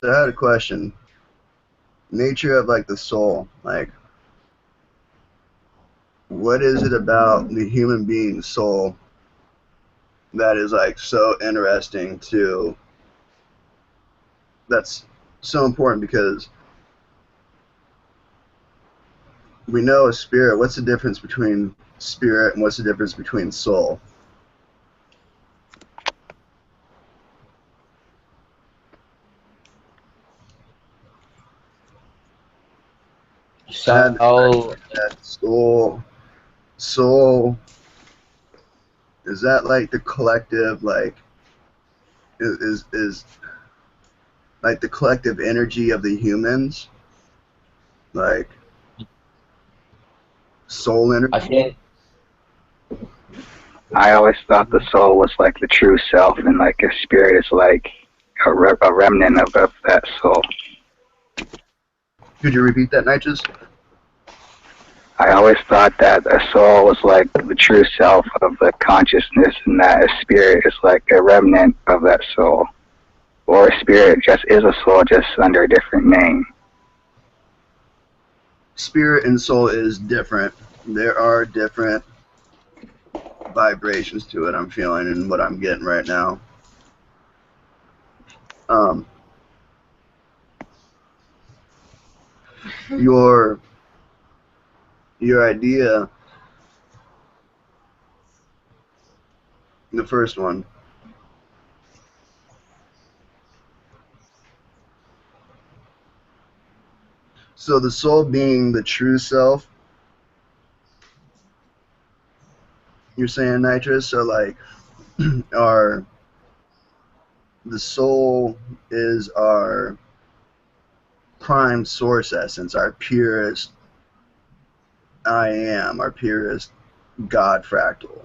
I had a question. Nature of like the soul, like what is it about the human being's soul that is like so interesting to that's so important because we know a spirit. What's the difference between spirit and what's the difference between soul? You said So that soul is that like the collective like is like the collective energy of the humans, like soul I energy. think I always thought the soul was like the true self, and like a spirit is like a remnant of that soul. Could you repeat that, Nitrous? I always thought that a soul was like the true self of the consciousness, and that a spirit is like a remnant of that soul. Or a spirit just is a soul, just under a different name. Spirit and soul is different. There are different vibrations to it. I'm feeling and what I'm getting right now. Um, your idea, the first one. So the soul being the true self, you're saying, Nitrous. So like, our the soul is our prime source essence, our purest I am, our purest God fractal.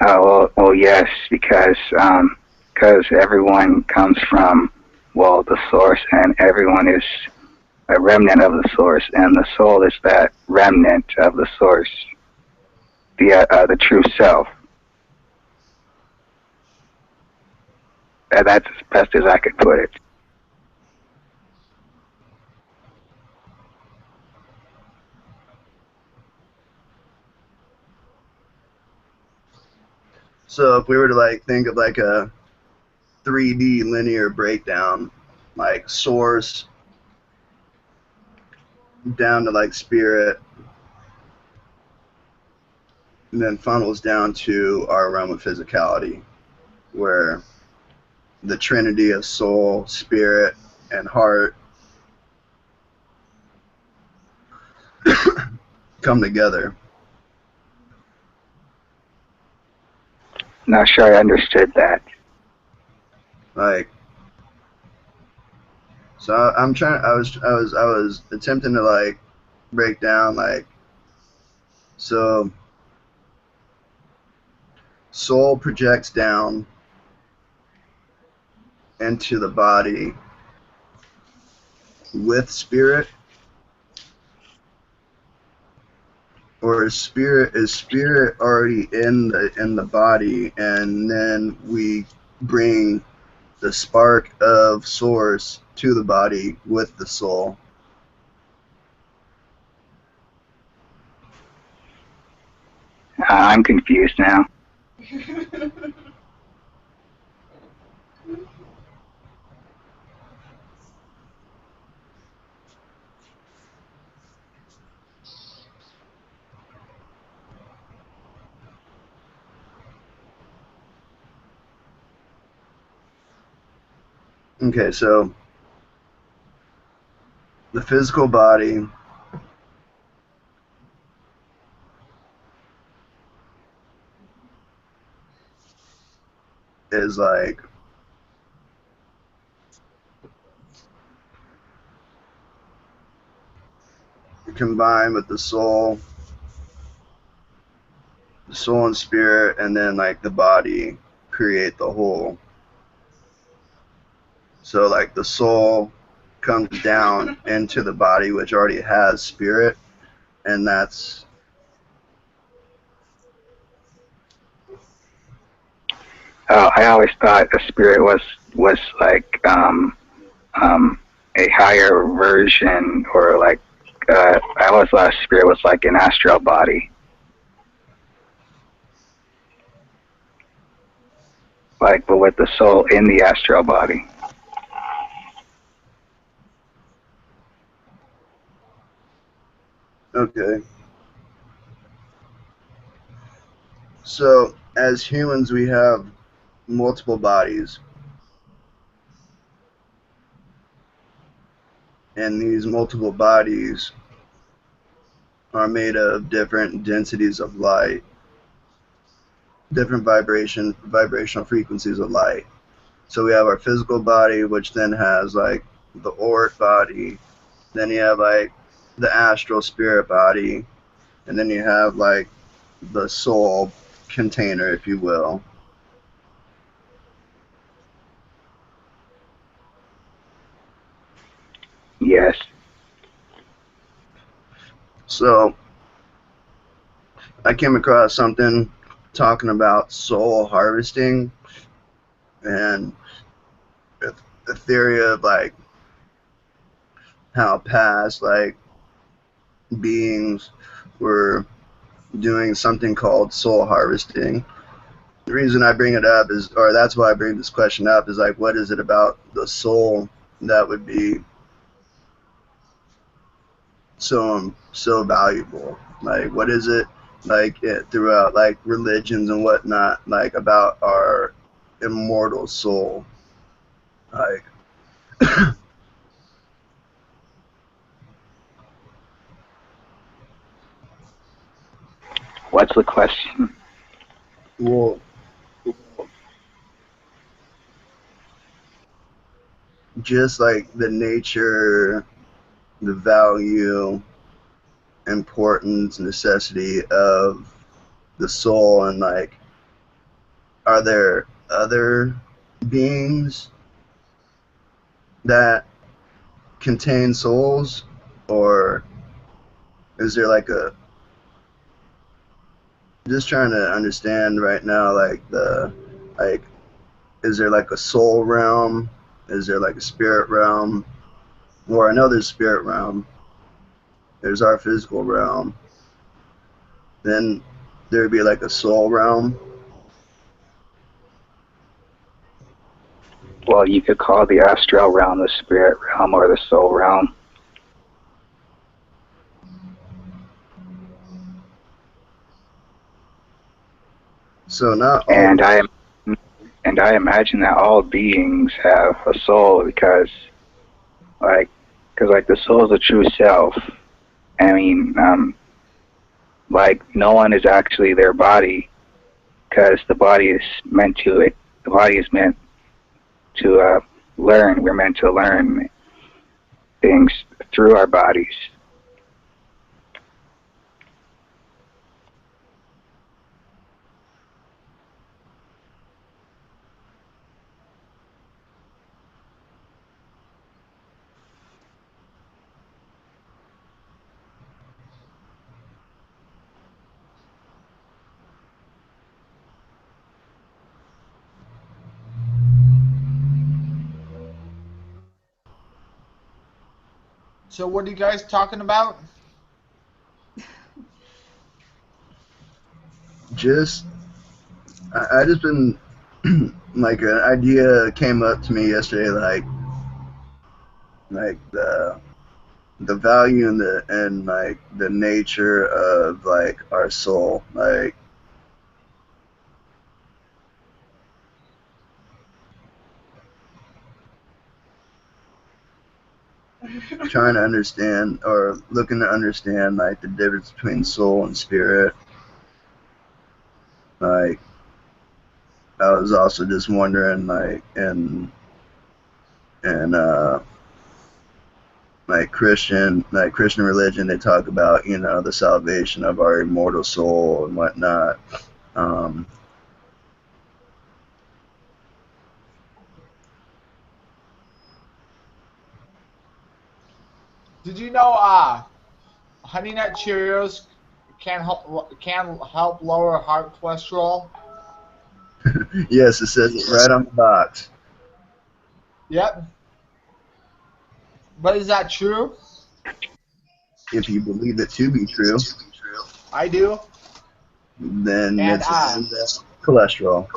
Well, yes, because everyone comes from, well, the source, and everyone is a remnant of the source, and the soul is that remnant of the source, the true self. That's as best as I could put it. So if we were to like think of like a 3D linear breakdown, like source down to like spirit, and then funnels down to our realm of physicality, where the trinity of soul, spirit, and heart come together. Not sure I understood that. Like, so I'm trying. I was attempting to like break down like, so soul projects down into the body with spirit, or is spirit already in the body, and then we bring the spark of source to the body with the soul. I'm confused now. Okay, so the physical body is like combined with the soul and spirit, and then like the body create the whole. So like the soul comes down into the body, which already has spirit, and that's I always thought a spirit was like a higher version, or like I always thought a spirit was like an astral body, like but with the soul in the astral body. Okay. So, as humans, we have multiple bodies, and these multiple bodies are made of different densities of light, different vibrational frequencies of light. So we have our physical body, which then has like the auric body. Then you have like the astral spirit body, and then you have like the soul container, if you will. Yes. So I came across something talking about soul harvesting and the theory of like how past like beings were doing something called soul harvesting. The reason I bring it up is, or that's why I bring this question up, is like, what is it about the soul that would be so valuable? Like, what is it like throughout like religions and whatnot, like about our immortal soul? Like, What's the question? well, just like the nature, the value, importance, necessity of the soul, and like, are there other beings that contain souls, or is there like a, just trying to understand right now, like the, like, is there like a soul realm, is there like a spirit realm, or I know there's spirit realm, there's our physical realm, then there'd be like a soul realm. Well, you could call the astral realm the spirit realm or the soul realm. So not all. And I imagine that all beings have a soul, like because like the soul is the true self. I mean, like no one is actually their body, because the body is meant to learn. We're meant to learn things through our bodies. So what are you guys talking about? Just I just been like an idea came up to me yesterday, like the value and the and like the nature of like our soul, like trying to understand or looking to understand like the difference between soul and spirit. Like I was also just wondering like and like Christian religion, they talk about, you know, the salvation of our immortal soul and whatnot. Um, Did you know Honey Nut Cheerios can help lower heart cholesterol? Yes, it says it right on the box. Yep. But is that true? If you believe it to be true, I do. then And it's cholesterol.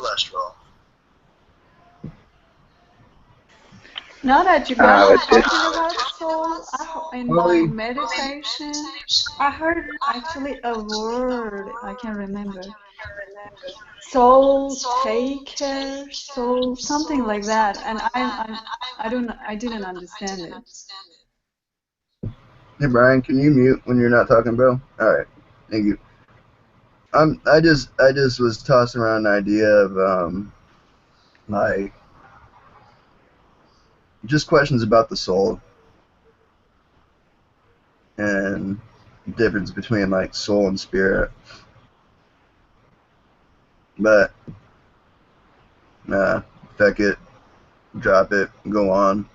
Now that you guys are It's just talking about soul, in my Probably, meditation, I heard actually a word I can remember. Soul taker, soul something like that, and I didn't understand it. hey Brian, can you mute when you're not talking, bro? All right, thank you. I just was tossing around an idea of like just questions about the soul and difference between like soul and spirit. But feck it, drop it, go on.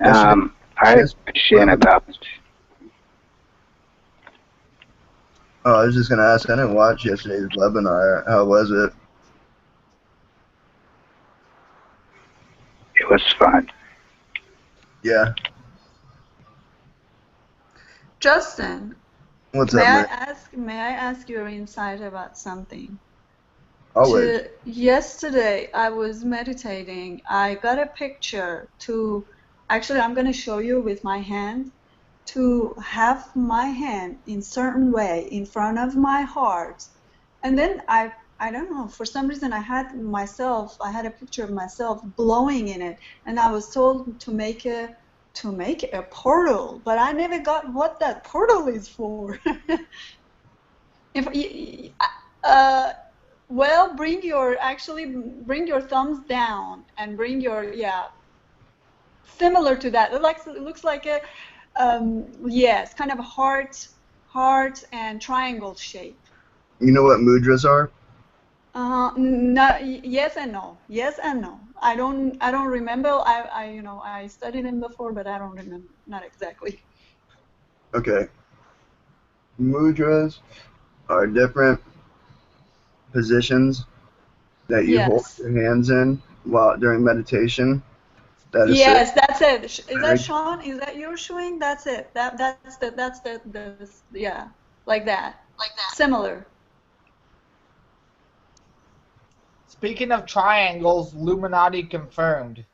Yesterday, I had a yes. question about. Oh, I was just gonna ask. I didn't watch yesterday's webinar. How was it? It was fun. Yeah. Justin, What's up, man? may I ask your insight about something? Always. Yesterday, I was meditating. I got a picture actually, I'm going to show you with my hand, to have my hand in certain way in front of my heart. And then I don't know, for some reason I had a picture of myself blowing in it. And I was told to make a portal, but I never got what that portal is for. If uh, well, bring your thumbs down and bring your, similar to that. It looks like a, yes, kind of a heart and triangle shape. You know what mudras are? No, yes and no. Yes and no. I don't remember. I studied them before, but I don't remember. Not exactly. Okay. Mudras are different positions that you hold Yes. your hands in while during meditation. That assist. Yes, that's it. Is that Sean? Is that your showing? That's it. Yeah, like that. Similar. Speaking of triangles, Illuminati confirmed.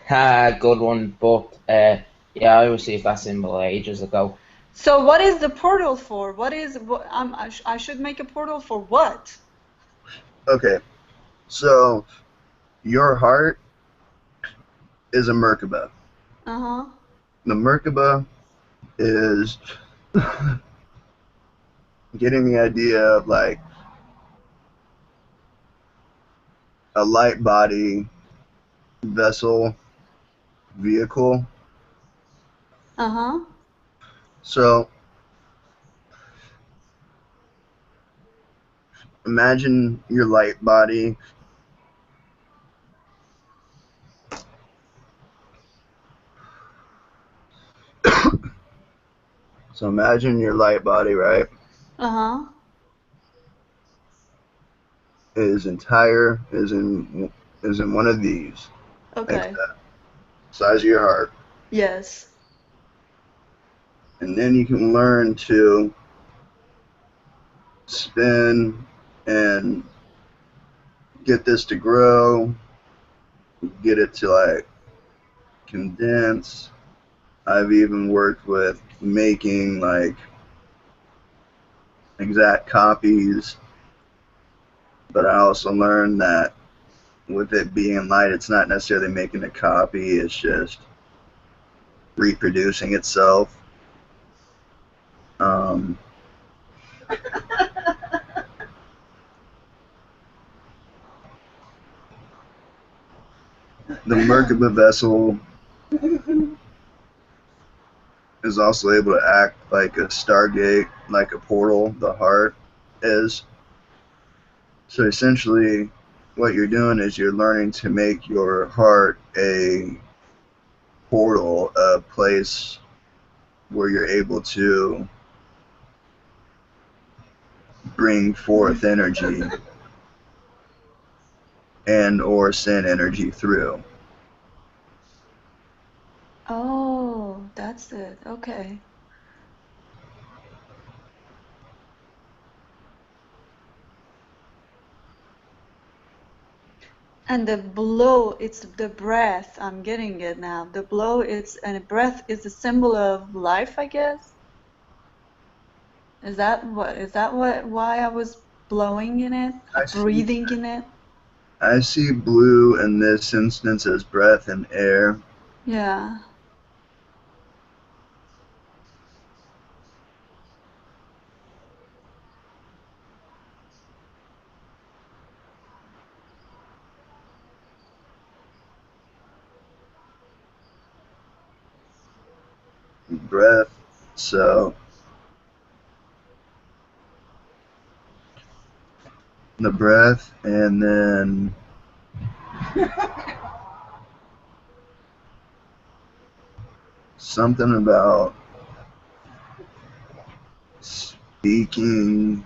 Good one, but yeah, I received that symbol ages ago. So what is the portal for? I should make a portal for what? Okay. So your heart is a Merkaba. Uh-huh. The Merkaba is getting the idea of like a light body vessel vehicle. Uh-huh. So imagine your light body. So imagine your light body, right? Uh-huh. Is in one of these. Like Okay. that. Size of your heart. Yes. And then you can learn to spin and get this to grow, get it to like condense. I've even worked with making like exact copies, but I also learned that with it being light, it's not necessarily making a copy, it's just reproducing itself. Um, the Merkaba vessel is also able to act like a stargate, like a portal, the heart is. So essentially, what you're doing is you're learning to make your heart a portal, a place where you're able to bring forth energy and or send energy through. Oh, that's it. Okay. And the blow, it's the breath. I'm getting it now. The blow, and breath is a symbol of life, I guess. Is that why I was blowing in it? I see Breathing in it? I see blue in this instance as breath and air. Yeah. Breath. So the breath, and then something about speaking.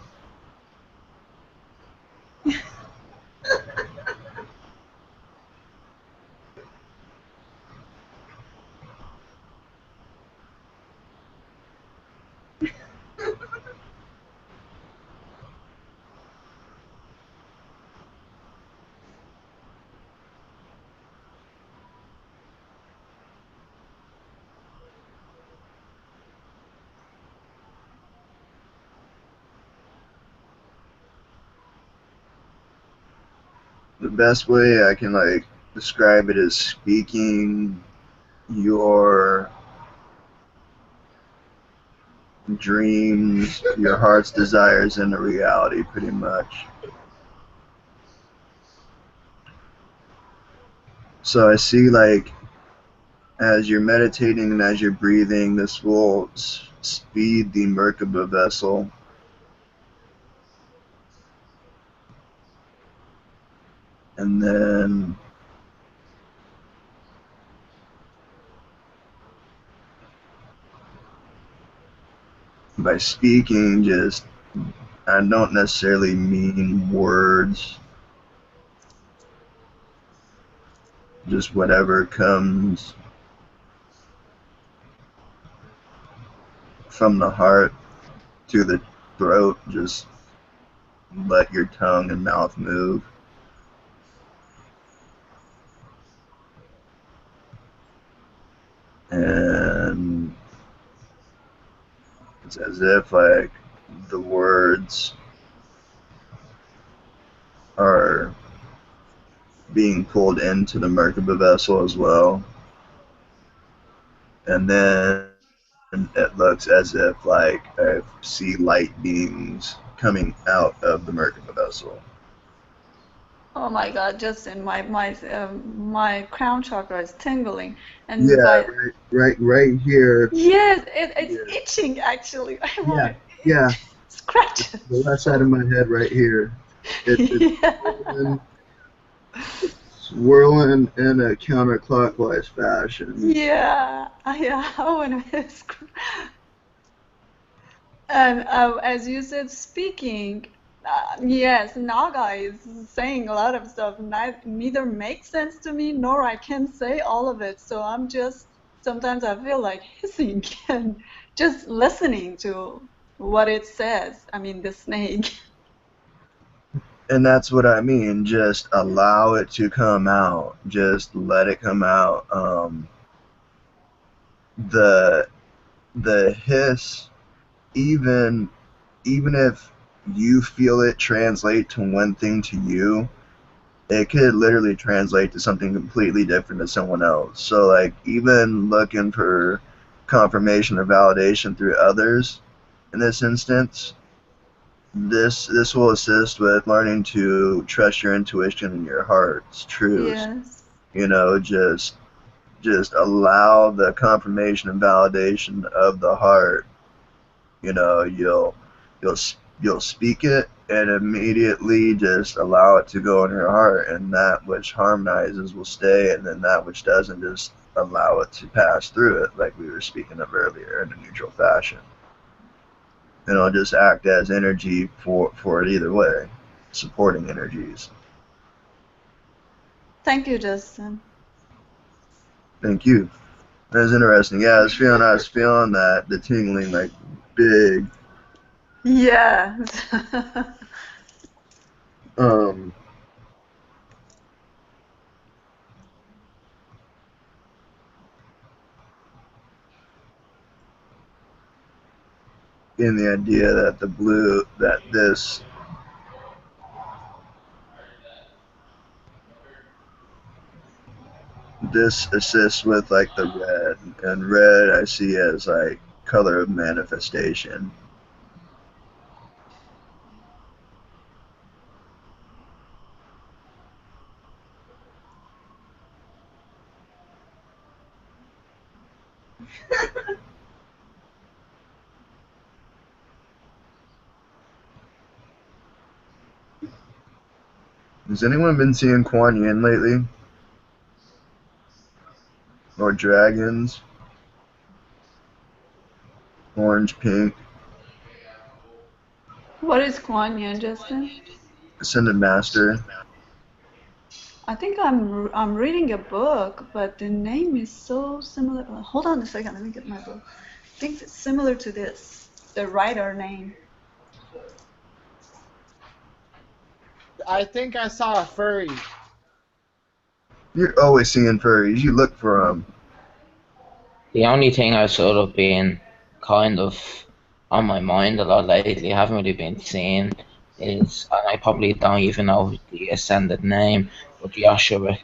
The best way I can like describe it is speaking your dreams, your heart's desires into reality, pretty much. So I see like as you're meditating and as you're breathing, this will speed the Merkaba vessel. And then by speaking, just I don't necessarily mean words, just whatever comes from the heart to the throat, just let your tongue and mouth move. And it's as if like the words are being pulled into the Merkaba vessel as well. And then it looks as if like I see light beings coming out of the Merkaba vessel. Oh my God, Justin, my crown chakra is tingling, and Yeah, by right here. yes, it's Yeah, itching actually. I want yeah, to yeah. scratch it. The left side of So my head, right here. It's yeah, swirling, swirling in a counterclockwise fashion. yeah, I want to. And as you said, speaking, yes, Naga is saying a lot of stuff. Neither makes sense to me, nor I can say all of it. So I'm just, sometimes I feel like hissing and just listening to what it says. I mean, the snake. And that's what I mean. Just allow it to come out. Just let it come out. The the hiss, even even if you feel it translate to one thing to you, it could literally translate to something completely different to someone else. So like even looking for confirmation or validation through others in this instance, this will assist with learning to trust your intuition and your heart's truths. Yes. You know, just allow the confirmation and validation of the heart. You know, you'll you'll speak it and immediately just allow it to go in your heart, and that which harmonizes will stay, and then that which doesn't, just allow it to pass through it, like we were speaking of earlier, in a neutral fashion. and it'll just act as energy for it either way, supporting energies. Thank you, Justin. Thank you. That was interesting. Yeah, I was feeling that the tingling like big. Yeah. Um, in the idea that this assists with like the red, and red I see as like color of manifestation. Has anyone been seeing Kuan Yin lately? Or dragons? Orange, pink, What is Kuan Yin, Justin? Ascended Master. I think I'm reading a book, but the name is so similar. Hold on a second, let me get my book. I think it's similar to this, the writer name. I think I saw a furry. You're always seeing furries. You look for them. The only thing I've sort of been kind of on my mind a lot lately, haven't really been seeing, is, and I probably don't even know the ascended name, but Yahshua,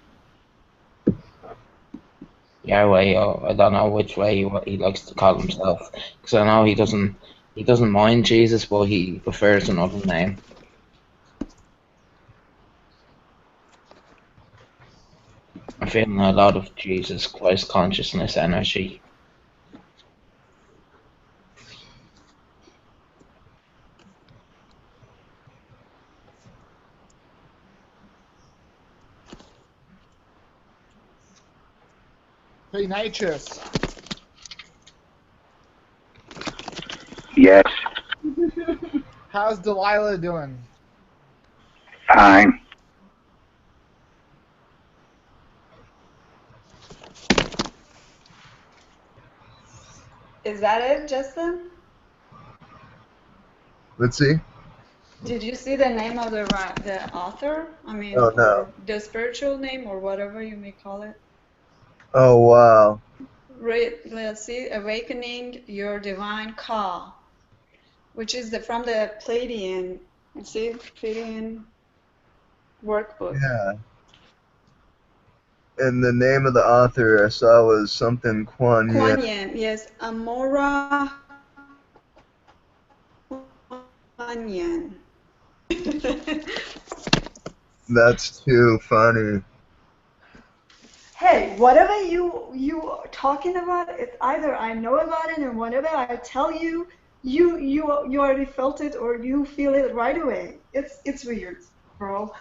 Yahweh, or I don't know which way he likes to call himself, because I know he doesn't mind Jesus, but he prefers another name. I'm feeling a lot of Jesus Christ consciousness energy. Hey, Nitrous. Yes, How's Delilah doing? fine. Is that it, Justin? Let's see. Did you see the name of the author? I mean, Oh no. or the spiritual name, or whatever you may call it. Oh wow. Let's see, Awakening Your Divine Call, which is from the Pleiadian, you see, Pleiadian workbook. Yeah. And the name of the author I saw was something Kuan Yin. Kuan Yin, yes, Amora Kuan Yin. That's too funny. Hey, whatever you are talking about, it's either I know about it, and whatever I tell you, you already felt it or you feel it right away. It's weird, bro.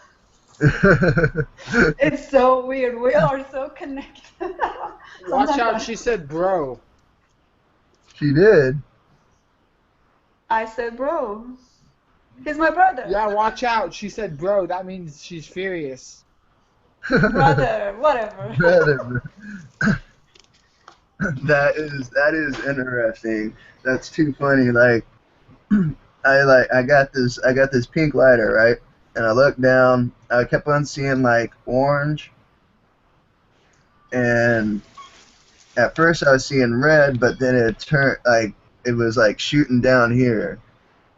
It's so weird. We are so connected. Watch out, Sometimes she said bro. She did. I said, bro, he's my brother. Yeah, watch out, she said bro. That means she's furious. Brother, whatever. Brother. That is interesting. That's too funny. Like I got this pink lighter, right? And I looked down, I kept on seeing like orange, and at first I was seeing red, but then it turned like it was like shooting down here.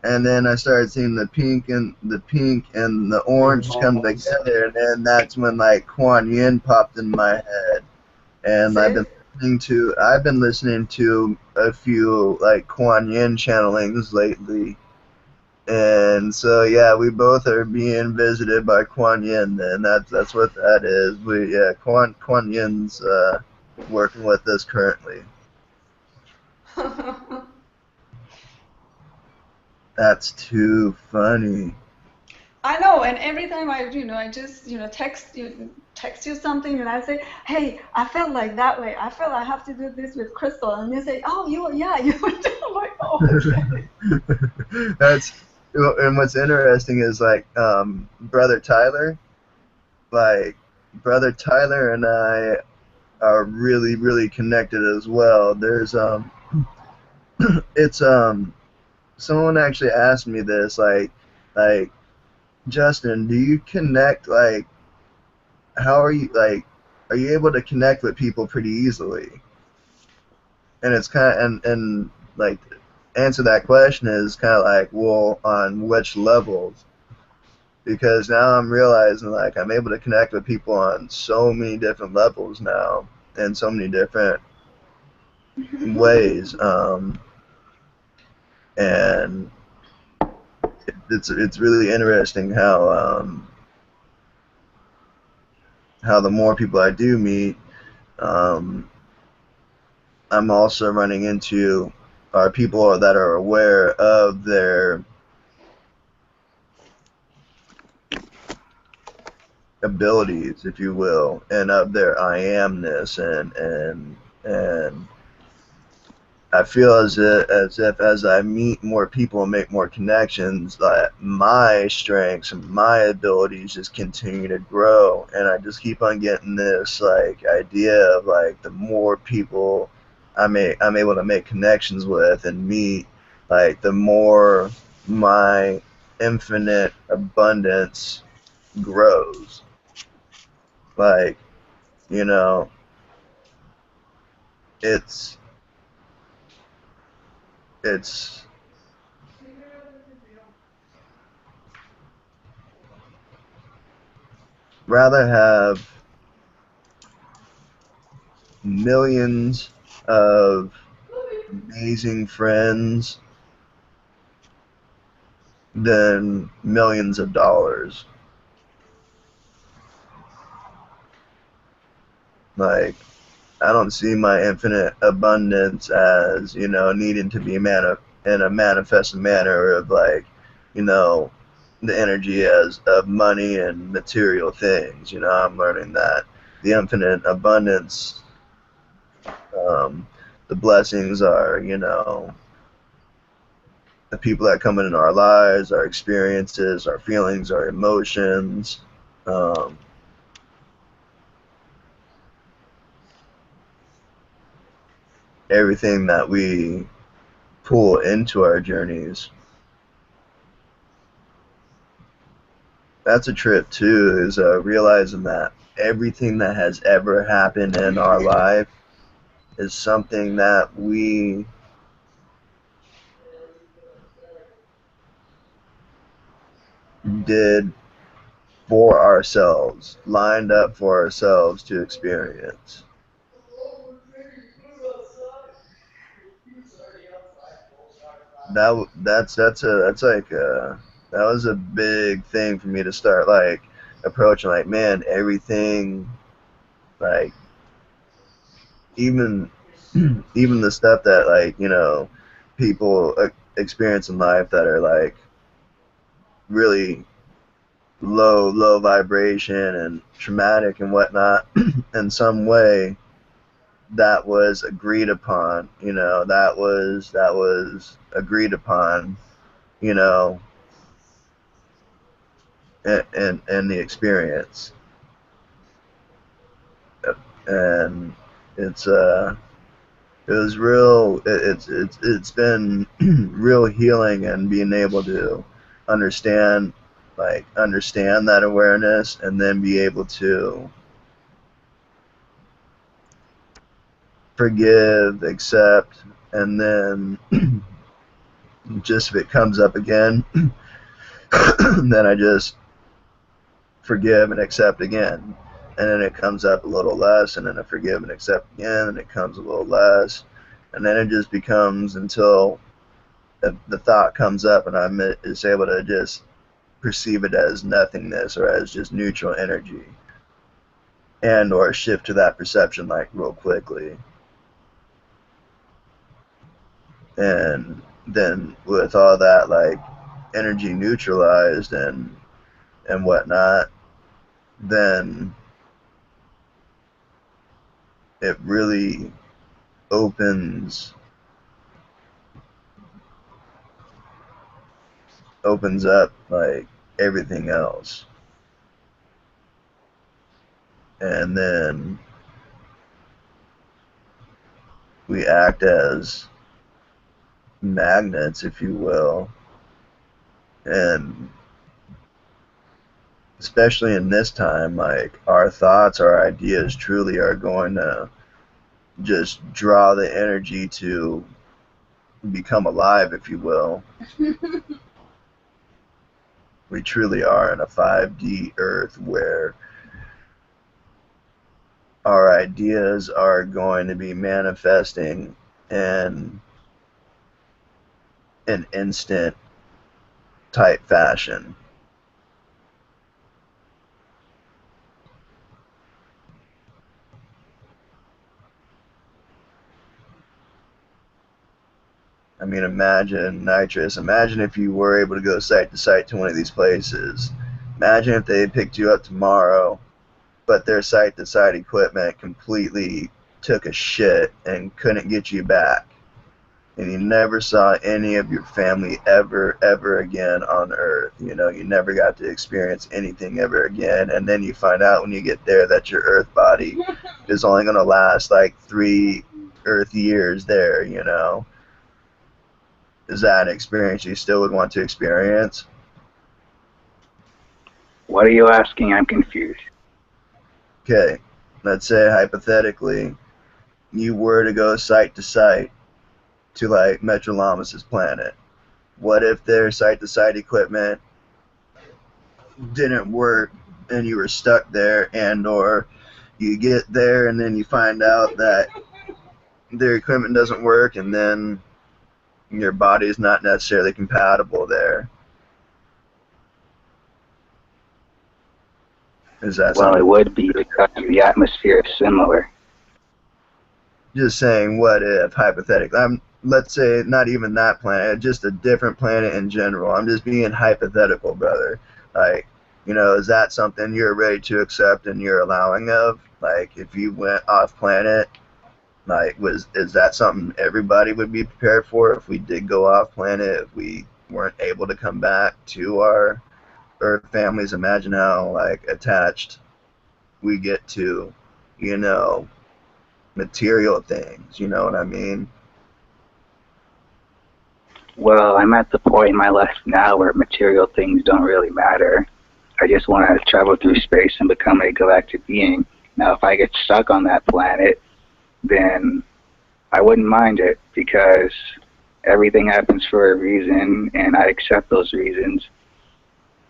And then I started seeing the pink and the orange come together, and then that's when like Kuan Yin popped in my head. And See? I've been listening to a few like Kuan Yin channelings lately. And so yeah, we both are being visited by Kuan Yin, and that's what that is. Kuan Yin's working with us currently. That's too funny. I know, and every time I just, text you, text you something and I say, hey, I felt like that way. I feel I have to do this with Crystal. And they say, oh, you would do. I'm like, oh, okay. That's and what's interesting is like brother Tyler, like brother Tyler and I are really connected as well. There's it's someone actually asked me this like Justin, do you connect like how are you like are you able to connect with people pretty easily? And it's kind of and like answer that question is kind of like well on which levels, because now I'm realizing like I'm able to connect with people on so many different levels now in so many different ways, and it's really interesting how the more people I do meet, um, I'm also running into are people that are aware of their abilities, if you will, and of their I amness, and I feel as if as I meet more people and make more connections, that my strengths and my abilities just continue to grow, and I just keep on getting this like idea of like the more people I'm able to make connections with and meet, like the more my infinite abundance grows. Like, you know, it's it's rather have millions of amazing friends than millions of dollars. Like, I don't see my infinite abundance as, needing to be in a manifest manner of like, you know, the energy as of money and material things. I'm learning that the infinite abundance, um, the blessings are, the people that come into our lives, our experiences, our feelings, our emotions, um, everything that we pull into our journeys. That's a trip too, is realizing that everything that has ever happened in our life is something that we did for ourselves, lined up for ourselves to experience. That's like that was a big thing for me to start like approaching, like, man, everything, like, even even the stuff that like people experience in life that are like really low vibration and traumatic and whatnot, in some way that was agreed upon, that was agreed upon, you know in the experience. And it's it was real. It's been real healing, and being able to understand understand that awareness, and then be able to forgive, accept, and then just if it comes up again, then I just forgive and accept again. And then it comes up a little less, and then I forgive and accept again, and it comes a little less. And then it just becomes until the thought comes up, and I'm is able to just perceive it as nothingness or as just neutral energy, and or shift to that perception like real quickly. And then with all that like energy neutralized and whatnot, then it really opens up like everything else. And then we act as magnets, if you will. And especially in this time, like our thoughts, our ideas truly are going to just draw the energy to become alive, if you will. We truly are in a 5D earth where our ideas are going to be manifesting in an instant type fashion. I mean, imagine, Nitrous, imagine if you were able to go site to site to one of these places. Imagine if they picked you up tomorrow, but their site to site equipment completely took a shit and couldn't get you back. And you never saw any of your family ever again on Earth. You know, you never got to experience anything ever again. And then you find out when you get there that your Earth body is only going to last like 3 Earth years there, you know. Is that an experience you still would want to experience? What are you asking? I'm confused. Okay, let's say hypothetically you were to go site to site to like Metrolamus's planet. What if their site to site equipment didn't work and you were stuck there, and or you get there and then you find out that their equipment doesn't work and then your body is not necessarily compatible there? Is that Well, something? it would be because the atmosphere is similar. Just saying, what if, hypothetically, let's say not even that planet, just a different planet in general. I'm just being hypothetical, brother. Like, you know, is that something you're ready to accept and you're allowing of? Like, if you went off planet, like, is that something everybody would be prepared for if we did go off planet, if we weren't able to come back to our Earth families? Imagine how, like, attached we get to, you know, material things, you know what I mean? Well, I'm at the point in my life now where material things don't really matter. I just want to travel through space and become a galactic being. Now, if I get stuck on that planet, then I wouldn't mind it because everything happens for a reason, and I accept those reasons.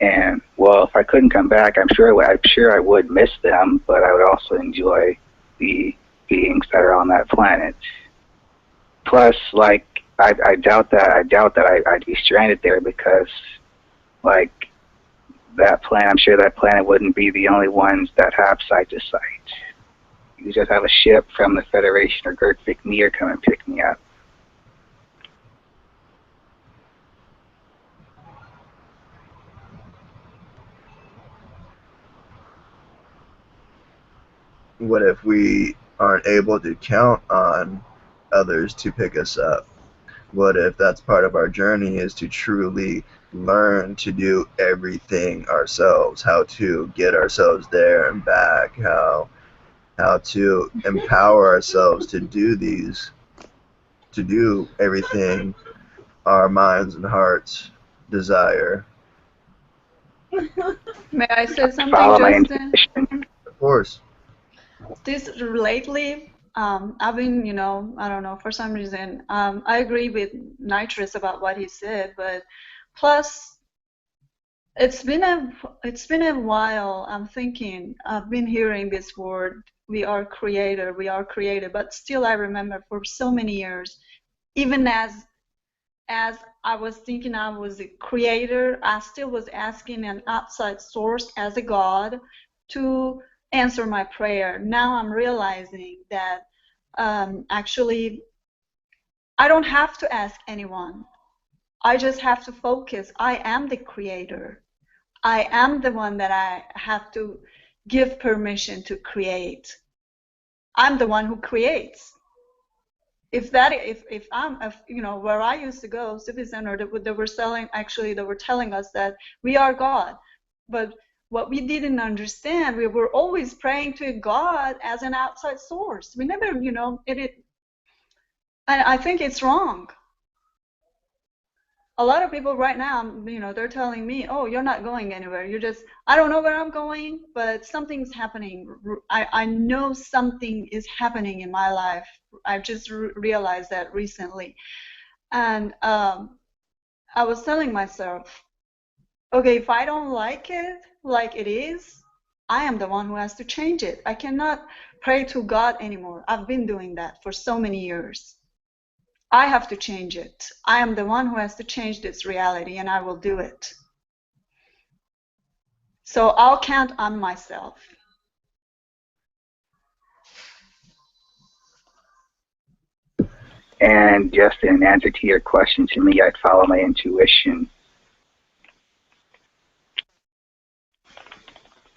And well, if I couldn't come back, I'm sure I would miss them, but I would also enjoy the beings that are on that planet. Plus, like, I doubt that I'd be stranded there because, like, that planet, I'm sure that planet wouldn't be the only ones that have site to site. You just have a ship from the Federation or Gert Mir come and pick me up. What if we aren't able to count on others to pick us up? What if that's part of our journey, is to truly learn to do everything ourselves, how to get ourselves there and back, how to empower ourselves to do everything our minds and hearts desire. May I say something, Follow my Justin? intuition. Of course. This lately, I've been, I don't know, for some reason, I agree with Nitrous about what he said, but plus, it's been a while. I'm thinking, I've been hearing this word, we are creator, we are created, but still I remember for so many years, even as I was thinking I was a creator, I still was asking an outside source as a God to answer my prayer. Now I'm realizing that actually I don't have to ask anyone. I just have to focus. I am the creator. I am the one that I have to give permission to create. I'm the one who creates. If I'm, you know, where I used to go, Sufi Center, they were telling us that we are God. But what we didn't understand, we were always praying to God as an outside source. We never, you know, and I think it's wrong. A lot of people right now, you know, they're telling me, oh, you're not going anywhere. I don't know where I'm going, but something's happening. I know something is happening in my life. I've just realized that recently. And I was telling myself, okay, if I don't like it like it is, I am the one who has to change it. I cannot pray to God anymore. I've been doing that for so many years. I have to change it. I am the one who has to change this reality, and I will do it. So I'll count on myself. And just in answer to your question, to me, I'd follow my intuition.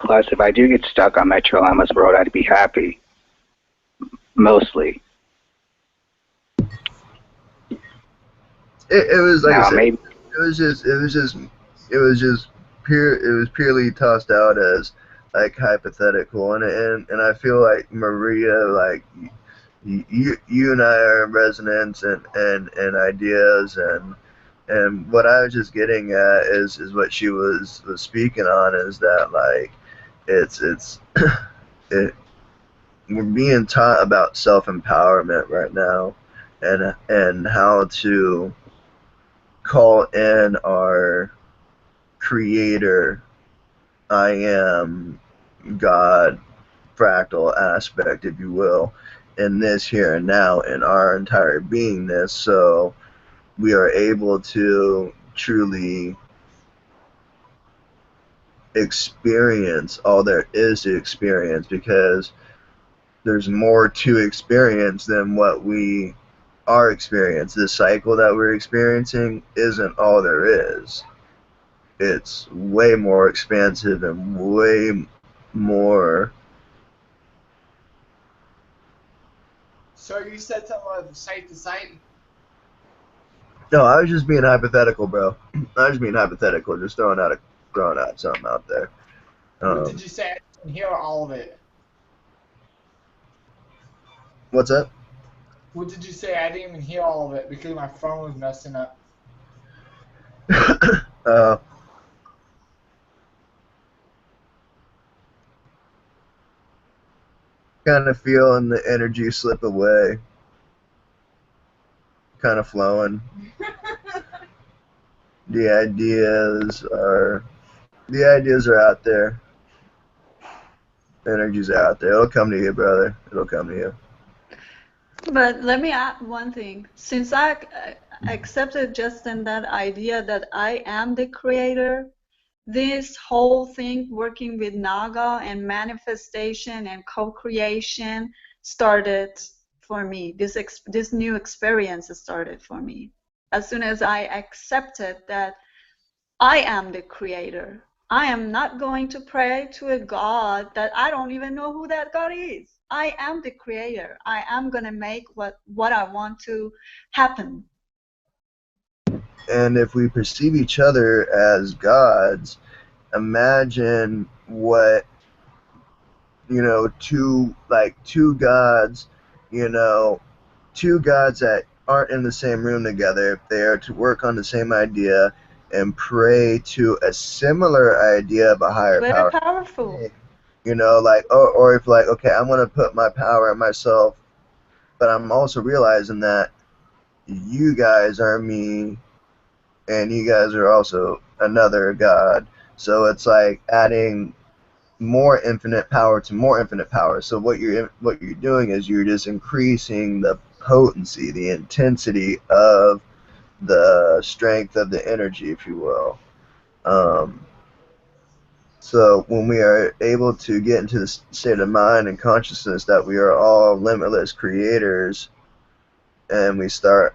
Plus, if I do get stuck on Metro Lama's road, I'd be happy. Mostly. It was like now, I said. maybe It was purely tossed out as like hypothetical, and I feel like Maria, like you and I are in resonance and ideas, and what I was just getting at is what she was speaking on, is that like it's it, we're being taught about self-empowerment right now, and how to call in our creator, I am God fractal aspect, if you will, in this here and now, in our entire beingness, so we are able to truly experience all there is to experience, because there's more to experience than what we are experiencing. This cycle that we're experiencing isn't all there is. It's way more expansive and way more. So you said something about site to site? No, I was just being hypothetical, bro. I was just being hypothetical, just throwing out something out there. What did you say? I didn't hear all of it. What's that? What did you say? I didn't even hear all of it because my phone was messing up. Kind of feeling the energy slip away, kind of flowing. The ideas are out there. The energy's out there. It'll come to you, brother. It'll come to you. But let me add one thing. Since I accepted just in that idea that I am the creator, this whole thing working with Naga and manifestation and co-creation started for me. This new experience started for me. As soon as I accepted that I am the creator, I am not going to pray to a God that I don't even know who that God is. I am the creator. I am going to make what I want to happen. And if we perceive each other as gods, imagine what, two gods, two gods that aren't in the same room together, if they are to work on the same idea and pray to a similar idea of a higher Very power. powerful. Or if like, okay, I'm gonna put my power in myself, but I'm also realizing that you guys are me, and you guys are also another god. So it's like adding more infinite power to more infinite power. So what you're doing is you're just increasing the potency, the intensity of the strength of the energy, if you will. So when we are able to get into the state of mind and consciousness that we are all limitless creators, and we start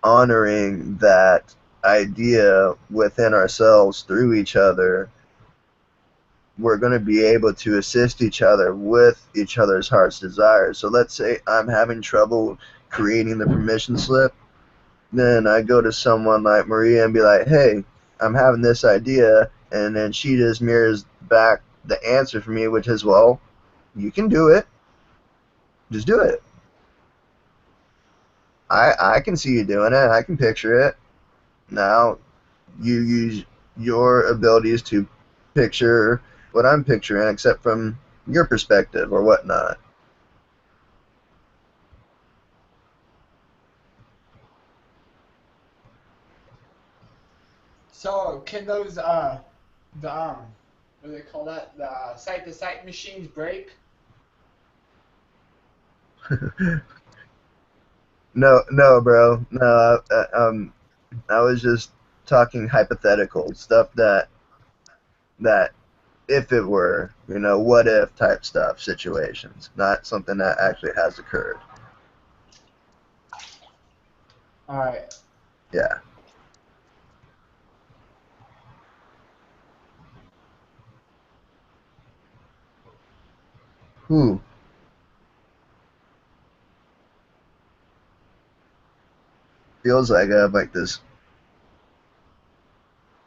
honoring that idea within ourselves through each other, we're going to be able to assist each other with each other's heart's desires. So let's say I'm having trouble creating the permission slip, then I go to someone like Maria and be like, hey, I'm having this idea, and then she just mirrors back the answer for me, which is, well, you can do it. Just do it. I can see you doing it. I can picture it. Now, you use your abilities to picture what I'm picturing, except from your perspective or whatnot. So can those the what do they call that? The site to site machines break? No, no, bro. No, I was just talking hypothetical stuff that if it were, what if type stuff situations, not something that actually has occurred. All right. Yeah. Who feels like I have like this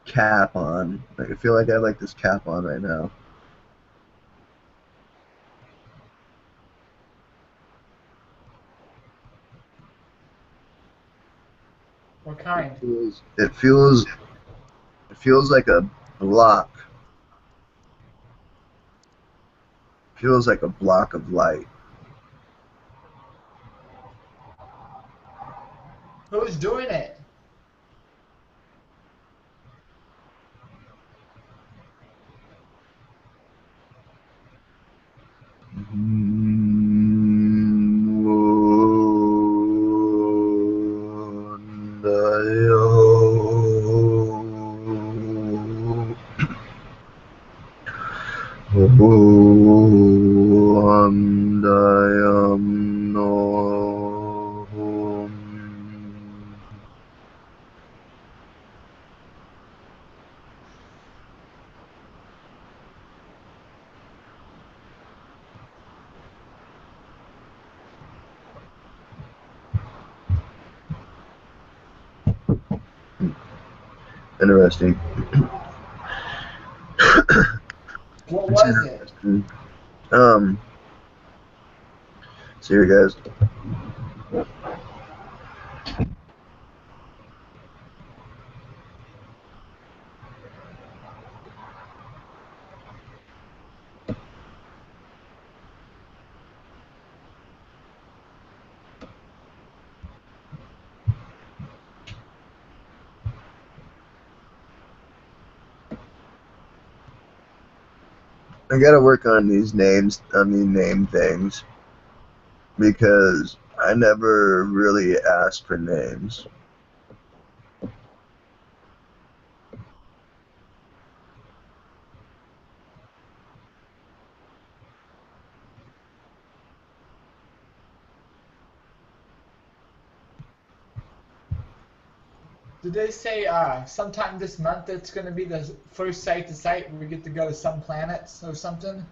cap on? Like I feel like I have like this cap on right now. What kind? It feels like a block. Feels like a block of light. Who's doing it? And I am no interesting. What It's was it? interesting. Um, see you guys. I gotta work on these names, on these name things, because I never really asked for names. Did they say sometime this month it's going to be the first site to site where we get to go to some planets or something?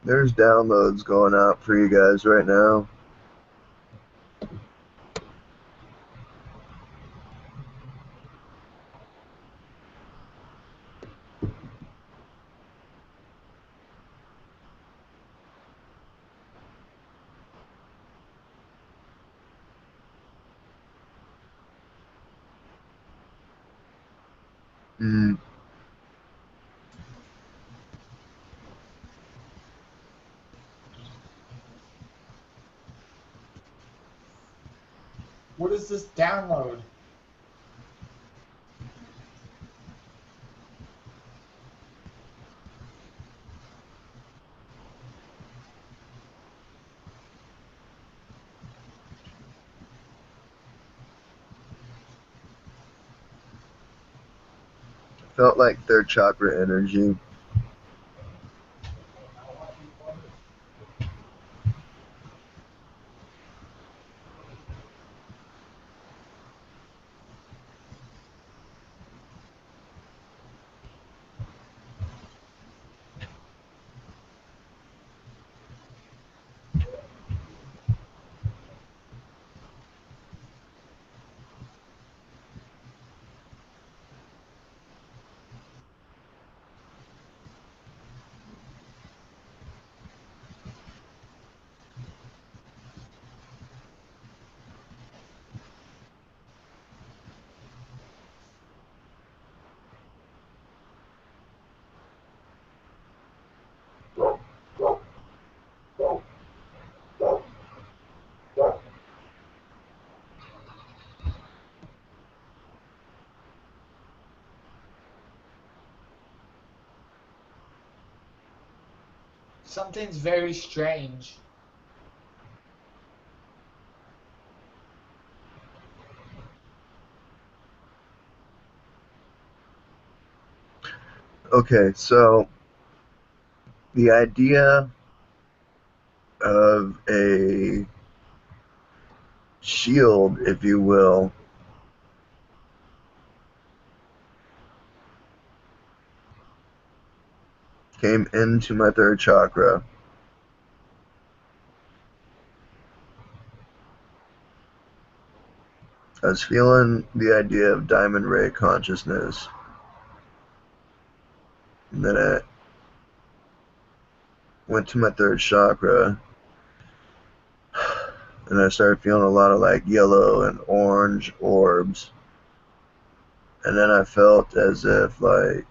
There's downloads going out for you guys right now. Mm. What is this download? Felt like third chakra energy. Something's very strange. Okay, so the idea of a shield, if you will, came into my third chakra. I was feeling the idea of diamond ray consciousness. And then I went to my third chakra and I started feeling a lot of like yellow and orange orbs. And then I felt as if like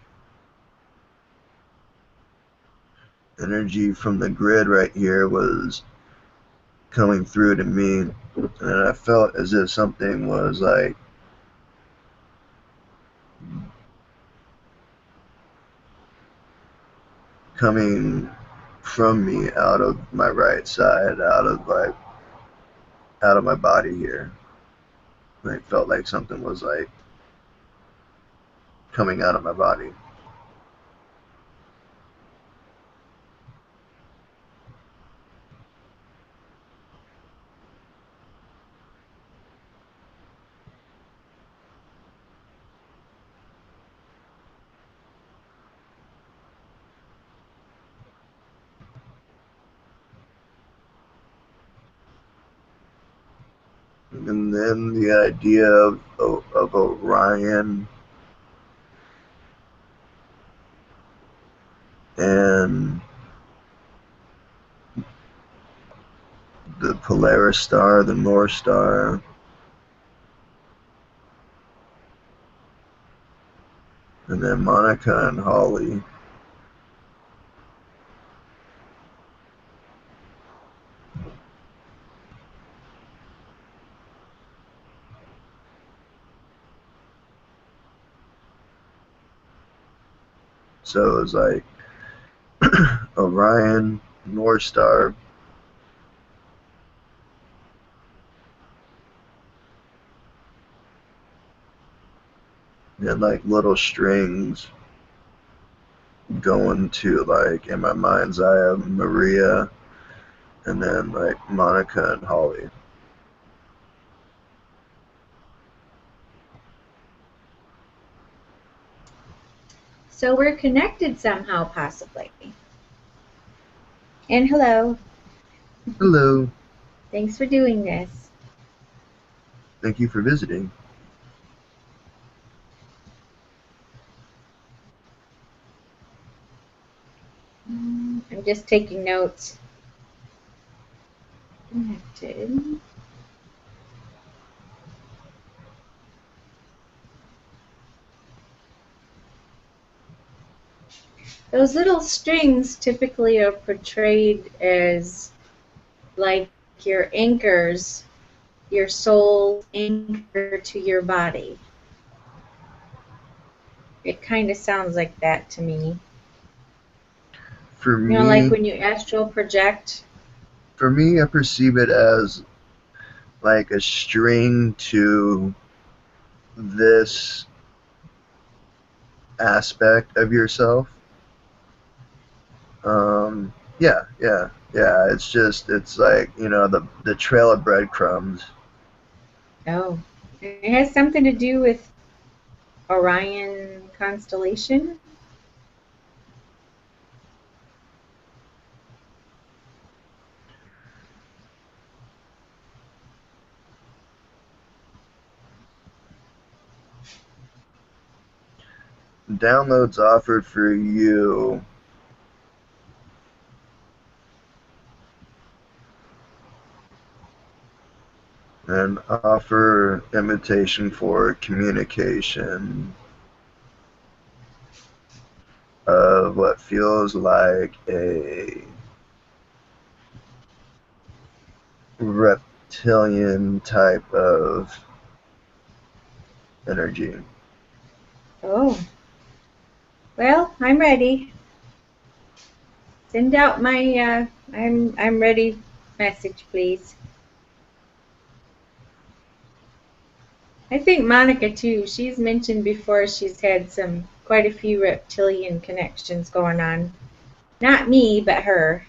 energy from the grid right here was coming through to me. And then I felt as if something was like coming from me out of my right side, out of my body here. And it felt like something was like coming out of my body. And then the idea of Orion and the Polaris star, the North Star, and then Monica and Holly. So it was like Orion, North Star, and like little strings going to like in my mind's eye of Maria, and then like Monica and Holly. So we're connected somehow, possibly. And hello. Hello. Thanks for doing this. Thank you for visiting. I'm just taking notes. Connected. Those little strings typically are portrayed as like your anchors, your soul anchor to your body. It kind of sounds like that to me. For You me, know, like when you astral project. for me, I perceive it as like a string to this aspect of yourself. Yeah. It's like, the trail of breadcrumbs. Oh, it has something to do with Orion constellation. Downloads offered for you. And offer invitation for communication of what feels like a reptilian type of energy. Oh, well, I'm ready. Send out my I'm ready message, please. I think Monica too. She's mentioned before she's had quite a few reptilian connections going on. Not me, but her.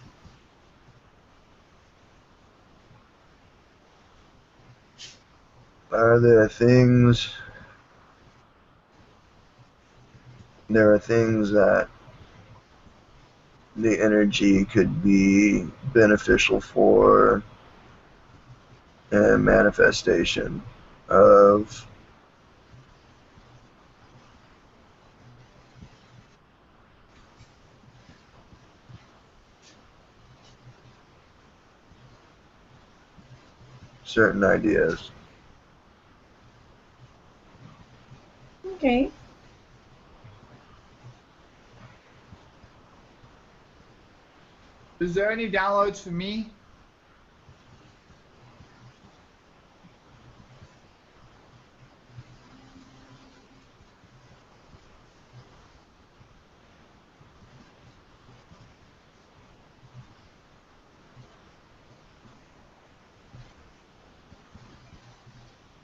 Are there things that the energy could be beneficial for and manifestation of certain ideas. Okay. Is there any downloads for me?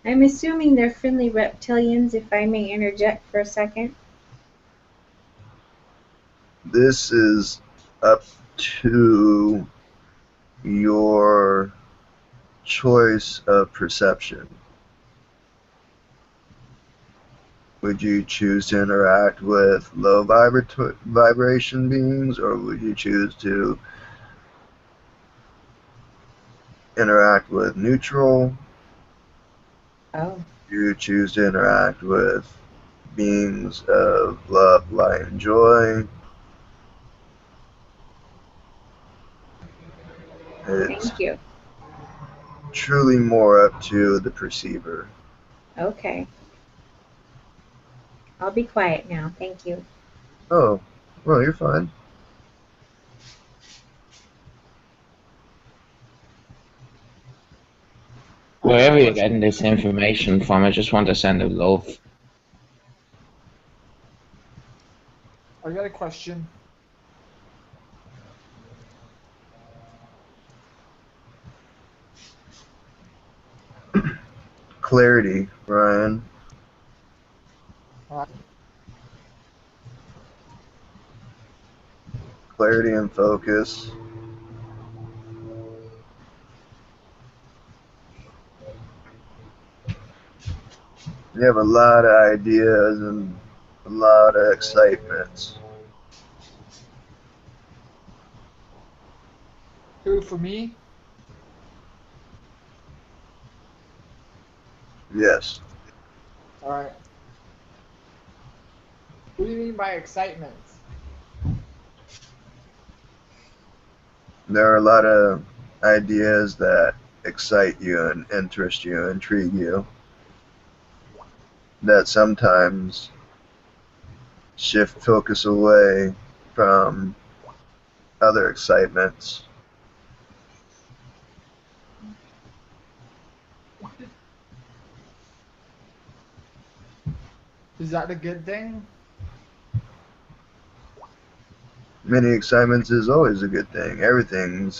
I'm assuming they're friendly reptilians, if I may interject for a second. This is up to your choice of perception. Would you choose to interact with low vibration beings, or would you choose to interact with neutral? Oh. You choose to interact with beings of love, light, and joy. It's Thank you. truly more up to the perceiver. Okay. I'll be quiet now. Thank you. Oh, well, you're fine. Wherever you're getting this information from, I just want to send out love. I got a question. Clarity, Ryan. Clarity and focus. You have a lot of ideas and a lot of excitements. Who for me? Yes. All right. What do you mean by excitement? There are a lot of ideas that excite you and interest you, intrigue you, that sometimes shift focus away from other excitements. Is that a good thing? Many excitements is always a good thing. Everything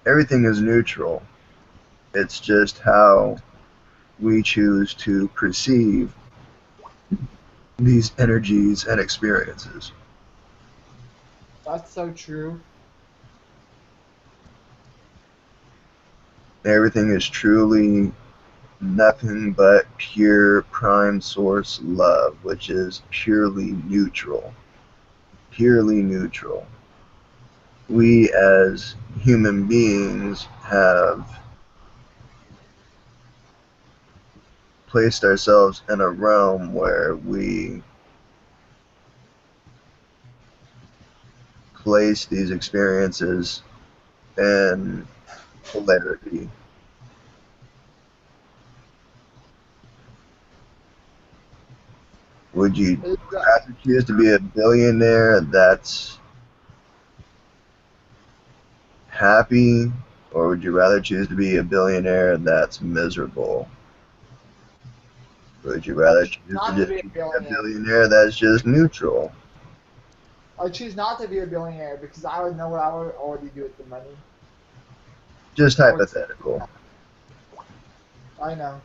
is neutral. It's just how we choose to perceive these energies and experiences. That's so true. Everything is truly nothing but pure prime source love, which is purely neutral. Purely neutral. We as human beings have placed ourselves in a realm where we place these experiences in polarity. Would you rather choose to be a billionaire that's happy, or would you rather choose to be a billionaire that's miserable? Would you rather choose to Not to just be a be a billionaire. billionaire that's just neutral? I choose not to be a billionaire because I would know what I would already do with the money. Just hypothetical. I know.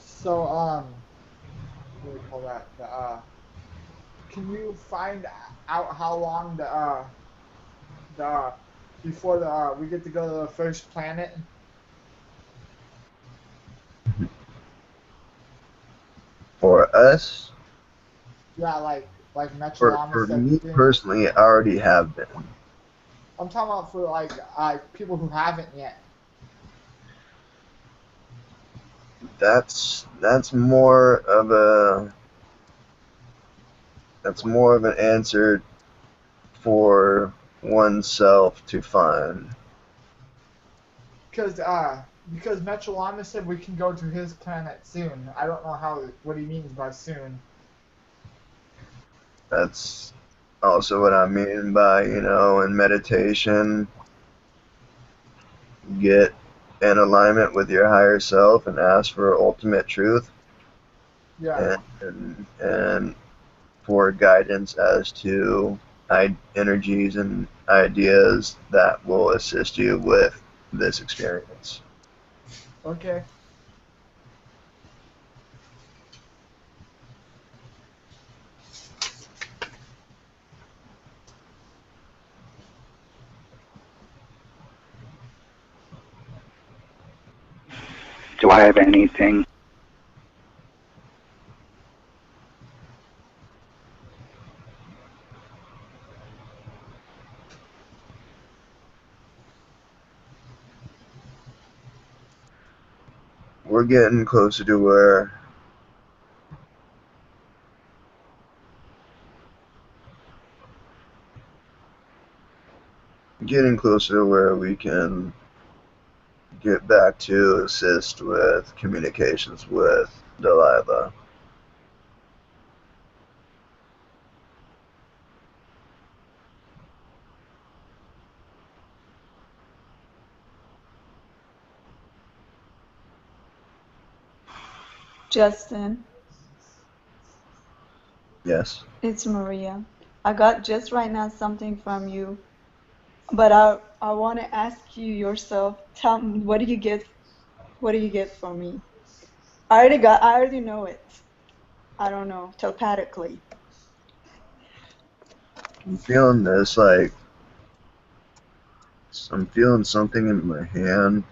So, what do we call that? Can you find out how long the before we get to go to the first planet? For us, Yeah, like Metrolama for said me to do. personally, I already have been. I'm talking about for like people who haven't yet. That's more of a that's more of an answer for oneself to find. Because Metrolama said we can go to his planet soon. I don't know what he means by soon. That's also what I mean by, in meditation, get in alignment with your higher self and ask for ultimate truth Yeah. and for guidance as to energies and ideas that will assist you with this experience. Okay. Do I have anything? We're getting closer to where we can get back to assist with communications with Delilah. Justin, Yes. it's Maria. I got just right now something from you, but I want to ask you yourself. Tell me, what do you get? What do you get for me? I already know it. I don't know, telepathically. I'm feeling this, like, I'm feeling something in my hand.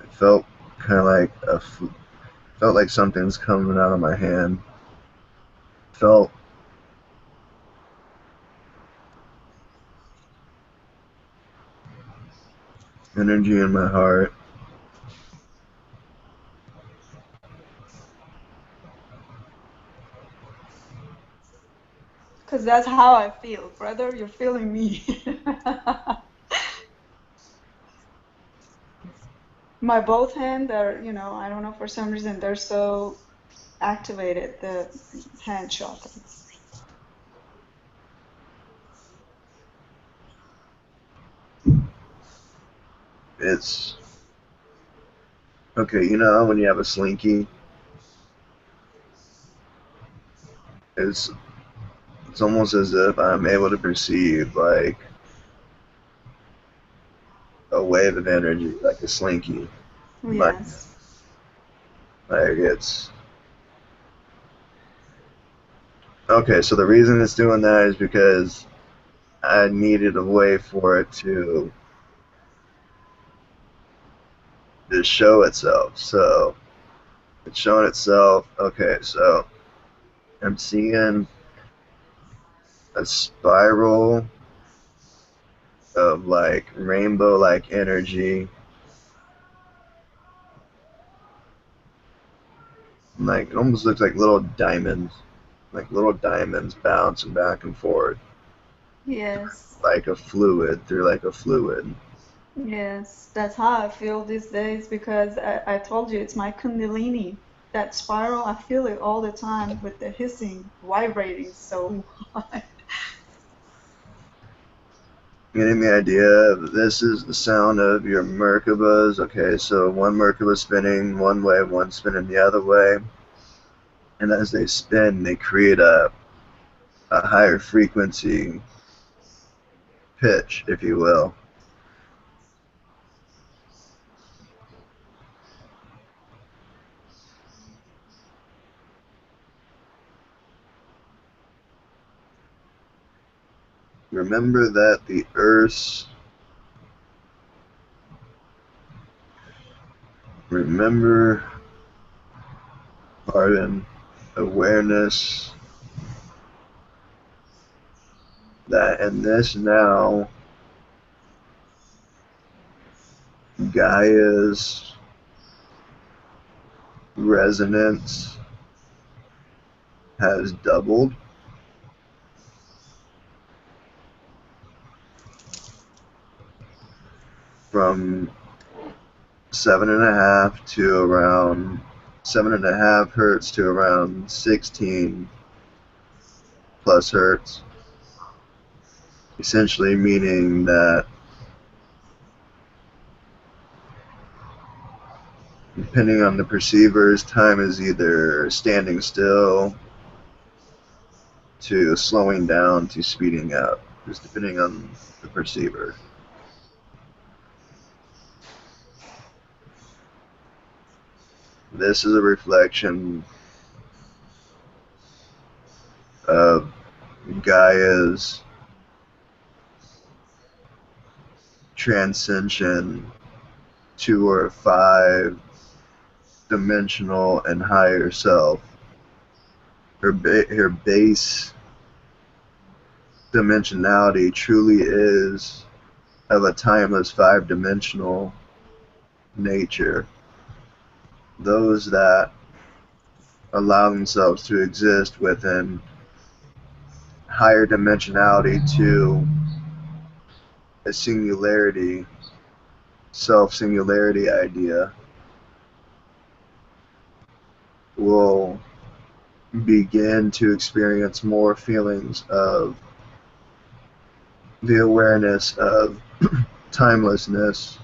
It felt kind of like felt like something's coming out of my hand. Felt energy in my heart. Because that's how I feel, brother. You're feeling me. My both hand are, I don't know, for some reason they're so activated, the hand chakras. It's okay. You know when you have a slinky, it's it's almost as if I'm able to perceive like a wave of energy, like a slinky. Yes. Like it's okay. So the reason it's doing that is because I needed a way for it to show itself. So it's showing itself. Okay, so I'm seeing a spiral of like rainbow like energy. Like it almost looks like little diamonds bouncing back and forth, Yes. like a fluid through like a fluid. Yes. That's how I feel these days because I told you it's my Kundalini. That spiral, I feel it all the time with the hissing, vibrating so high. Getting the idea? This is the sound of your Merkabas. Okay, so one Merkaba spinning one way, one spinning the other way, and as they spin, they create a higher frequency pitch, if you will. Remember that the Earth's remember, pardon, awareness that in this now, Gaia's resonance has doubled from 7.5 to around 7.5 hertz to around 16 plus hertz, essentially meaning that depending on the perceivers, time is either standing still to slowing down to speeding up, just depending on the perceiver. This is a reflection of Gaia's transcension to her 5-dimensional and higher self. Her base dimensionality truly is of a timeless 5-dimensional nature. Those that allow themselves to exist within higher dimensionality to a singularity, self-singularity idea will begin to experience more feelings of the awareness of timelessness.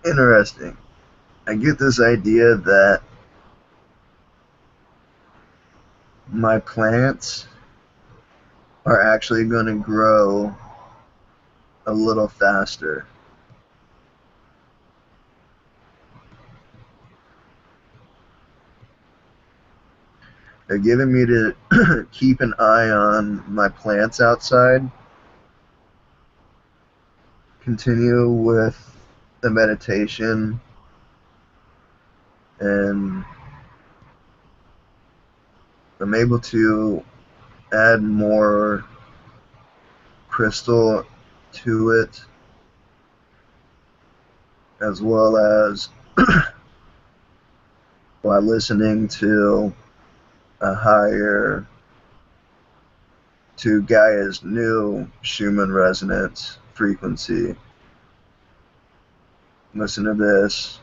Interesting. I get this idea that my plants are actually going to grow a little faster. They're giving me to keep an eye on my plants outside, continue with the meditation, and I'm able to add more crystal to it, as well as by listening to a higher, to Gaia's new Schumann resonance frequency. Listen to this.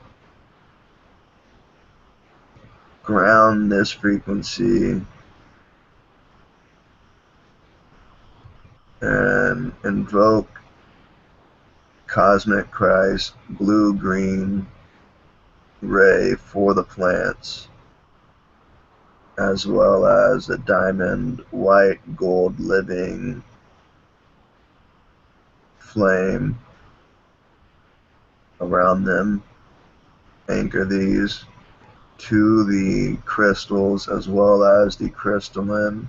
ground this frequency and invoke Cosmic Christ blue-green ray for the plants, as well as a diamond white gold living flame around them. Anchor these to the crystals as well as the crystalline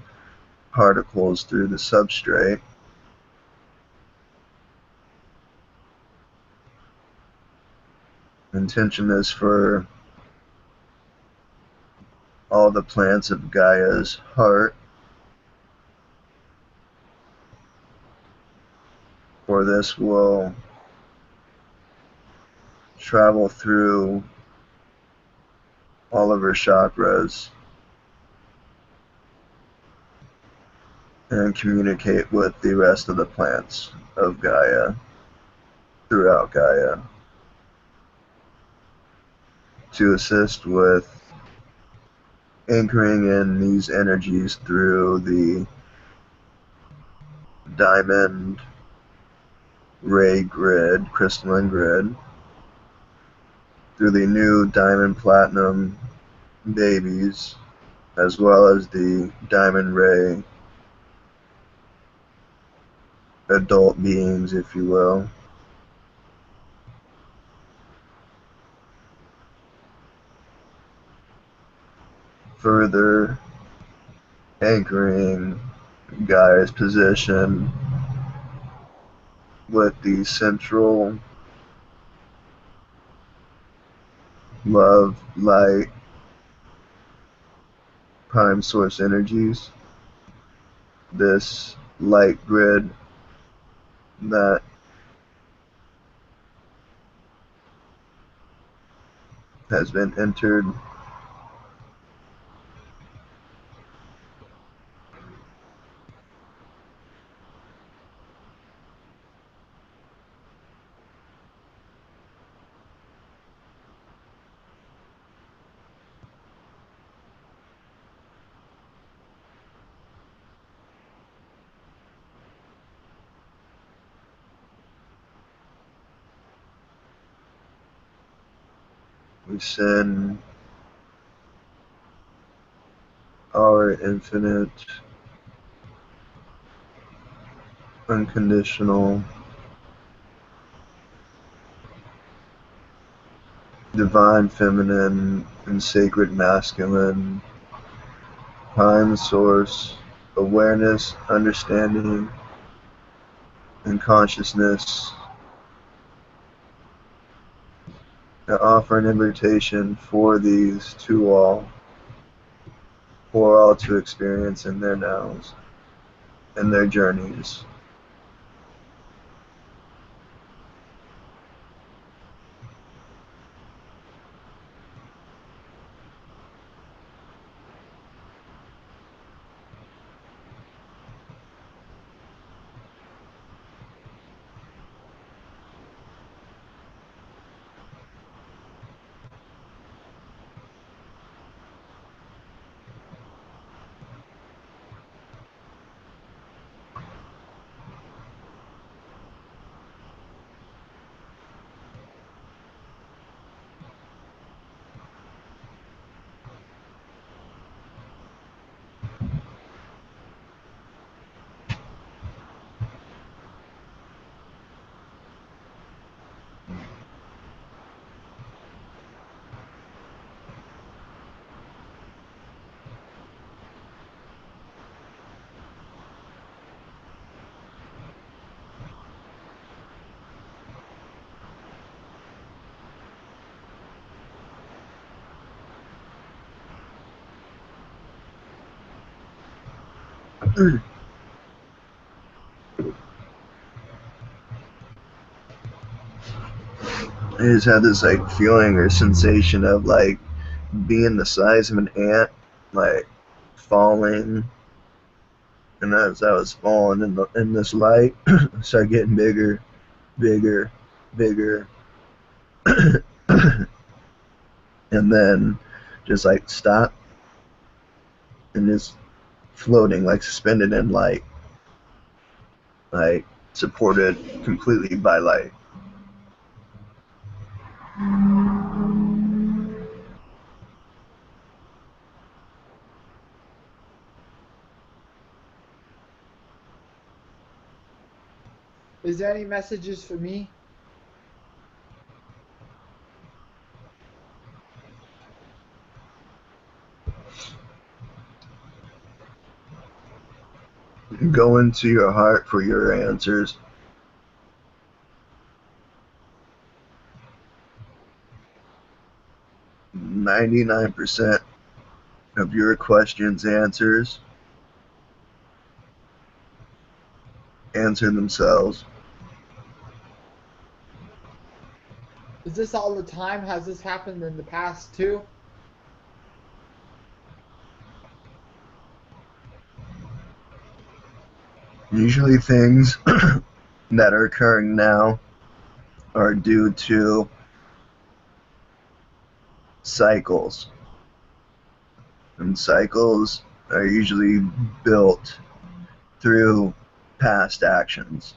particles through the substrate. Intention is for all the plants of Gaia's heart, for this will travel through all of her chakras and communicate with the rest of the plants of Gaia throughout Gaia to assist with anchoring in these energies through the diamond ray grid, crystalline grid, through the new diamond platinum babies, as well as the diamond ray adult beings, if you will. Further anchoring Gaia's position with the central love, light, prime source energies, this light grid that has been entered we send our infinite, unconditional, divine feminine and sacred masculine, prime source, awareness, understanding, and consciousness to offer an invitation for these to all, for all to experience in their nows, in their journeys. I just had this like feeling or sensation of like being the size of an ant, like falling, and as I was falling in this light, I started getting bigger, bigger, bigger, and then just like stop and just floating, like suspended in light, like supported completely by light. Is there any messages for me? Go into your heart for your answers. %99 of your questions answer themselves. Is this all the time? Has this happened in the past too? Usually things that are occurring now are due to cycles. And cycles are usually built through past actions.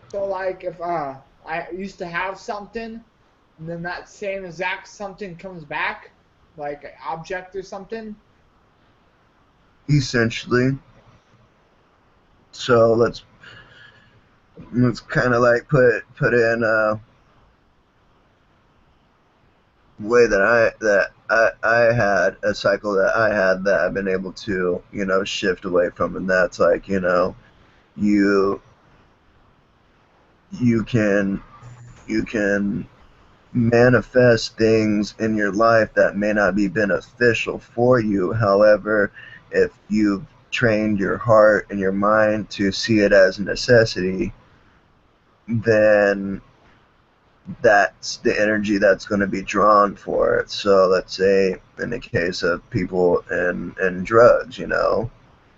So like if I used to have something and then that same exact something comes back, like an object or something. Essentially. So let's kind of like put in a way that I had a cycle that I had that I've been able to shift away from, and that's like you you can you can manifest things in your life that may not be beneficial for you. However, if you've trained your heart and your mind to see it as a necessity, then that's the energy that's going to be drawn for it. So let's say in the case of people and drugs,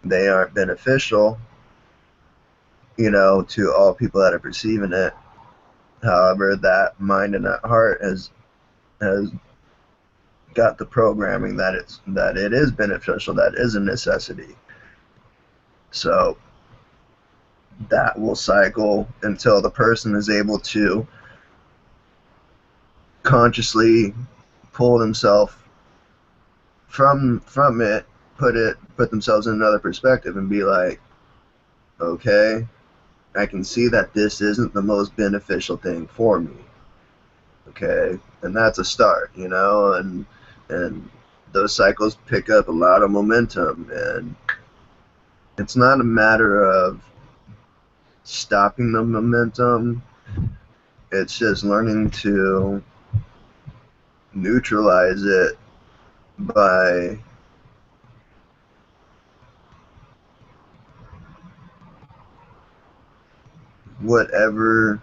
they aren't beneficial, to all people that are perceiving it. However, that mind and that heart has got the programming that it is beneficial, that is a necessity. So that will cycle until the person is able to consciously pull themselves from it, put themselves in another perspective and be like, okay, I can see that this isn't the most beneficial thing for me. Okay, and that's a start, and those cycles pick up a lot of momentum, and it's not a matter of stopping the momentum. It's just learning to neutralize it by whatever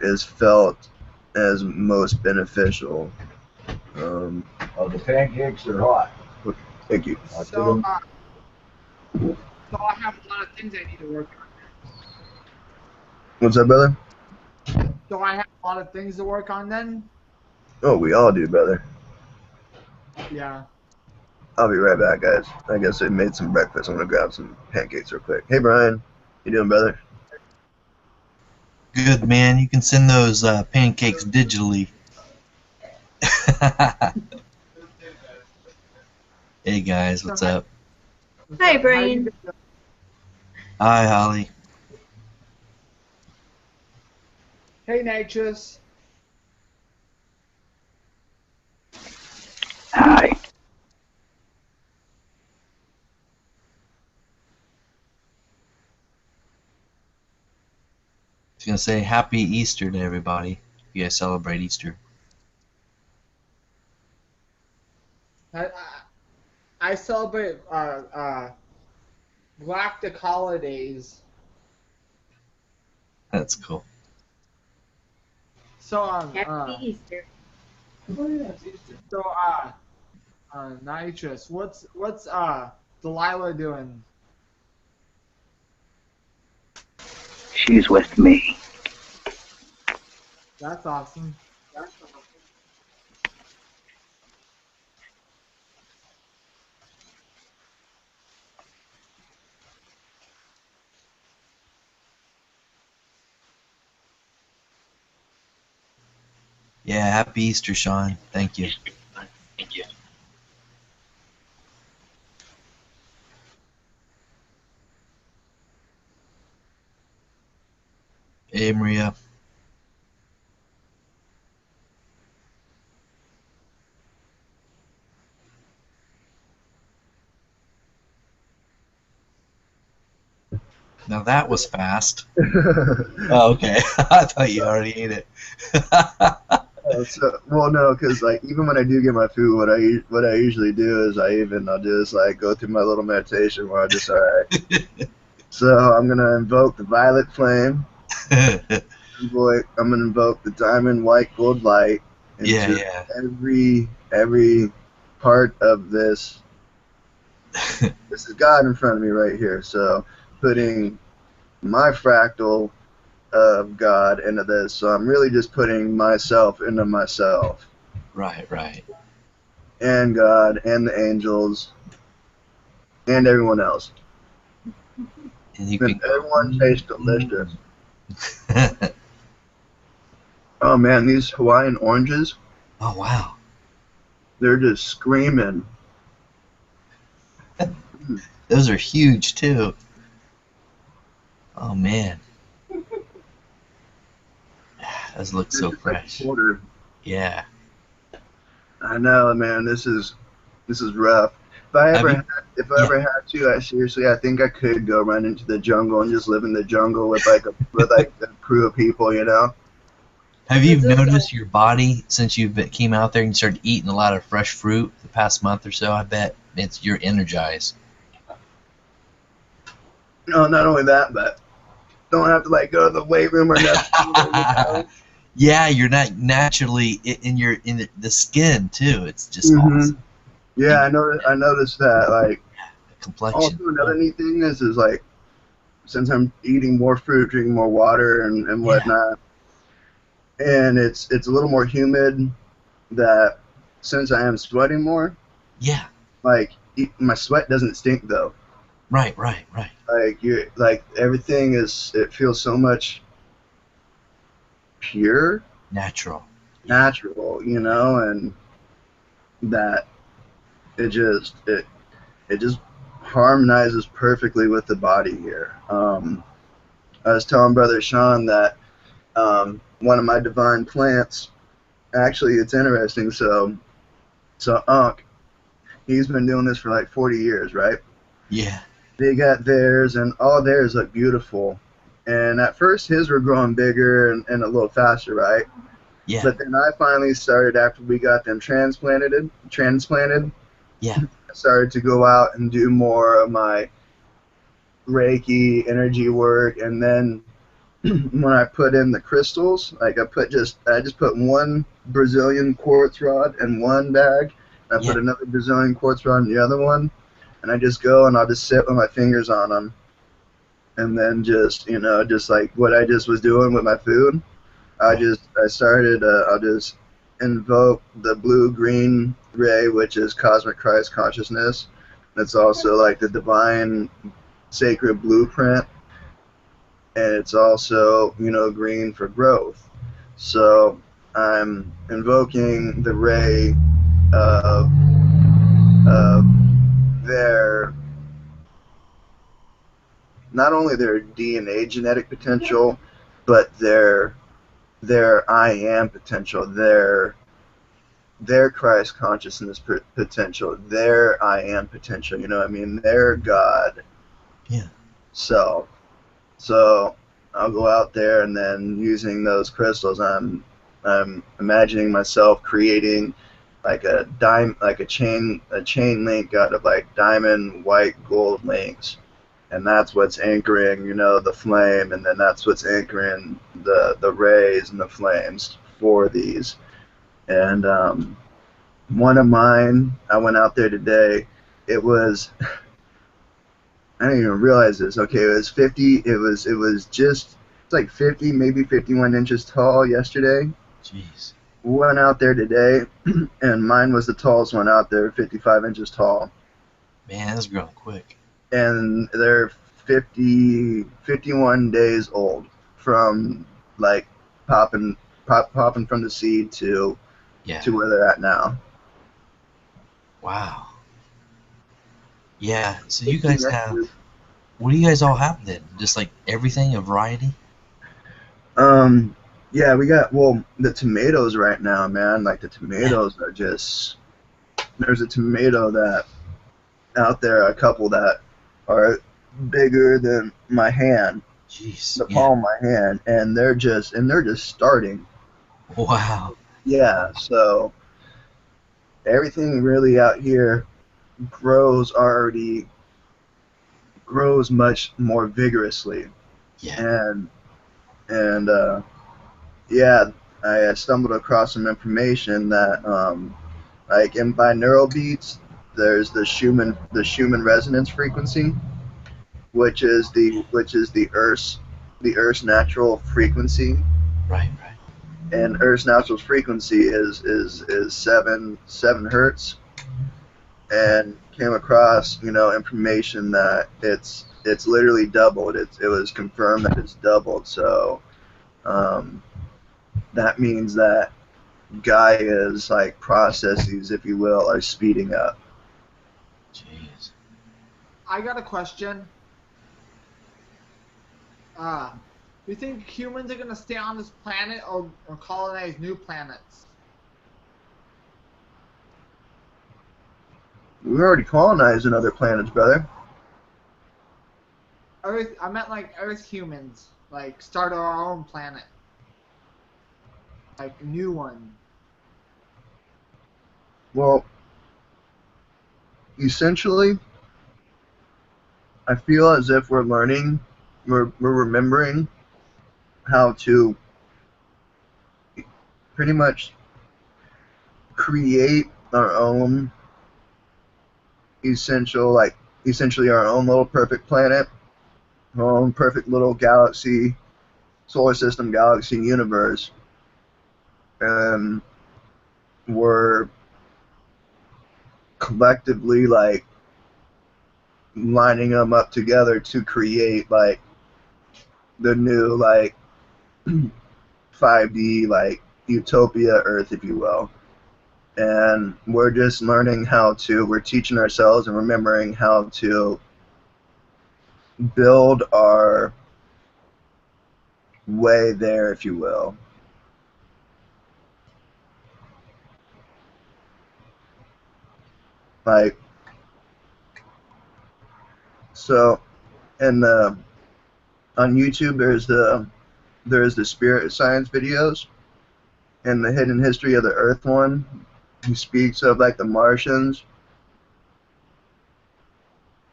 is felt as most beneficial. Oh, the pancakes are hot. Thank you. So so I have a lot of things I need to work on. What's up, brother? So I have a lot of things to work on then. Oh, we all do, brother. Yeah. I'll be right back, guys. I guess I made some breakfast. I'm gonna grab some pancakes real quick. Hey, Brian, you doing, brother? Good, man. You can send those pancakes digitally. Hey, guys. What's up? Hi, How you Brian. been doing? Hi, Holly. Hey, Nitrous. Hi. I was going to say Happy Easter to everybody. You guys celebrate Easter. I celebrate Galactic holidays. That's cool. So Happy Easter. so Nitrous, what's Delilah doing? she's with me. That's awesome. Yeah, happy Easter, Sean. Thank you. Hey, Maria. Now that was fast. Oh, okay. I thought you already ate it. Well, no, because like even when I do get my food, what I usually do is I'll just like go through my little meditation where I just all right. So I'm gonna invoke the violet flame. I'm gonna invoke the diamond white gold light into yeah. every part of this. This is God in front of me right here. So putting my fractal of God into this. So I'm really just putting myself into myself. Right. And God and the angels and everyone else. And you And can go. everyone tastes delicious. Oh man, these Hawaiian oranges, Oh, wow. they're just screaming. Those are huge, too. Oh, man. Those look so fresh. Quarter. Yeah. I know, man. This is rough. If I ever had to, I think I could go run into the jungle and just live in the jungle with like a crew of people, you know. Have you noticed your body since you came out there and started eating a lot of fresh fruit the past month or so? I bet you're energized. No, not only that, but don't have to like go to the weight room or nothing. Yeah, you're not naturally in the skin too. It's just awesome. Yeah, I noticed that. Like, the complexion. Also, another neat thing is like, since I'm eating more fruit, drinking more water, and whatnot, and it's a little more humid. That since I am sweating more, yeah, like my sweat doesn't stink though. Right. Like everything it feels so much pure, natural, you know, and that it just harmonizes perfectly with the body here. I was telling Brother Sean that one of my divine plants, actually, it's interesting. So Unc, he's been doing this for like 40 years, right? Yeah. They got theirs, and all theirs look beautiful. And at first, his were growing bigger and a little faster, right? Yeah. But then I finally started, after we got them transplanted. Yeah. I started to go out and do more of my Reiki energy work, and then when I put in the crystals, like I just put one Brazilian quartz rod in one bag, and I put another Brazilian quartz rod in the other one, and I just go and I'll just sit with my fingers on them, and then just like what I just was doing with my food, I'll just invoke the blue-green ray, which is cosmic Christ consciousness. It's also like the divine sacred blueprint, and it's also green for growth. So I'm invoking the ray of their, not only their DNA genetic potential, but their I am potential, their Christ consciousness potential, their I am potential. You know what I mean? Their God. Yeah. So I'll go out there, and then using those crystals, I'm imagining myself creating like a chain link out of like diamond, white, gold links, and that's what's anchoring the flame, and then that's what's anchoring the rays and the flames for these. And one of mine, I went out there today. It was I didn't even realize this. Okay, it was 50. It was just It's like 50, maybe 51 inches tall yesterday. Jeez. Went out there today, and mine was the tallest one out there, 55 inches tall. Man, that's growing quick. And they're 51 days old from like popping from the seed to Yeah. where they're at now. Wow. Yeah. So you guys have. What do you guys all have then? Just like everything, a variety? Yeah, we got the tomatoes right now, man. Like the tomatoes are just. There's a tomato that out there, a couple that are bigger than my hand, Jeez. the Yeah. palm of my hand, and they're just starting. Wow. Yeah, so everything really out here grows much more vigorously. Yeah. And yeah, I stumbled across some information that like in binaural beats, there's the Schumann resonance frequency, which is the Earth's natural frequency, Right. and Earth's natural frequency is seven hertz, and came across information that it's literally doubled. It was confirmed that it's doubled. So um, that means that Gaia's like processes, if you will, are speeding up. Jeez. I got a question. Do you think humans are gonna stay on this planet or colonize new planets? We already colonized another planets, brother. Earth, I meant like Earth humans, like start our own planet, like a new one. Well, essentially, I feel as if we're remembering how to pretty much create our own essentially our own little perfect planet, our own perfect little galaxy, solar system, galaxy, universe, and we're collectively like lining them up together to create like the new like 5D like utopia Earth, if you will. And we're just we're teaching ourselves and remembering how to build our way there, if you will. Like, so, and on YouTube, there's the spirit science videos, and the hidden history of the Earth one, who speaks of like the Martians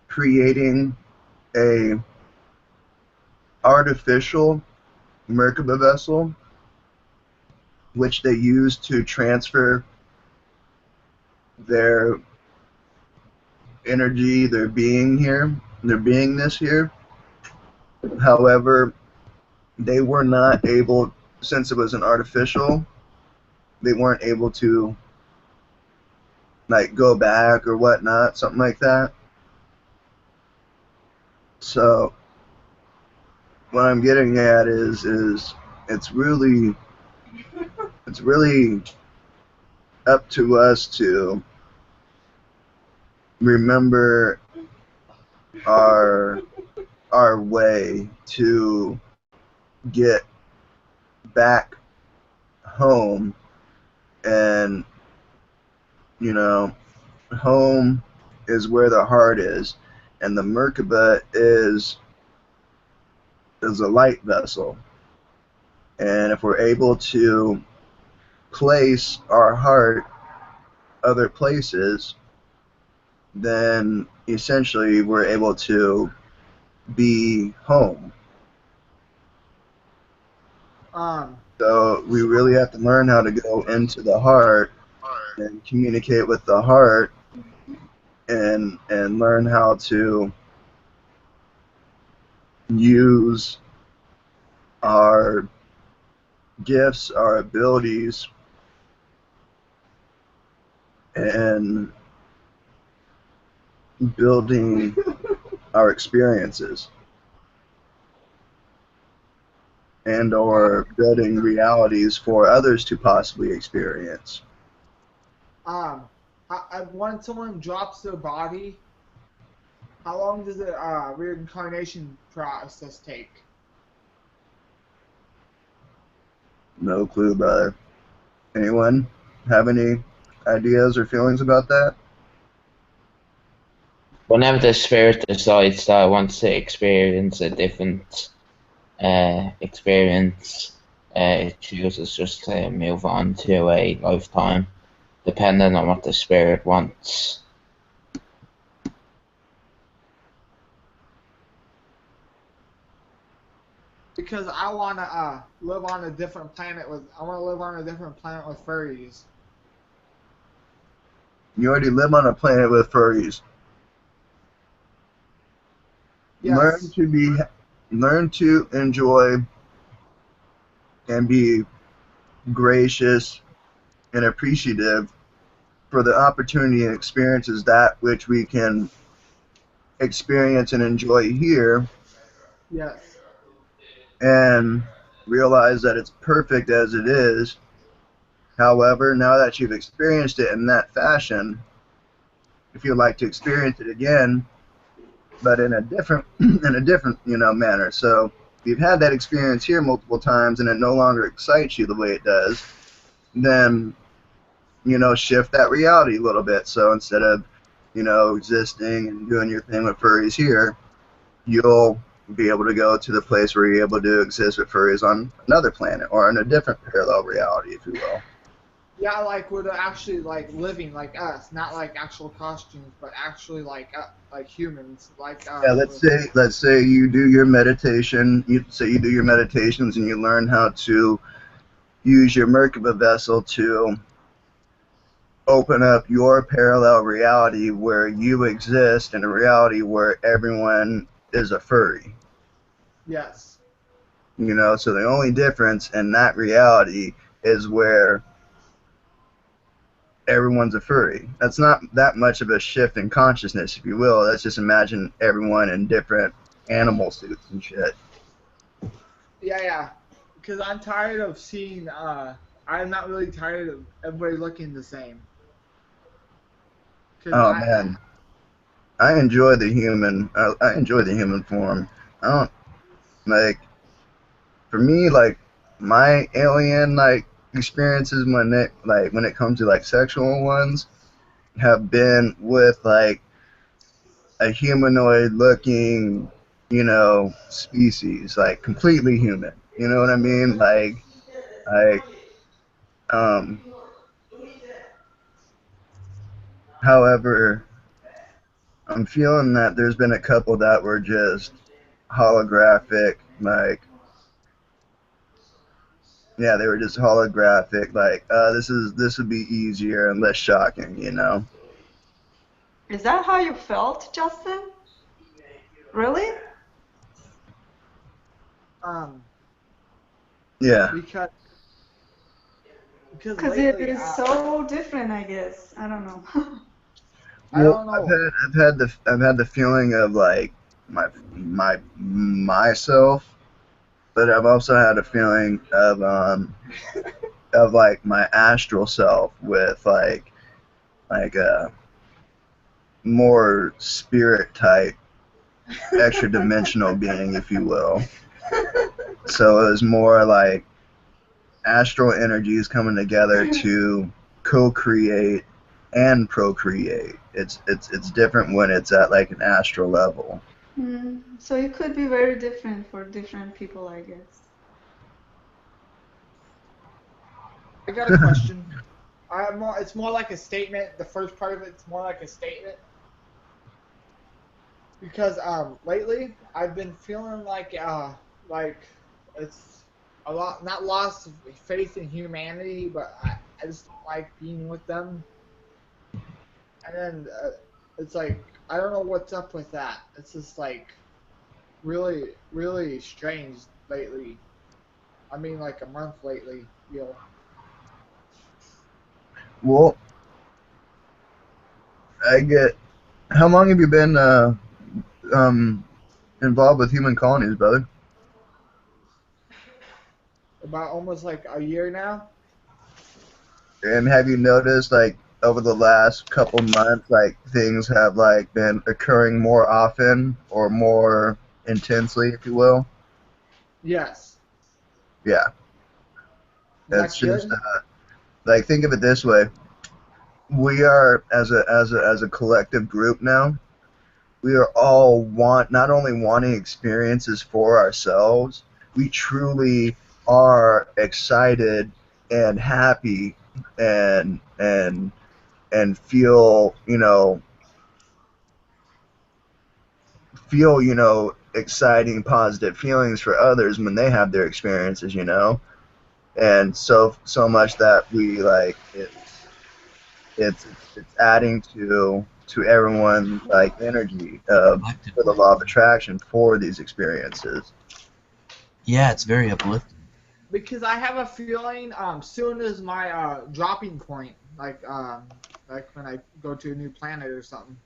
creating a artificial Merkaba vessel, which they use to transfer their energy, their beingness here. However, they were not able, since it was an artificial, they weren't able to like go back or whatnot, something like that. So what I'm getting at is it's really up to us to remember our way to get back home. And home is where the heart is, and the Merkaba is a light vessel. And if we're able to place our heart other places, then essentially we're able to be home. So we really have to learn how to go into the heart and communicate with the heart, and learn how to use our gifts, our abilities, and building our experiences and or building realities for others to possibly experience. When someone drops their body, how long does the reincarnation process take? No clue, brother. Anyone have any ideas or feelings about that? Whenever the spirit decides that it wants to experience a different experience, it chooses just to move on to a lifetime, depending on what the spirit wants. Because I wanna live on a different planet with furries. You already live on a planet with furries. Learn Yes. to be, learn to enjoy and be gracious and appreciative for the opportunity and experiences that which we can experience and enjoy here, Yes. and realize that it's perfect as it is. However, now that you've experienced it in that fashion, if you'd like to experience it again, but in a different manner. So if you've had that experience here multiple times and it no longer excites you the way it does, then shift that reality a little bit. So instead of existing and doing your thing with furries here, you'll be able to go to the place where you're able to exist with furries on another planet or in a different parallel reality, if you will. Yeah, like we're actually like living like us, not like actual costumes, but actually like humans, like Yeah, let's say you do your meditation. You do your meditations and you learn how to use your Merkaba vessel to open up your parallel reality where you exist in a reality where everyone is a furry. Yes. So the only difference in that reality is where everyone's a furry. That's not that much of a shift in consciousness, if you will. Let's just imagine everyone in different animal suits and shit. Yeah, yeah. Because I'm tired of seeing. I'm not really tired of everybody looking the same. Because Oh man, I enjoy the human. I enjoy the human form. I don't like. For me, like my alien experiences when it comes to like sexual ones have been with like a humanoid looking species, like completely human, you know what I mean, like um however, I'm feeling that there's been a couple that were just holographic, like yeah, they were just holographic, like this would be easier and less shocking. Is that how you felt, Justin? Really? um, Yeah. because because Because it lately, is so different, I guess. I don't know. I Well, don't I've know. had I've had the feeling of like myself, but I've also had a feeling of like my astral self with like a more spirit type, extra dimensional being, if you will. So it was more like astral energies coming together to co-create and procreate. It's different when it's at like an astral level. So it could be very different for different people, I guess. I got a question. It's more like a statement. The first part of it's more like a statement because lately I've been feeling like it's a lot not lost of faith in humanity, but I just don't like being with them. And then it's like I don't know what's up with that. It's just like really really strange lately. I mean, like a month lately. You know. Well, I get. How long have you been um, involved with human colonies, brother? About almost like a year now. And have you noticed, like, over the last couple months, like, things have, like, been occurring more often or more intensely, if you will? Yes. Yeah. And It's that's just, good. like, think of it this way. We are, as a collective group now, we are all not only wanting experiences for ourselves, we truly are excited and happy and feel exciting positive feelings for others when they have their experiences. And so much that we like it's adding to everyone like energy for the Collectively. law of attraction for these experiences. Yeah, it's very uplifting. Because I have a feeling soon is my dropping point. Like when I go to a new planet or something,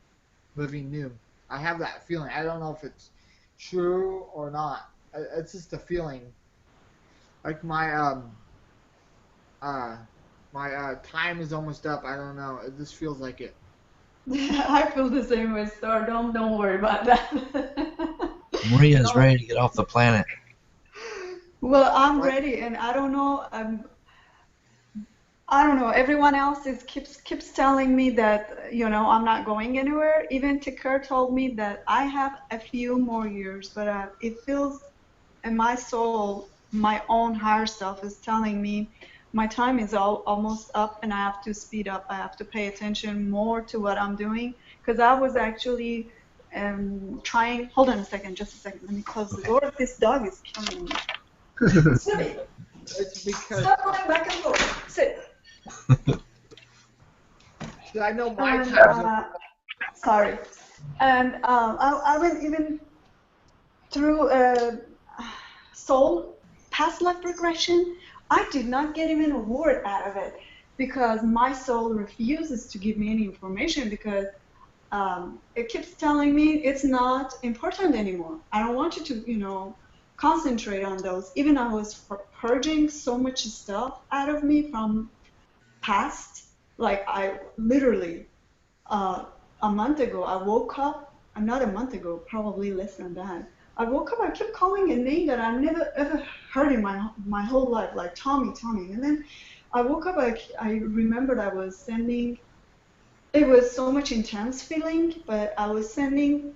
living new. I have that feeling. I don't know if it's true or not. It's just a feeling. Like uh my time is almost up. I don't know. It just feels like it. I feel the same way, Star. Don't worry about that. Maria is No. ready to get off the planet. Well, I'm Like ready, and I don't know. I don't know. Everyone else keeps telling me that I'm not going anywhere. Even Tikar told me that I have a few more years, but it feels in my soul, my own higher self is telling me my time is almost up, and I have to speed up. I have to pay attention more to what I'm doing because I was actually trying. Hold on a second, just a second. Let me close the Okay. door. This dog is killing me. Sit. it's because Stop going back and forth. Sit. I know my And time's up. sorry. And I went even through soul past life regression. I did not get even a word out of it because my soul refuses to give me any information because it keeps telling me it's not important anymore. I don't want you to, concentrate on those. Even I was purging so much stuff out of me from past. Like I literally uh, a month ago, I woke up, not a month ago, probably less than that. I woke up, I kept calling a name that I never ever heard in my whole life, like Tommy, Tommy. And then I woke up, I remembered I was sending, it was so much intense feeling, but I was sending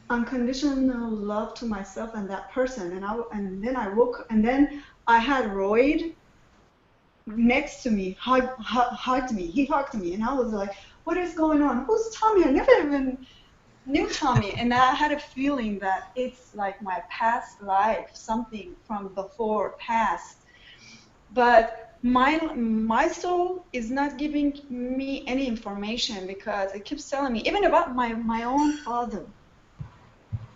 unconditional love to myself and that person. And then I woke, and then I had Royd next to me, hugged me. He hugged me, and I was like, "What is going on? Who's Tommy? I never even knew Tommy." And I had a feeling that it's like my past life, something from before past. But my soul is not giving me any information because it keeps telling me, even about my own father,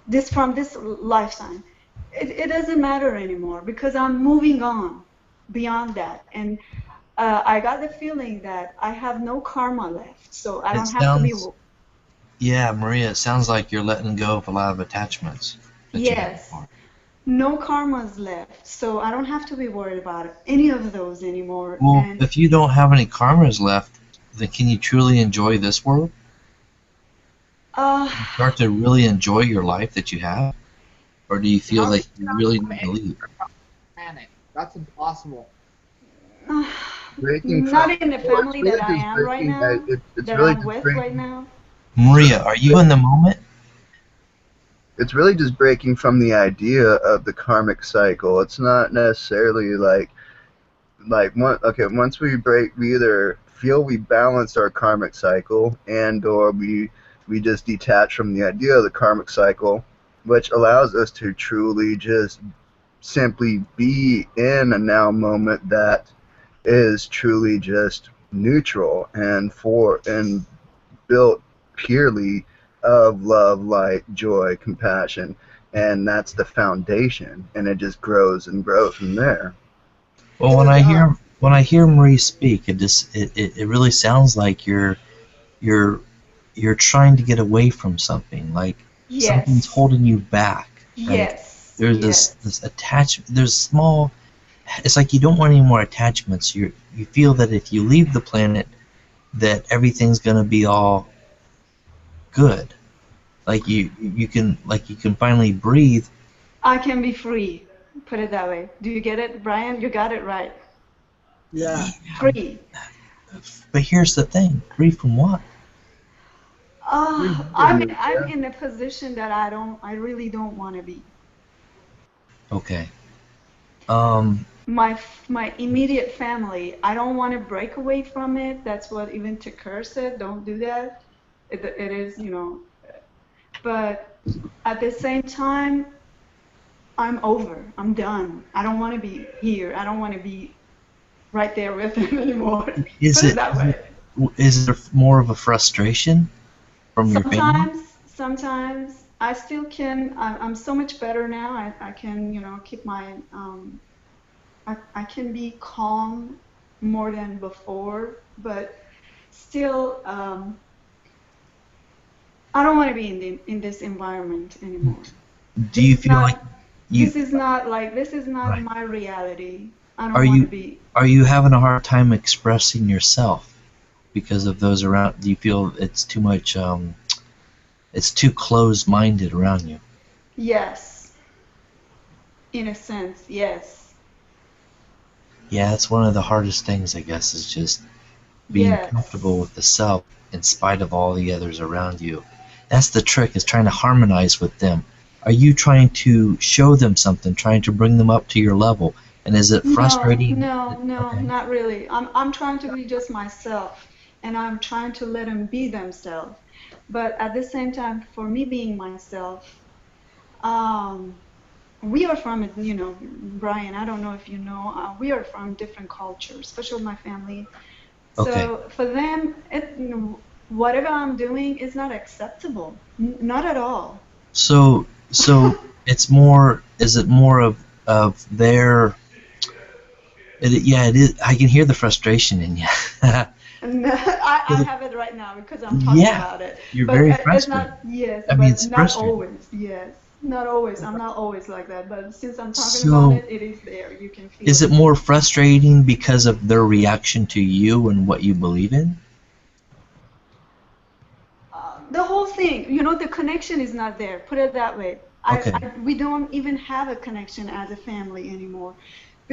this from this lifetime. It doesn't matter anymore because I'm moving on beyond that. And I got the feeling that I have no karma left, so I It don't have to be. sounds, yeah, Maria, it sounds like you're letting go of a lot of attachments that you had Yes, before. no karmas left, so I don't have to be worried about any of those anymore. Well, And if you don't have any karmas left, then can you truly enjoy this world? uh, You start to really enjoy your life that you have? Or do you feel How like can you you not really have need to any leave? planet? That's impossible. Breaking from not in the well, it's family that really I just am right breaking. now, It's that really I'm just with right breaking. now. Maria, are you in the moment? It's really just breaking from the idea of the karmic cycle. It's not necessarily once we break, we either feel we balanced our karmic cycle and or we just detach from the idea of the karmic cycle, which allows us to truly just simply be in a now moment that is truly just neutral and built purely of love, light, joy, compassion, and that's the foundation, and it just grows and grows from there. Well, when I hear Marie speak, it really sounds like you're you're trying to get away from something, like something's Yes. holding you back. Like Yes. there's Yes. this attachment. There's small. It's like you don't want any more attachments. You feel that if you leave the planet, that everything's gonna be all good. Like you can finally breathe. I can be free. Put it that way. Do you get it, Brian? You got it right. Yeah. Free. But here's the thing: free from what? I'm in a position that I really don't want to be. Okay. Um. My immediate family, I don't want to break away from it. That's what even Takir said. Don't do that. It is, but at the same time, I'm over. I'm done. I don't want to be here. I don't want to be right there with him anymore. Is Put it it that way. is there more of a frustration from your family? Sometimes I still can. I'm so much better now. I can, keep my. I can be calm more than before, but still, I don't want to be in this environment anymore. Do you feel like This is not right? my reality. I Are don't want to you be. are you having a hard time expressing yourself because of those around? Do you feel it's too much? It's too closed-minded around you. Yes, in a sense, yes. Yeah, it's one of the hardest things, I guess, is just being comfortable Yes. with the self in spite of all the others around you. That's the trick, is trying to harmonize with them. Are you trying to show them something, trying to bring them up to your level? And is it No, frustrating? no, no, Okay. not really. I'm trying to be just myself, and I'm trying to let them be themselves. But at the same time, for me being myself, um, we are from, Brian, I don't know if you know, we are from different cultures, especially my family. Okay. So for them, whatever I'm doing is not acceptable. Not at all. So it's more, is it more of their, yeah, it is. I can hear the frustration in you. And I have it right now because I'm talking Yeah, about it. you're But very it's frustrated. not, yes, I mean, but it's not frustrating. always. Yes, not always. I'm not always like that. But since I'm talking about So it, it is there. You can feel is it it. more frustrating because of their reaction to you and what you believe in? The whole thing, the connection is not there. Put it that way. Okay. We don't even have a connection as a family anymore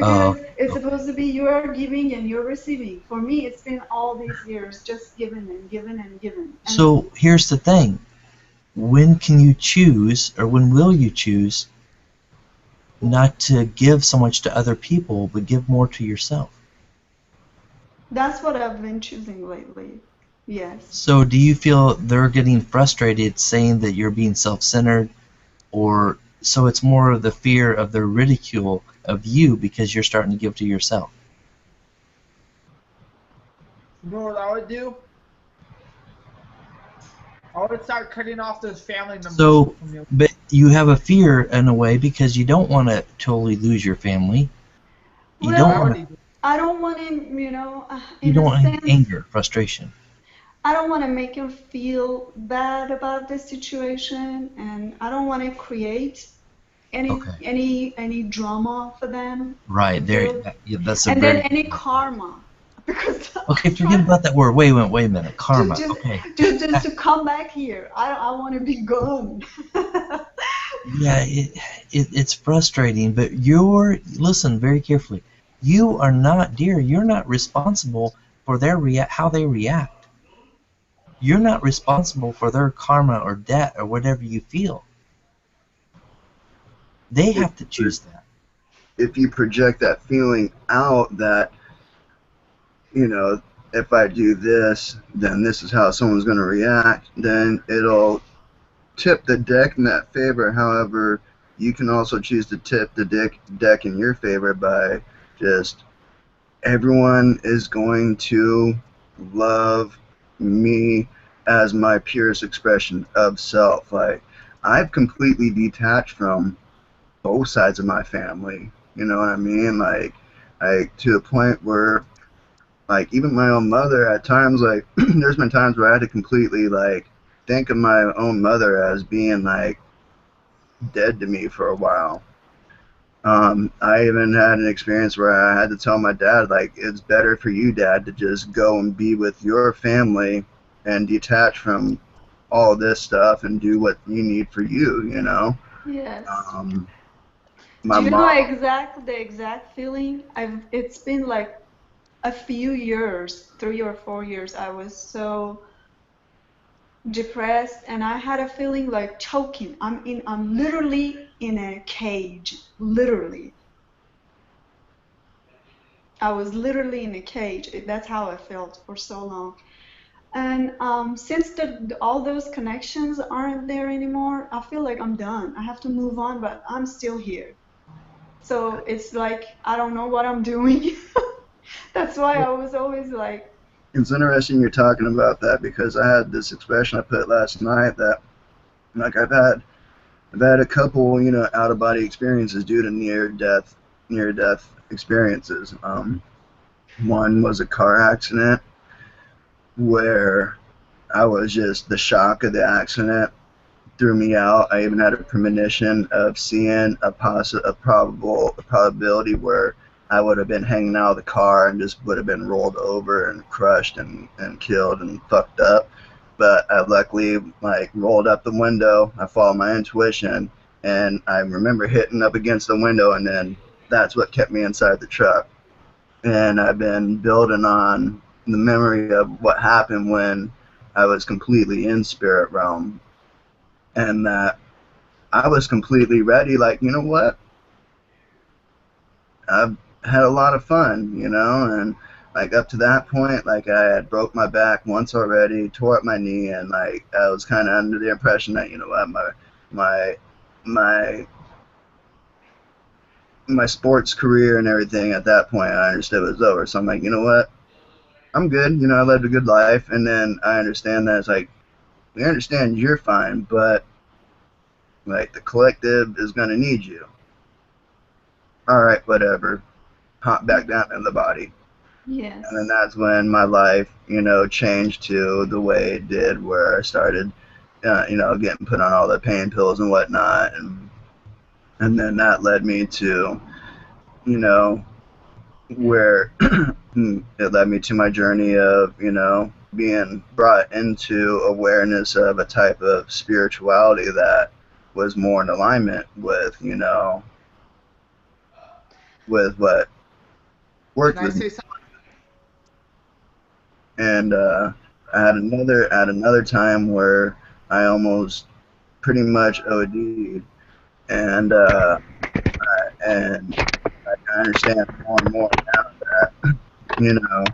Oh, because it's okay. supposed to be you're giving and you're receiving. For me, it's been all these years just giving and giving and giving. And So here's the thing. When can you choose, or when will you choose, not to give so much to other people, but give more to yourself? that's what I've been choosing lately. Yes. So do you feel they're getting frustrated saying that you're being self-centered, or so it's more of the fear of the ridicule of you because you're starting to give to yourself? You know what I would do? I would start cutting off those family members So, from your. but you have a fear in a way because you don't want to totally lose your family. You I don't Well, want to. already do. I don't want him, You in don't a want any sense, anger, frustration. I don't want to make him feel bad about the situation, and I don't want to create Okay. any drama for them to Right there. feel, Yeah, that's a and then very any good word. karma, because Okay, I'm forget trying about that word. Wait a minute. to Karma. just Okay. just to come back here. I want to be gone. Yeah, it's frustrating, but listen very carefully. You are not, dear. You're not responsible for their how they react. You're not responsible for their karma or debt or whatever you feel. They If have to choose that. if you project that feeling out that, you know, if I do this, then this is how someone's going to react, then it'll tip the deck in that favor. However, you can also choose to tip the deck in your favor by just everyone is going to love me as my purest expression of self. Like, I've completely detached from both sides of my family. You know what I mean? Like, like to the point where like even my own mother at times like there's been times where I had to completely like think of my own mother as being like dead to me for a while. I even had an experience where I had to tell my dad, like, it's better for you, Dad, to just go and be with your family and detach from all this stuff and do what you need for you, you know? Yes. Um, my Do you know mom, the exact feeling? It's been like a few years, 3 or 4 years, I was so depressed and I had a feeling like choking. I'm literally in a cage. Literally. I was literally in a cage. That's how I felt for so long. And since all those connections aren't there anymore, I feel like I'm done. I have to move on, but I'm still here. So it's like I don't know what I'm doing. That's why I was always like, it's interesting you're talking about that because I had this expression I put last night that, like, I've had a couple, you know, out of body experiences due to near death experiences. One was a car accident where I was just the shock of the accident threw me out. I even had a premonition of seeing a probability where I would have been hanging out of the car and just would have been rolled over and crushed and killed and fucked up. But I luckily like rolled up the window. I followed my intuition and I remember hitting up against the window and then that's what kept me inside the truck. And I've been building on the memory of what happened when I was completely in spirit realm and that I was completely ready. Like, you know what? I've had a lot of fun, you know, and like up to that point, like I had broke my back once already, tore up my knee, and like I was kind of under the impression that you know what, my my my sports career and everything at that point, I understood was over. So I'm like, you know what? I'm good. You know, I lived a good life, and then I understand that it's like we understand you're fine, but like the collective is gonna need you. All right, whatever. Hop back down in the body. And then yes. that's when my life, you know, changed to the way it did, where I started, you know, getting put on all the pain pills and whatnot, and then that led me to, you know, where it led me to my journey of, you know, being brought into awareness of a type of spirituality that was more in alignment with, you know, with what Can worked I with me. say something? And I had another time where I almost pretty much OD'd, and and I understand more and more now that you know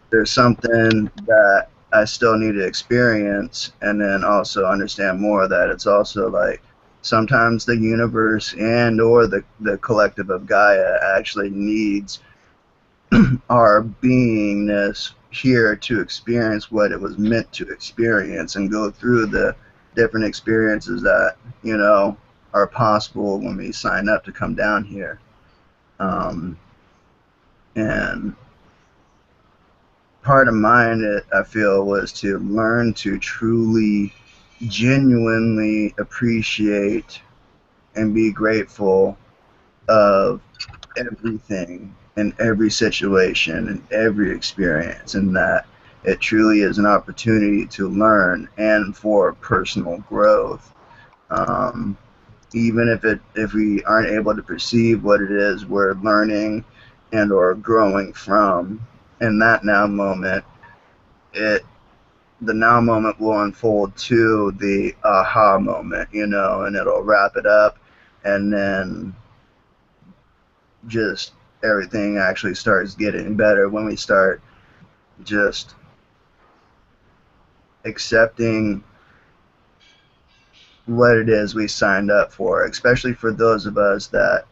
there's something that I still need to experience, and then also understand more that it's also like sometimes the universe and or the collective of Gaia actually needs our beingness here to experience what it was meant to experience and go through the different experiences that you know are possible when we sign up to come down here. um, and part of mine I feel was to learn to truly genuinely appreciate and be grateful of everything in every situation and every experience, and that it truly is an opportunity to learn and for personal growth. Um, Even if we aren't able to perceive what it is we're learning and or growing from in that now moment, it the now moment will unfold to the aha moment, you know, and it'll wrap it up, and then just everything actually starts getting better when we start just accepting what it is we signed up for, especially for those of us that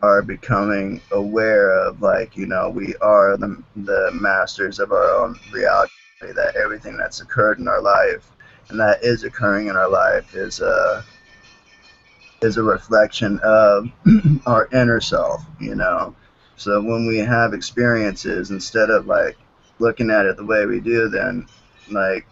are becoming aware of, like, you know, we are the masters of our own reality, that everything that's occurred in our life and that is occurring in our life is a reflection of our inner self, you know. So when we have experiences, instead of like looking at it the way we do, then like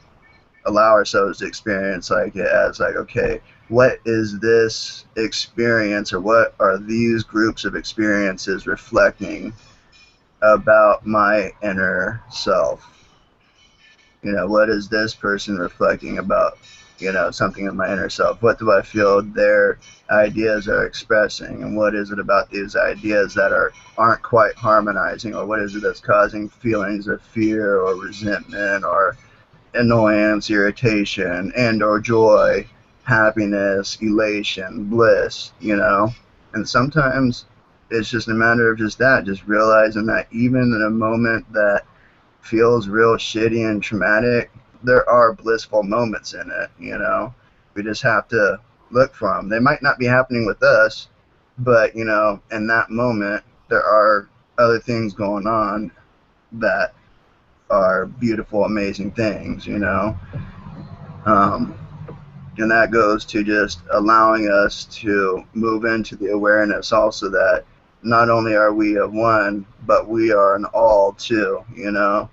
allow ourselves to experience like it as like, okay, what is this experience, or what are these groups of experiences reflecting about my inner self? You know, what is this person reflecting about, you know, something in my inner self? What do I feel their ideas are expressing, and what is it about these ideas that aren't quite harmonizing, or what is it that's causing feelings of fear or resentment or annoyance, irritation, and or joy, happiness, elation, bliss, you know? And sometimes it's just a matter of just that, just realizing that even in a moment that feels real shitty and traumatic, there are blissful moments in it, you know? We just have to look for them. They might not be happening with us, but, you know, in that moment, there are other things going on that are beautiful, amazing things, you know? Um, and that goes to just allowing us to move into the awareness also that not only are we a one, but we are an all too, you know?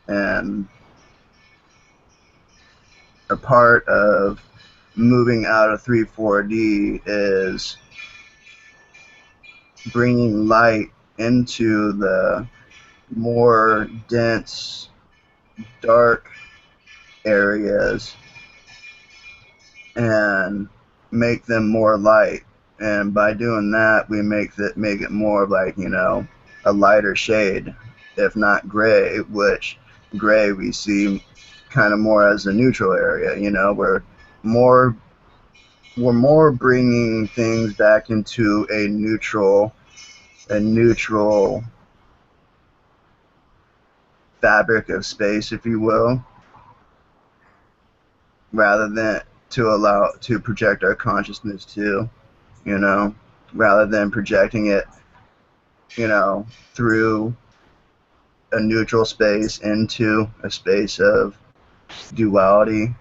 And a part of moving out of 3-4D is bringing light into the more dense, dark areas and make them more light. And by doing that, we make it more like, you know, a lighter shade, if not gray, which gray we see kind of more as a neutral area. You know, more we're more bringing things back into a neutral fabric of space, if you will, rather than to project our consciousness to, you know, rather than projecting it, you know, through a neutral space into a space of duality.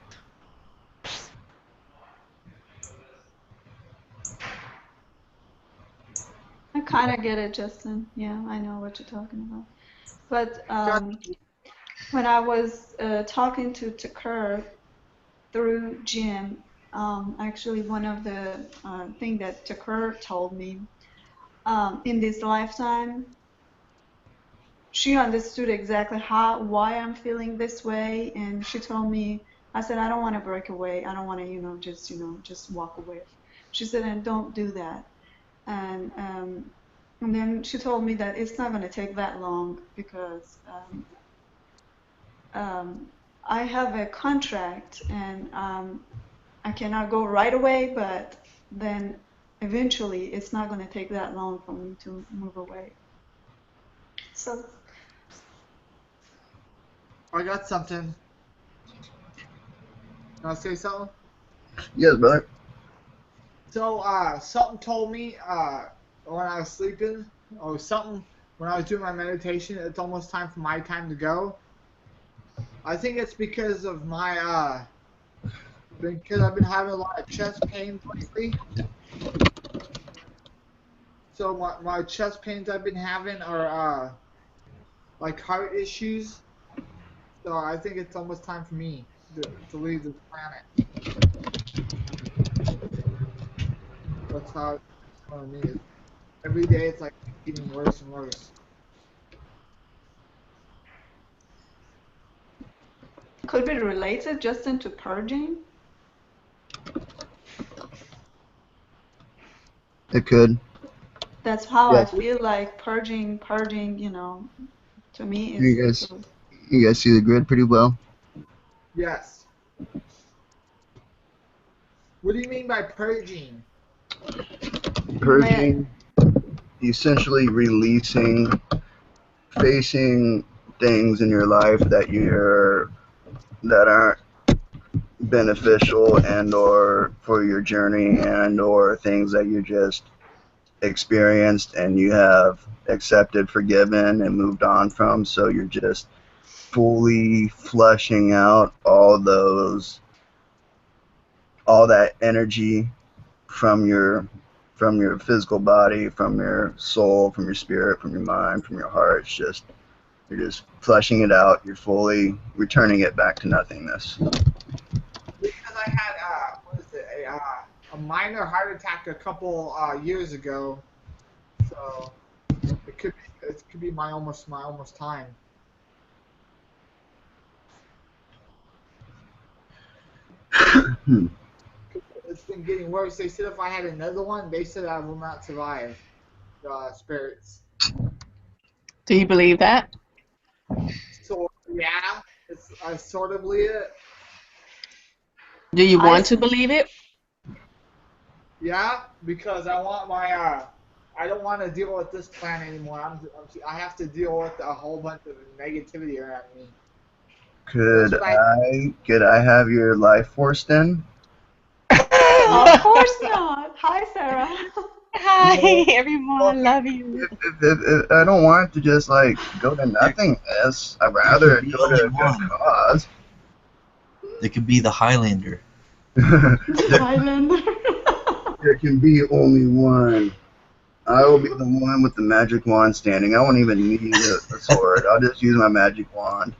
I kind of get it, Justin. Yeah, I know what you're talking about. But when I was talking to Takur through Jim, actually one of the thing that Takur told me, in this lifetime, she understood exactly why I'm feeling this way, and she told me, I said, I don't want to break away. I don't want to, just walk away. She said, and don't do that. And then she told me that it's not going to take that long because I have a contract, and I cannot go right away, but then eventually it's not going to take that long for me to move away. So I got something. Can I say something? Yes, brother. So, something told me when I was sleeping, or something when I was doing my meditation, it's almost time for my time to go. I think it's because of because I've been having a lot of chest pains lately. So my chest pains I've been having are like heart issues. So I think it's almost time for me to leave this planet. That's how it's going to me. Every day it's like getting worse and worse. could be related, Justin, to purging. It could. That's how I Yes. feel like purging, to me You is guys, you guys see the grid pretty well. Yes. What do you mean by purging? Purging, essentially releasing, facing things in your life that aren't beneficial and or for your journey, and or things that you just experienced and you have accepted, forgiven, and moved on from. So you're just fully flushing out all that energy from from your physical body, from your soul, from your spirit, from your mind, from your heart. It's just you're just flushing it out. You're fully returning it back to nothingness. Because I had what is it, a minor heart attack a couple years ago, so it could be my almost time. Hmm. It's been getting worse. They said if I had another one, they said I will not survive. The spirits. Do you believe that? So yeah, it's I sort of believe it. Do you I want to believe it? Yeah, because I want my I don't want to deal with this plan anymore. I have to deal with a whole bunch of negativity around me. That's Could what I. I have your life force then? Of course not. Hi, Sarah. Hi, Well, everyone. Love you. if I don't want it to just like go to nothingness, I'd rather it There go could be to only a good one. cause. There could be the Highlander. there, Highlander. there can be only one. I will be the one with the magic wand standing. I won't even need a sword. I'll just use my magic wand.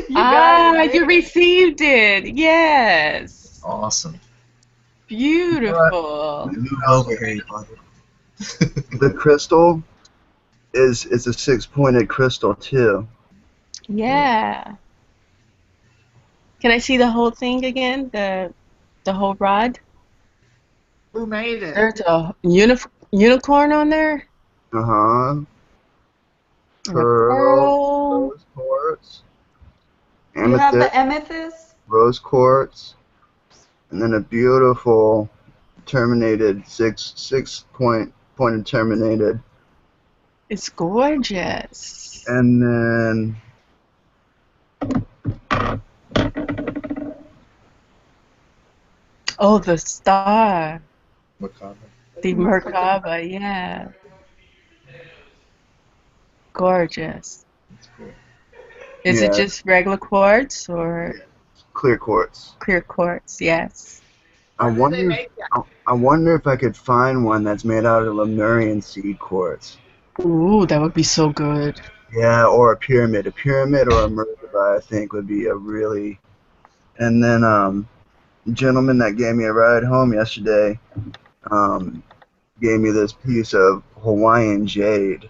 You got it, right? You received it. Yes. Awesome. But Beautiful. Move over, Harry Potter. the crystal is a six-pointed crystal too. Yeah. Can I see the whole thing again? The whole rod? Who made it? There's a unicorn on there Uh-huh. and a Pearl, pearl. rose quartz, You have amethyst, the amethyst. rose quartz, and then a beautiful terminated pointed terminated, It's gorgeous. and then Oh, the star. Wakanda. The Merkaba, yeah. Gorgeous. That's cool. Is it yeah, just regular quartz or clear quartz. clear quartz? Yes. I When did they wonder. make that? I wonder if I could find one that's made out of Lemurian seed quartz. Ooh, that would be so good. Yeah, or a pyramid. A pyramid or a Merkaba, I think, would be a really. And then, gentleman that gave me a ride home yesterday, um, gave me this piece of Hawaiian jade.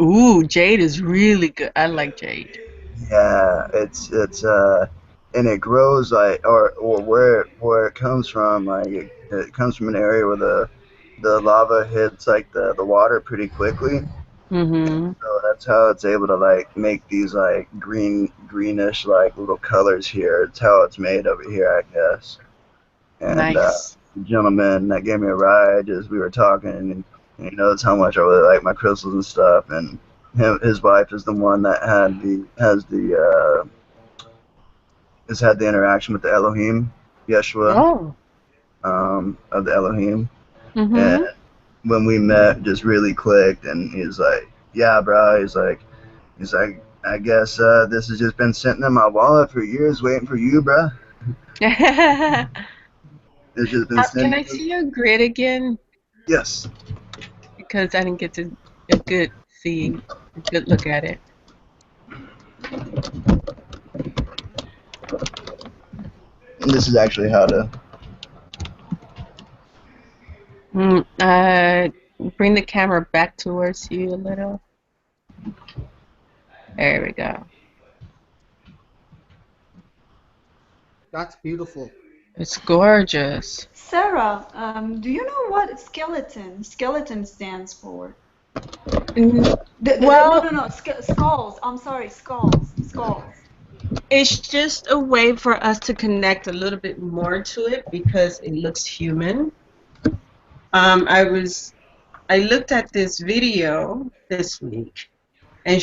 Ooh, jade is really good. I like jade. Yeah, and it grows like, or where it comes from, like it comes from an area where the lava hits like the water pretty quickly. Mm-hmm. So that's how it's able to like make these like greenish like little colors here. It's how it's made over here, I guess. And Nice. the gentleman that gave me a ride, just we were talking, and he knows how much I really like my crystals and stuff. And his wife is the one that has had the interaction with the Elohim, Yeshua, Oh. of the Elohim. And Mm-hmm. when we met, just really clicked. And he's like, "Yeah, bro." He's like, "I guess this has just been sitting in my wallet for years, waiting for you, bro. It's just been Can sitting." I see your grid again? Yes. Because I didn't get to a good look at it. And this is actually how to. Bring the camera back towards you a little. There we go. That's beautiful. It's gorgeous. Sarah, do you know what skeleton stands for? Mm, No, Well, no, no. Skulls. I'm sorry, skulls. Skulls. it's just a way for us to connect a little bit more to it because it looks human. I looked at this video this week, and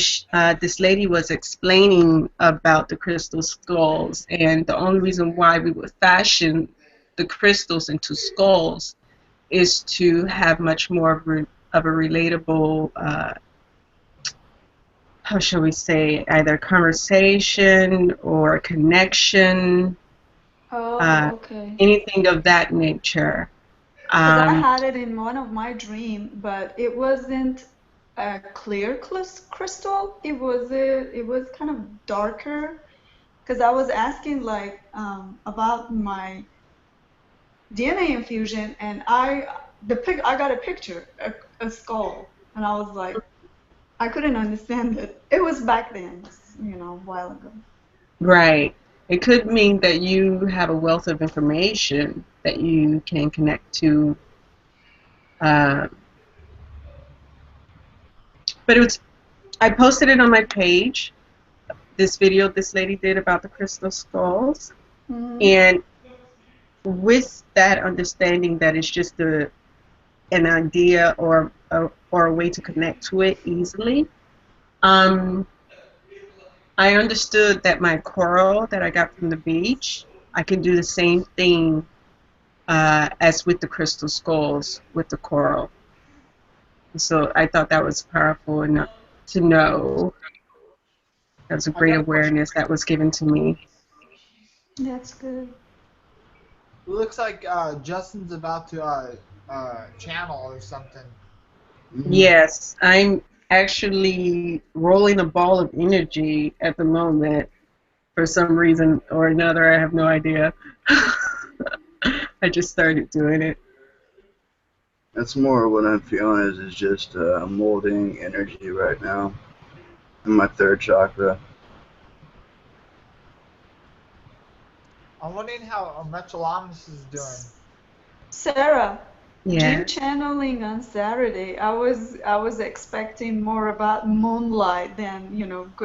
this lady was explaining about the crystal skulls, and the only reason why we would fashion the crystals into skulls is to have much more of a relatable, how shall we say, either conversation or Oh, uh, okay. anything of that nature. Because I Um, had it in one of my dreams, but it wasn't a clear crystal. It was kind of darker. Because I was asking like about my DNA infusion, and I got a picture, a skull, and I was like, I couldn't understand it. It was back then, a while ago. right. It could mean that you have a wealth of information that you can connect to. Uh, but it was. I posted it on my page. This video this lady did about the crystal skulls, Hmm. and with that understanding that it's just an idea or a way to connect to it easily. Um, I understood that my coral that I got from the beach, I can do the same thing as with the crystal skulls with the coral. So I thought that was powerful enough to know. That was a I great got a question. awareness that was given to me. That's good. It looks like Justin's about to channel or something. Mm, Yes, I'm actually rolling a ball of energy at the moment for some reason or another. I have no idea. I just started doing it. that's more what I'm feeling is just molding energy right now in my third chakra. I'm wondering how Metrolamus is doing. Sarah, Yeah. dream channeling on Saturday. I was expecting more about moonlight than,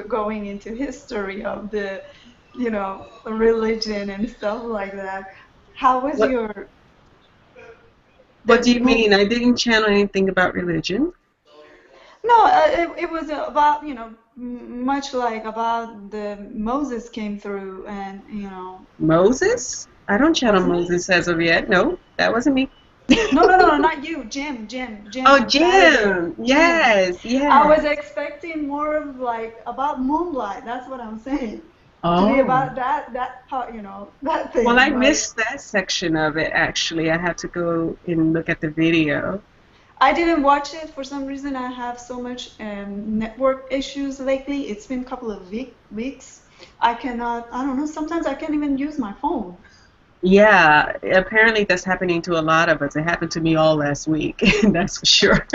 going into history of the, religion and stuff like that. How was What your What the do you moon? mean? I didn't channel anything about religion. No, it was about, much like about the Moses came through and, Moses? I don't channel wasn't it? Moses as of yet. No, that wasn't me. No, no, no, no, not you, Jim Oh, on Saturday. Jim. Jim. Yes, I was yes. expecting more of like about moonlight. That's what I'm saying. To be Oh. about that part, that Well, I thing. But missed that section of it actually. I have to go and look at the video. I didn't watch it for some reason. I have so much network issues lately. It's been a couple of weeks. I cannot. I don't know. Sometimes I can't even use my phone. Yeah, apparently that's happening to a lot of us. It happened to me all last week, that's for sure.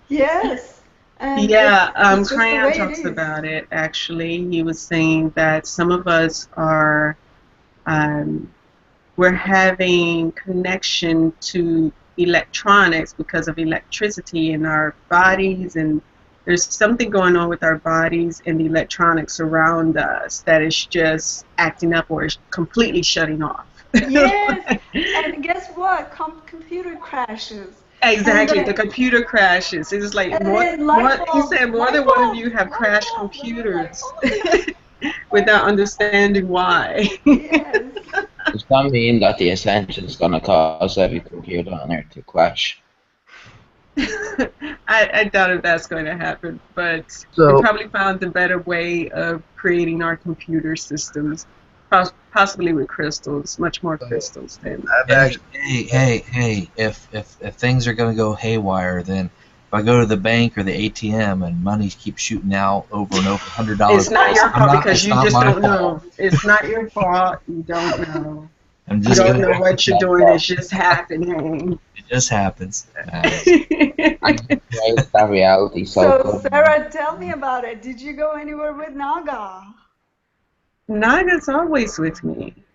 Yes, and Yeah, it's just the Crayon way it talks is. about it actually. He was saying that some of us are um, we're having connection to electronics because of electricity in our bodies, and there's something going on with our bodies and the electronics around us that is just acting up or is completely shutting off. Yes, and guess what? Computer crashes, and Exactly, the then computer crashes. It's like and then he said more than one of you have crashed light bulbs, and I'm like, computers oh my God, without understanding why. yes. Does that mean that the ascension is going to cause every computer on Earth to crash? I doubt if that's going to happen, but we So probably found a better way of creating our computer systems, possibly with crystals, much more crystals than. I've Hey, actually hey! If things are going to go haywire, then if I go to the bank or the ATM and money keeps shooting out over and over, $100 It's not bills, your fault because it's you not just my don't fault. know. It's not your fault. You don't know. I'm You just don't gonna know go what with you're my doing. fault. It's just happening. It just happens. I just create that reality so So good. Sarah, tell me about it. Did you go anywhere with Naga? Naga's always with me.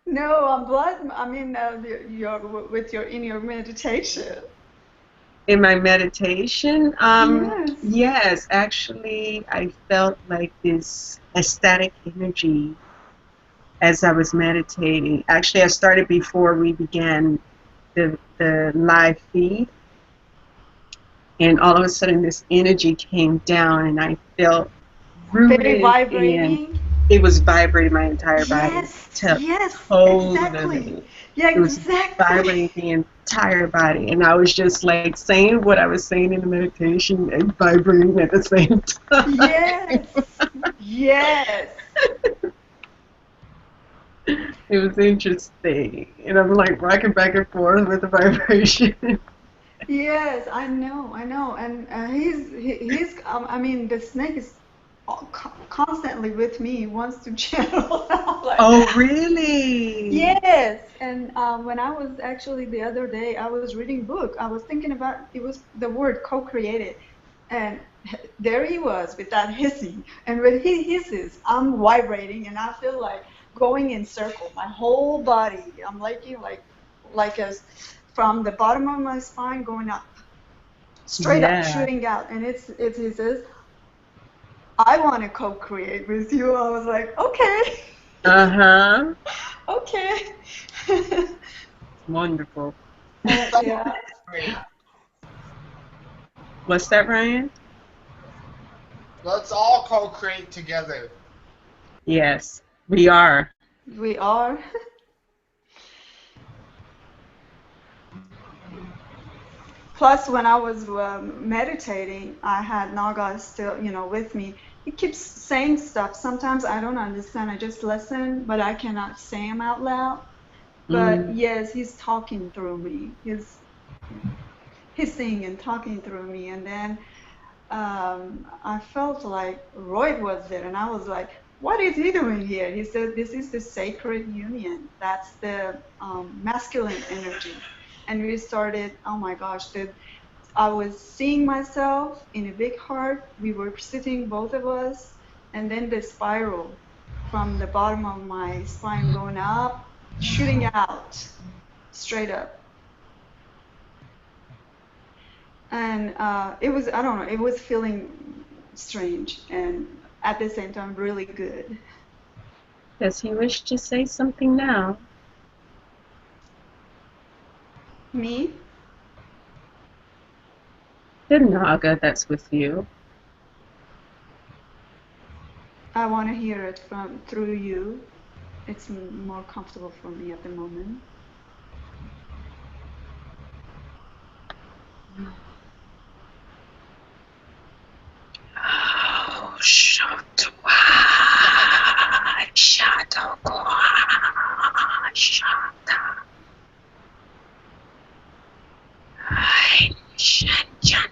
No, I'm glad. I mean, with your in your meditation. In my meditation, Yes. yes, actually, I felt like this ecstatic energy as I was meditating. Actually, I started before we began the live feed, and all of a sudden, this energy came down, and I felt Very rooted, and vibrating. it was vibrating my entire body. Yes, yes, exactly. Totally. Yeah, It was exactly. vibrating the entire body, and I was just like saying what I was saying in the meditation and vibrating at the same time. Yes, yes. It was interesting. And I'm like rocking back and forth with the vibration. Yes, I know, I know. And he's I mean, the snake is constantly with me. He wants to channel. I'm like, Oh, really? yes. And when I was actually the other day, I was reading a book. I was thinking about it was the word co-created, and there he was with that hissing. And when he hisses, I'm vibrating, and I feel like going in circle. My whole body. I'm like a from the bottom of my spine going up straight up, Yeah. shooting out. And he says, I want to co-create with you. I was like, okay, Uh-huh. okay. Wonderful. Yeah. Great. What's that, Ryan? Let's all co-create together. Yes, we are. We are. Plus, when I was meditating, I had Naga still, with me. He keeps saying stuff. Sometimes I don't understand. I just listen, but I cannot say them out loud. But Mm. yes, he's talking through me. He's hissing and talking through me. And then I felt like Royd was there, and I was like, "What is he doing here?" He said, "This is the sacred union. That's the masculine energy." And we started. Oh my gosh! I was seeing myself in a big heart. We were sitting, both of us, and then the spiral from the bottom of my spine going up, shooting out, straight up. And it was, I don't know, it was feeling strange and at the same time really good. Does he wish to say something now? Me, The Naga that's with you. I want to hear it from through you. It's more comfortable for me at the moment. Oh, Shatwa, Shatokwa, Shata, Shantan,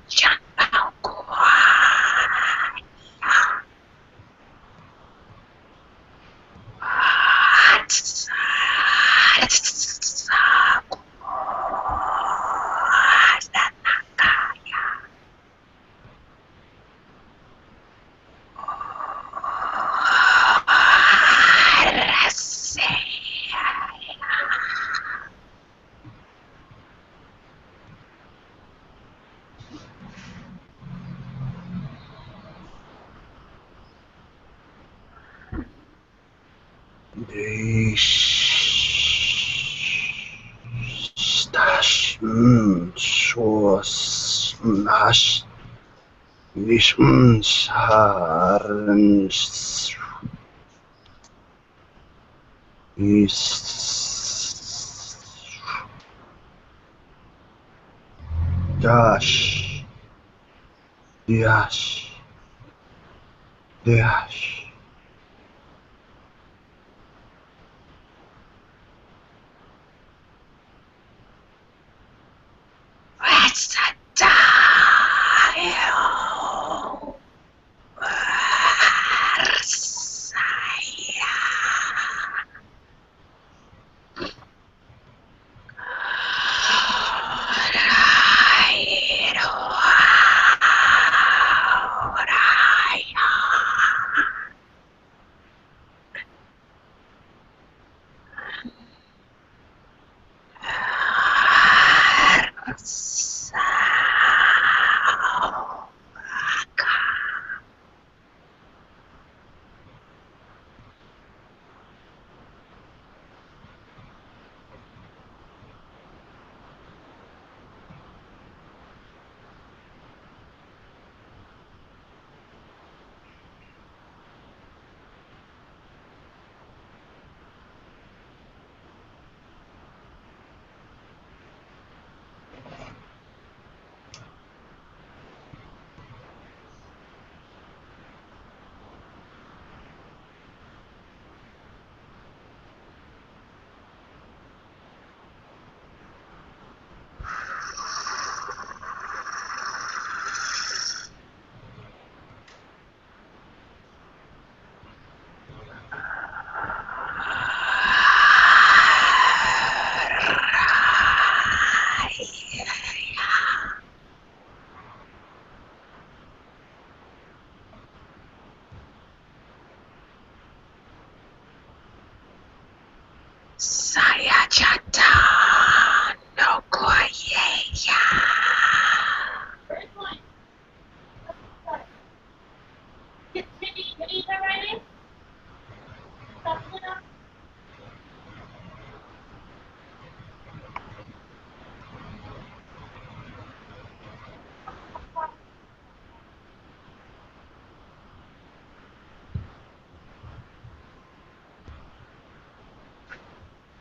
Shatokwa, Stash, sauce, mash, nish, sar, is, dash, dash, dash. What's the dial?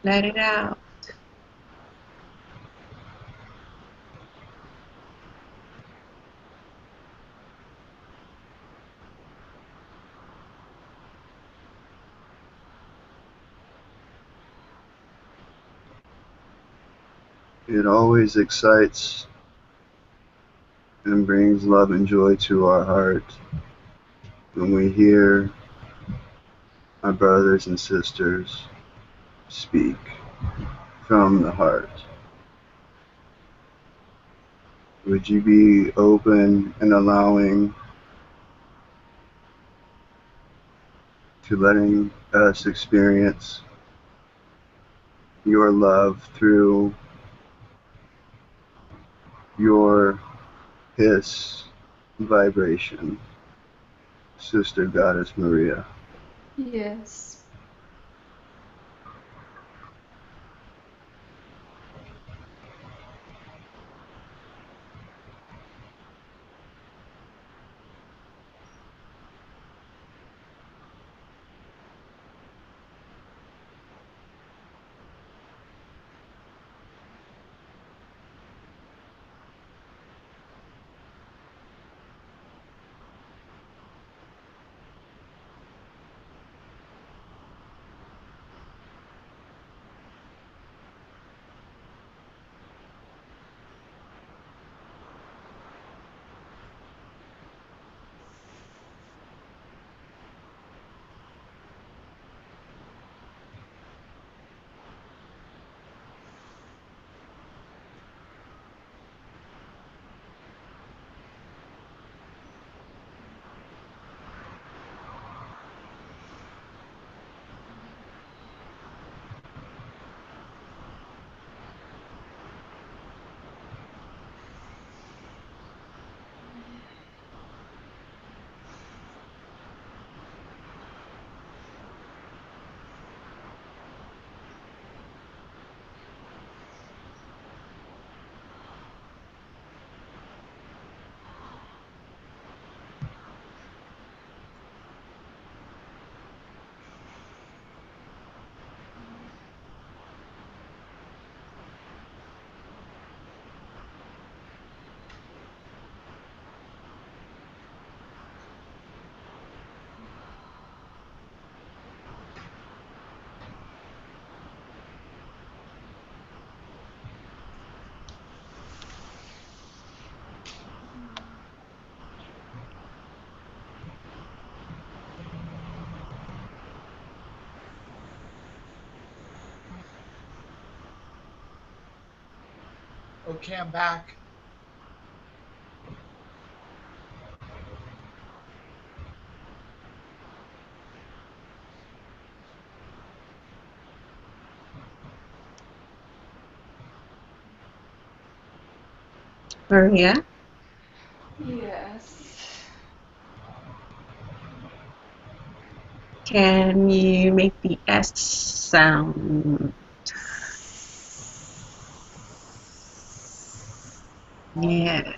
Let it out. It always excites and brings love and joy to our heart when we hear our brothers and sisters speak from the heart. Would you be open and allowing to letting us experience your love through your hiss vibration, Sister Goddess Maria? Yes. Okay, I'm back. Maria, Yes. can you make the S sound? Yeah.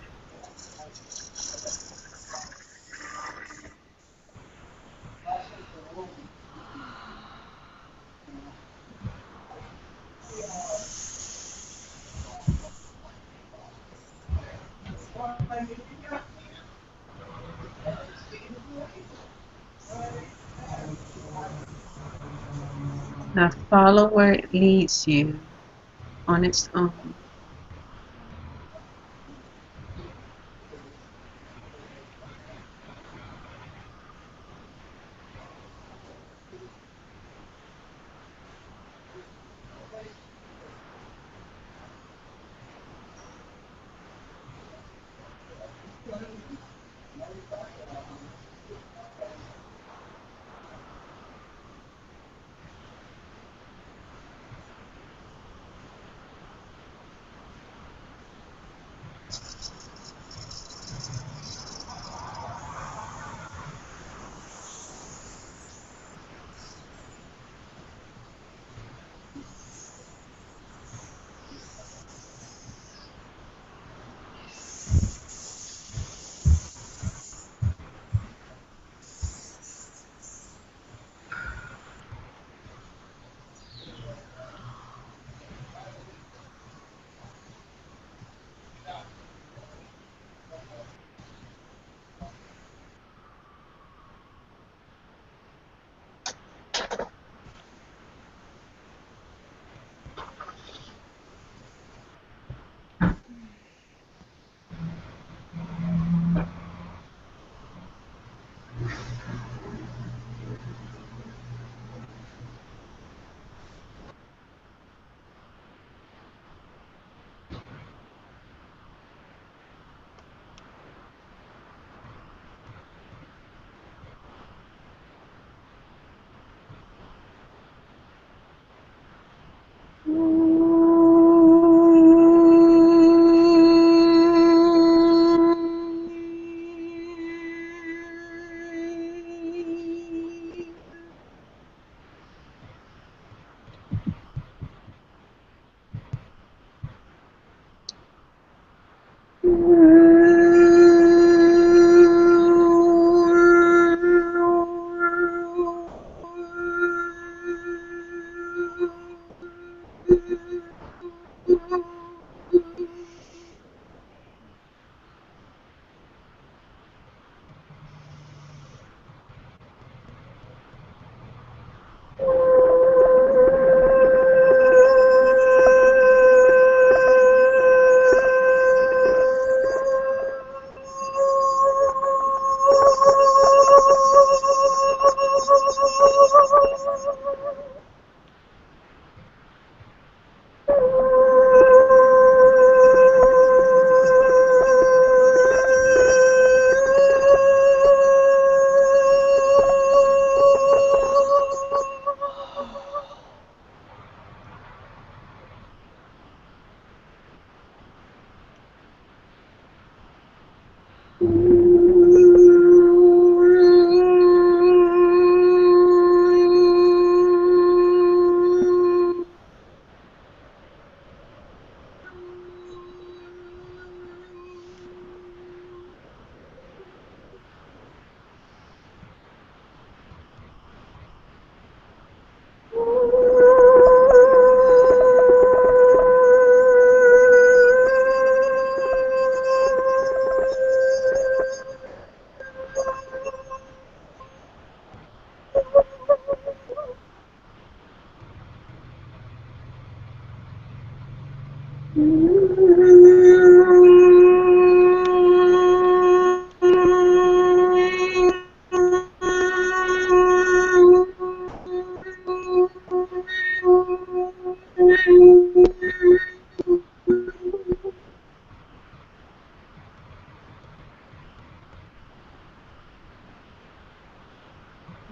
Now follow where it leads you on its own.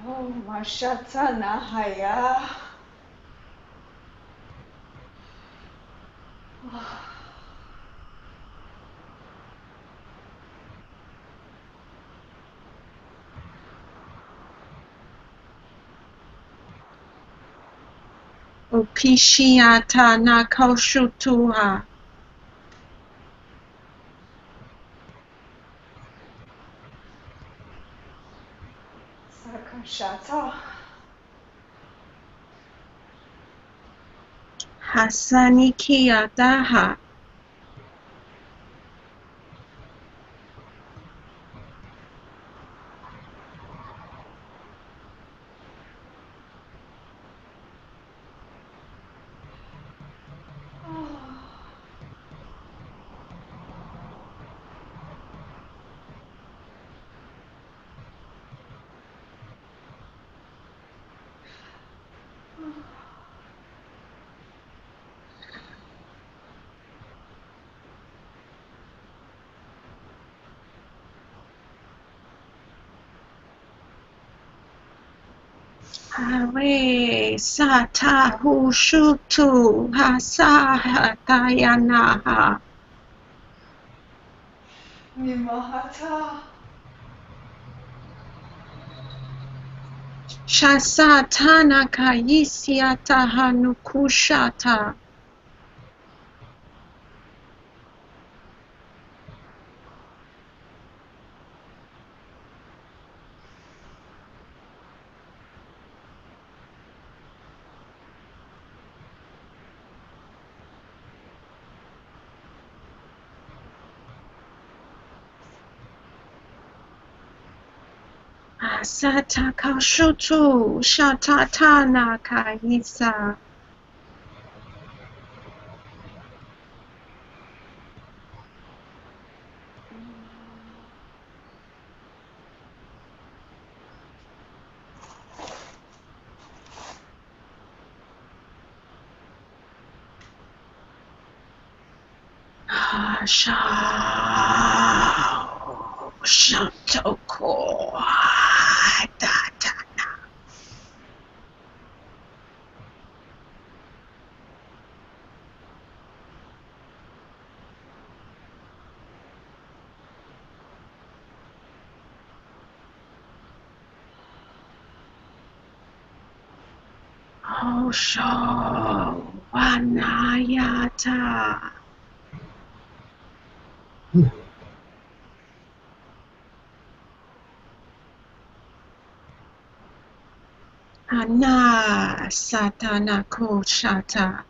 Oh, Mashatana Haya. Opishiata nakoshutua. Sakashata. Hasanikia daha. Hare sata hushutu hasahatayanaha. Vimahata. Shasatana kayisiata hanukushata. Asata kashutu shatatana kayisa. Shantoko. Osho Wanayata. Ana Satana Koshata.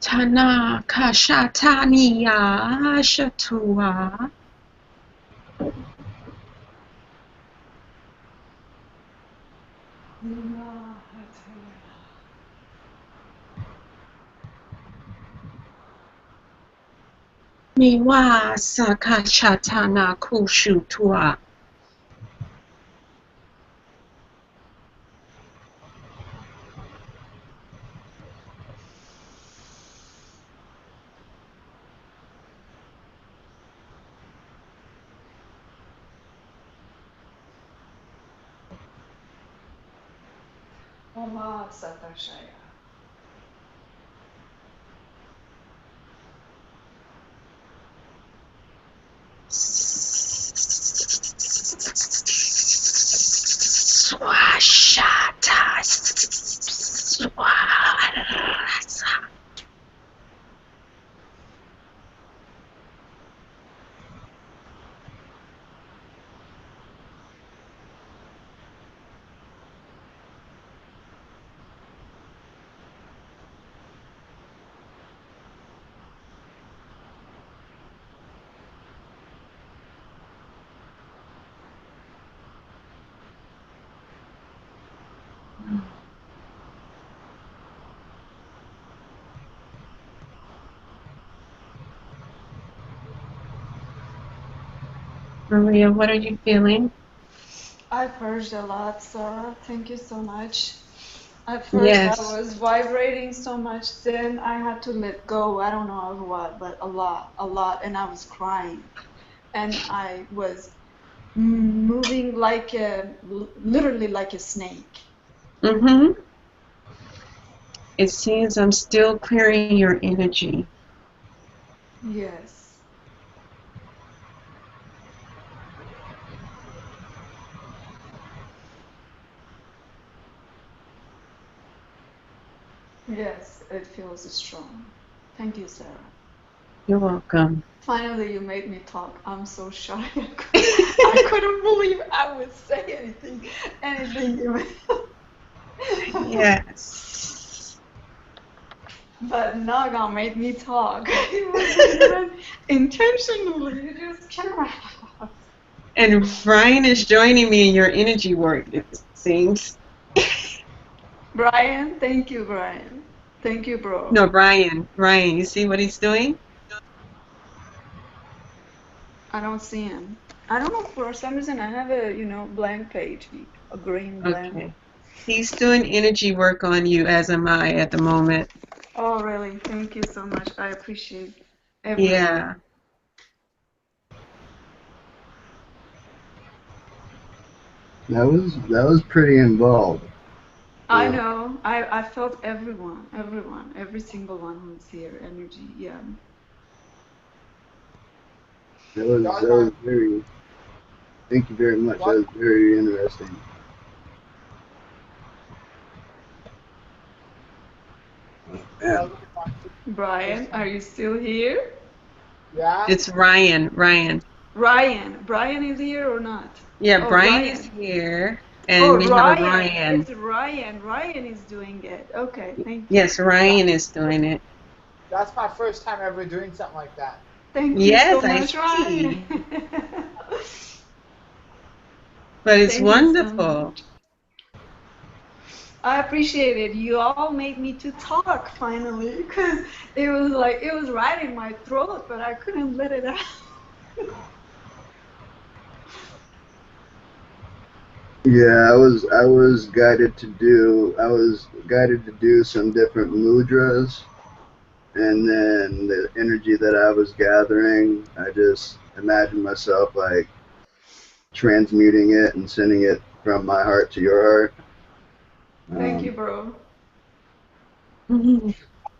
Tana Kashataniya Shatua. Miwa Sakachatana Kushutua. Oma Satashaya. Swashata. Swasa. Maria, what are you feeling? I purged a lot, Sarah. Thank you so much. At first, I Yes. was vibrating so much, then I had to let go. I don't know of what, but a lot, and I was crying. And I was moving like literally like a snake. Mm-hmm. It seems I'm still clearing your energy. Yes. Yes, it feels strong. Thank you, Sarah. You're welcome. Finally, you made me talk. I'm so shy. I couldn't believe I would say anything even. Yes. But Naga made me talk. It wasn't even intentionally. It just came out. And Brian is joining me in your energy work, it seems. Brian, thank you, Brian. Thank you, bro. No, Brian. Brian, you see what he's doing? I don't see him. I don't know, for some reason I have a, blank page, a green blank. Okay. He's doing energy work on you, as am I at the moment. Oh, really? Thank you so much. I appreciate everyone. Yeah. That was pretty involved. I know. I felt everyone, every single one who's here, energy. Yeah. That was very. Thank you very much. That was very interesting. Yeah. First Brian, time. are you still here? Yeah. It's Ryan. Ryan. Brian is here or not? Yeah, Oh, Brian is Ryan. here. And Oh, we have a Ryan. Ryan. It's Ryan. Ryan is doing it. Okay, thank you. Yes, Ryan is doing it. That's my first time ever doing something like that. Thank you so Yes, I much, see. Ryan. But it's Thank you so wonderful. much. I appreciate it. You all made me to talk finally, because it was like it was right in my throat, but I couldn't let it out. Yeah, I was guided to do some different mudras, and then the energy that I was gathering, I just imagined myself like transmuting it and sending it from my heart to your heart. Thank you, Um, bro. Mhm.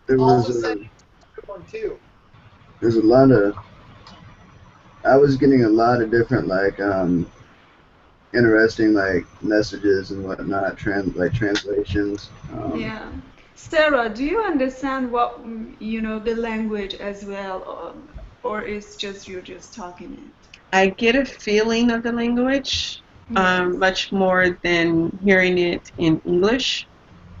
there was Also send a me a good one too. there's a lot of I was getting a lot of different like interesting like messages and whatnot, translations. Yeah. Sarah, do you understand what, the language as well, or is just you're just talking it? I get a feeling of the language Yes. much more than hearing it in English.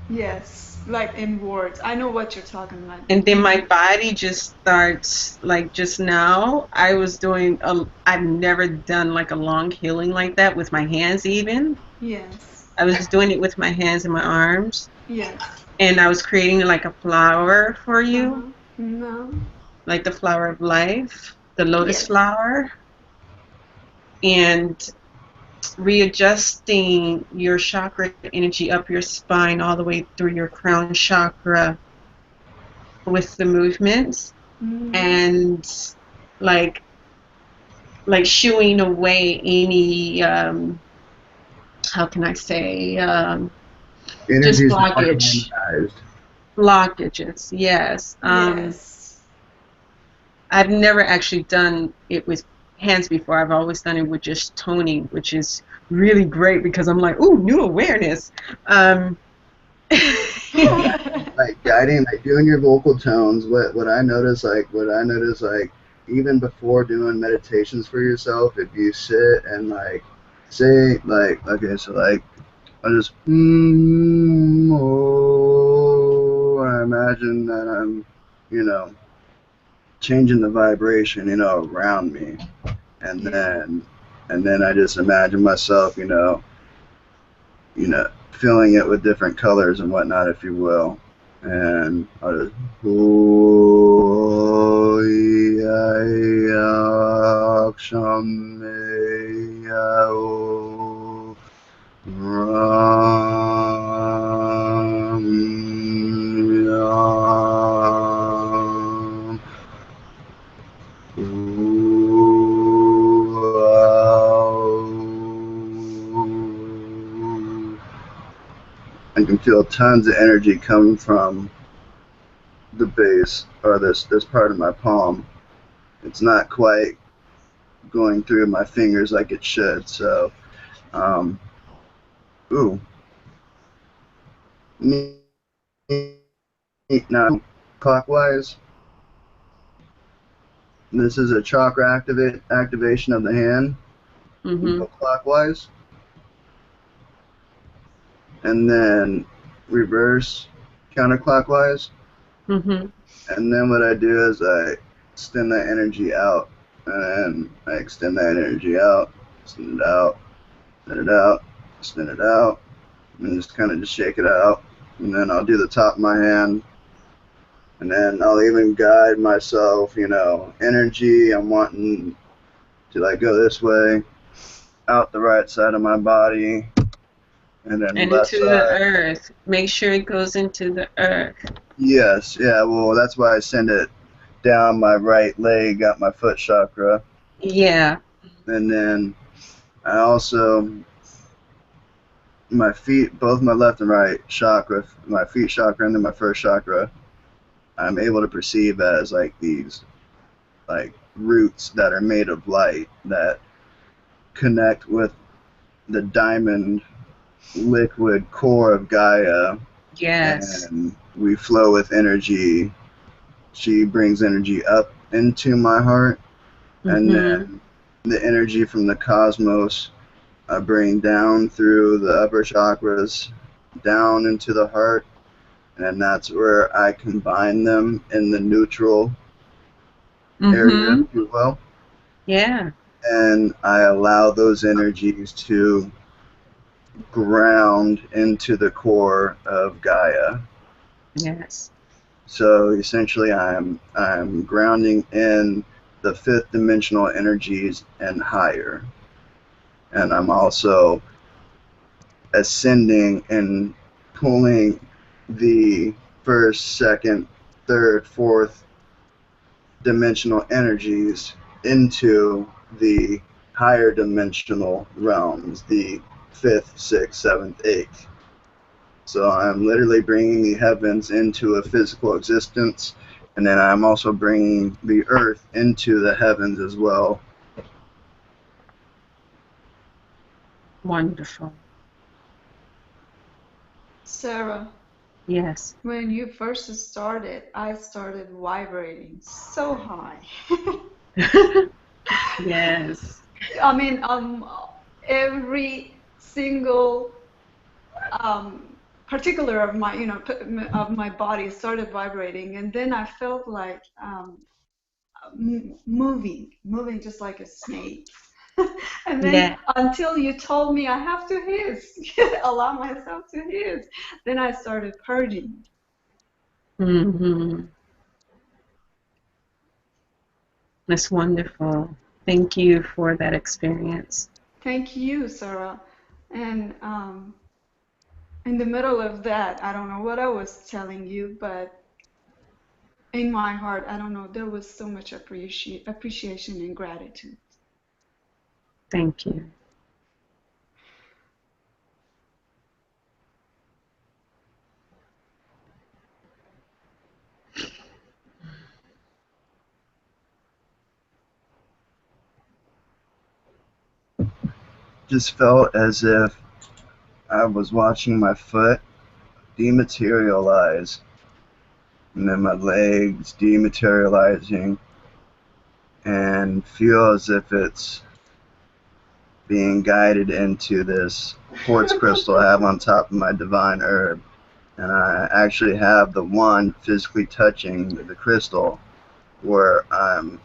Yes, like in words. I know what you're talking about. And then my body just starts, like just now, I've never done like a long healing like that with my hands even. Yes. I was doing it with my hands and my arms. Yes. And I was creating like a flower for you, Uh-huh. No. like the flower of life, the lotus Yes. flower, and readjusting your chakra energy up your spine all the way through your crown chakra with the movements, Mm. and like shooing away any how can I say Energy just is more blockages. harmonized. Yes. Yes. I've never actually done it with hands before. I've always done it with just toning, which is really great because I'm like, ooh, new awareness. Um, Like guiding, like doing your vocal tones. What I notice, like even before doing meditations for yourself, if you sit and like say like okay, so like I just oh, I imagine that I'm, you know, changing the vibration, around me, and Yeah. then I just imagine myself, filling it with different colors and whatnot, if you will. And I'll just, oh, yeah, yeah, shame, yeah, oh, ram, yam, ooh, ah, I can feel tons of energy coming from the base or this part of my palm. It's not quite going through my fingers like it should. So, um, ooh, neat. Now, clockwise. This is a chakra activation of the hand. We hmm go clockwise, and then reverse counterclockwise. hmm And then what I do is I extend that energy out, and I extend that energy out, extend it out, extend it out, extend it out, and just kind of just shake it out. And then I'll do the top of my hand, and then I'll even guide myself, energy. I'm wanting to like go this way, out the right side of my body, and then And left into the side. earth. Make sure it goes into the earth. Yes, yeah, well, that's why I send it down my right leg, got my foot chakra, Yeah. and then I also my feet, both my left and right chakra, my feet chakra and then my first chakra, I'm able to perceive as like these like roots that are made of light that connect with the diamond liquid core of Gaia, Yes. and we flow with energy. She brings energy up into my heart, and hmm then the energy from the cosmos I bring down through the upper chakras, down into the heart, and that's where I combine them in the neutral area, hmm if you will, Yeah. and I allow those energies to ground into the core of Gaia. Yes. So essentially, I'm grounding in the fifth dimensional energies and higher, and I'm also ascending and pulling the first, second, third, fourth dimensional energies into the higher dimensional realms, the fifth, sixth, seventh, eighth. So I'm literally bringing the heavens into a physical existence, and then I'm also bringing the earth into the heavens as well. Wonderful. Sarah, Yes. when you first started, I started vibrating so high. Yes. I mean, every single particular of my, of my body started vibrating, and then I felt like moving just like a snake. And then Yeah. until you told me I have to hiss, allow myself to hiss, then I started purging. Mm-hmm. That's wonderful. Thank you for that experience. Thank you, Sarah. And in the middle of that, I don't know what I was telling you, but in my heart, I don't know, there was so much appreciation and gratitude. Thank you. Just felt as if I was watching my foot dematerialize, and then my legs dematerializing, and feel as if it's being guided into this quartz crystal I have on top of my divine herb. And I actually have the wand physically touching the crystal where I'm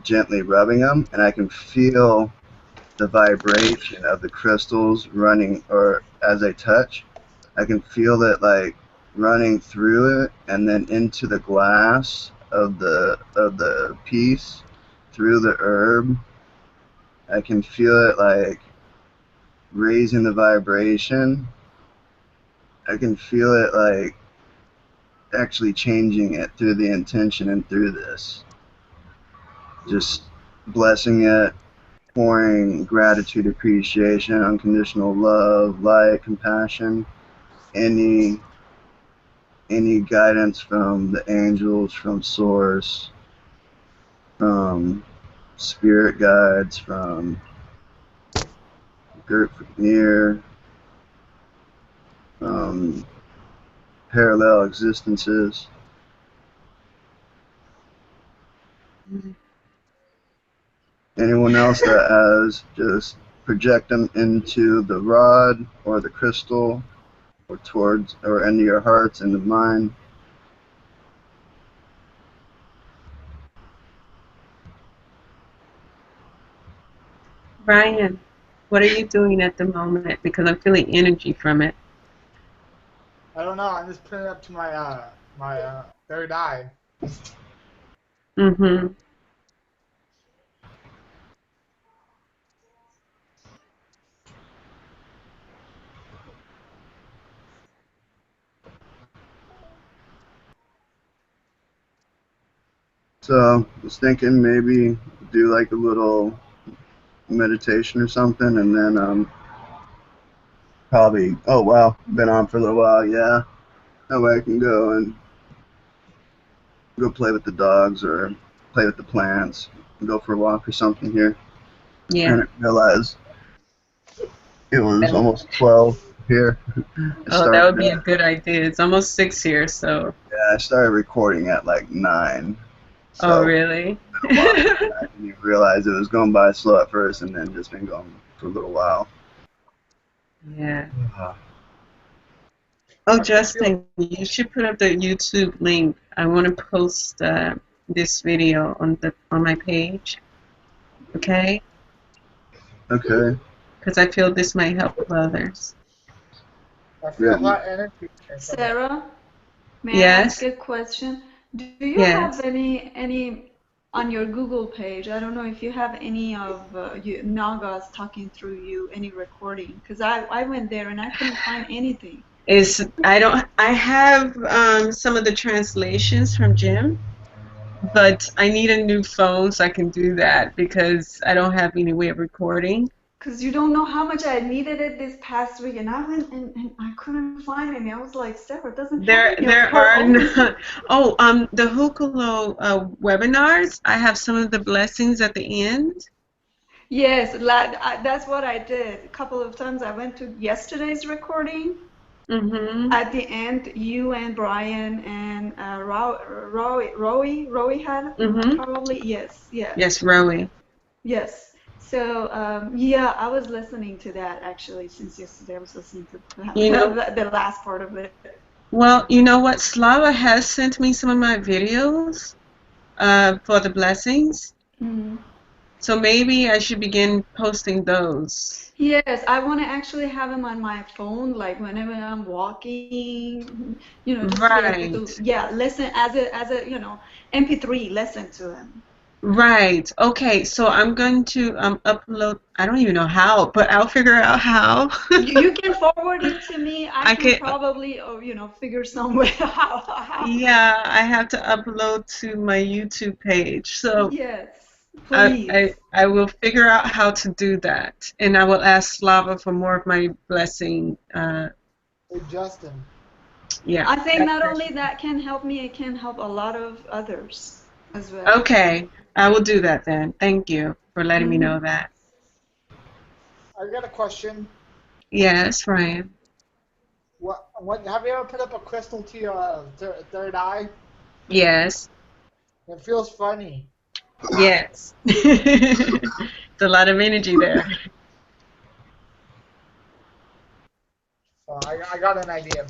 gently rubbing them, and I can feel the vibration of the crystals running, or as I touch, I can feel it like running through it and then into the glass of the piece through the herb. I can feel it like raising the vibration. I can feel it like actually changing it through the intention and through this. Just blessing it, pouring gratitude, appreciation, unconditional love, light, compassion, any guidance from the angels, from source, from spirit guides, from Gert near, parallel existences. Anyone else that has, just project them into the rod or the crystal or towards or into your hearts and the mind. Brian, what are you doing at the moment? Because I'm feeling energy from it. I don't know. I'm just putting it up to my third eye. Mm-hmm. So I was thinking maybe do like a little meditation or something, and then probably, oh wow, been on for a little while, yeah. That way I can go and go play with the dogs or play with the plants, go for a walk or something here. I Yeah. didn't realize it was almost 12 here. Oh, that would be a good idea. It's almost 6 here, so. Yeah, I started recording at like 9. Oh, So really? I didn't even realize it was going by slow at first, and then just been going for a little while. Yeah. Oh, Justin, you should put up the YouTube link. I want to post this video on my page. Okay? Okay. Because I feel this might help others. I feel written. hot energy. Sarah, may I ask Yes. a question? Do you have Yes. any on your Google page? I don't know if you have any of you, Nagas talking through you, any recording? Because I went there and I couldn't find anything. I have some of the translations from Jim, but I need a new phone so I can do that because I don't have any way of recording. Because you don't know how much I needed it this past week, and I went and I couldn't find any. I was like, Sarah doesn't have any of There her are own. not. Oh, the Hukalo webinars. I have some of the blessings at the end. Yes, that's what I did. A couple of times I went to yesterday's recording. Mm-hmm. At the end, you and Brian and Rowie had Mm-hmm. probably, yes, yeah, Yes, Rowie. yes. So yeah, I was listening to that actually since yesterday. I was listening to You know, the last part of it. well, you know what? Slava has sent me some of my videos for the blessings. Mm. So maybe I should begin posting those. Yes, I want to actually have them on my phone, like whenever I'm walking, just to be able Right. to, yeah, listen as a MP3, listen to them. Right. Okay. So I'm going to upload. I don't even know how, but I'll figure out how. You can forward it to me. I I can can. probably, figure some way how. Yeah, I have to upload to my YouTube page. So Yes, please. I will figure out how to do that, and I will ask Slava for more of my blessing. Hey, Justin. Yeah. I think not only that can help me, it can help a lot of others as well. Okay, I will do that then. Thank you for letting me Hmm. know that. I got a question. Yes, Ryan. What have you ever put up a crystal to your third eye? Yes. It feels funny. Yes. It's a lot of energy there. So I got an idea.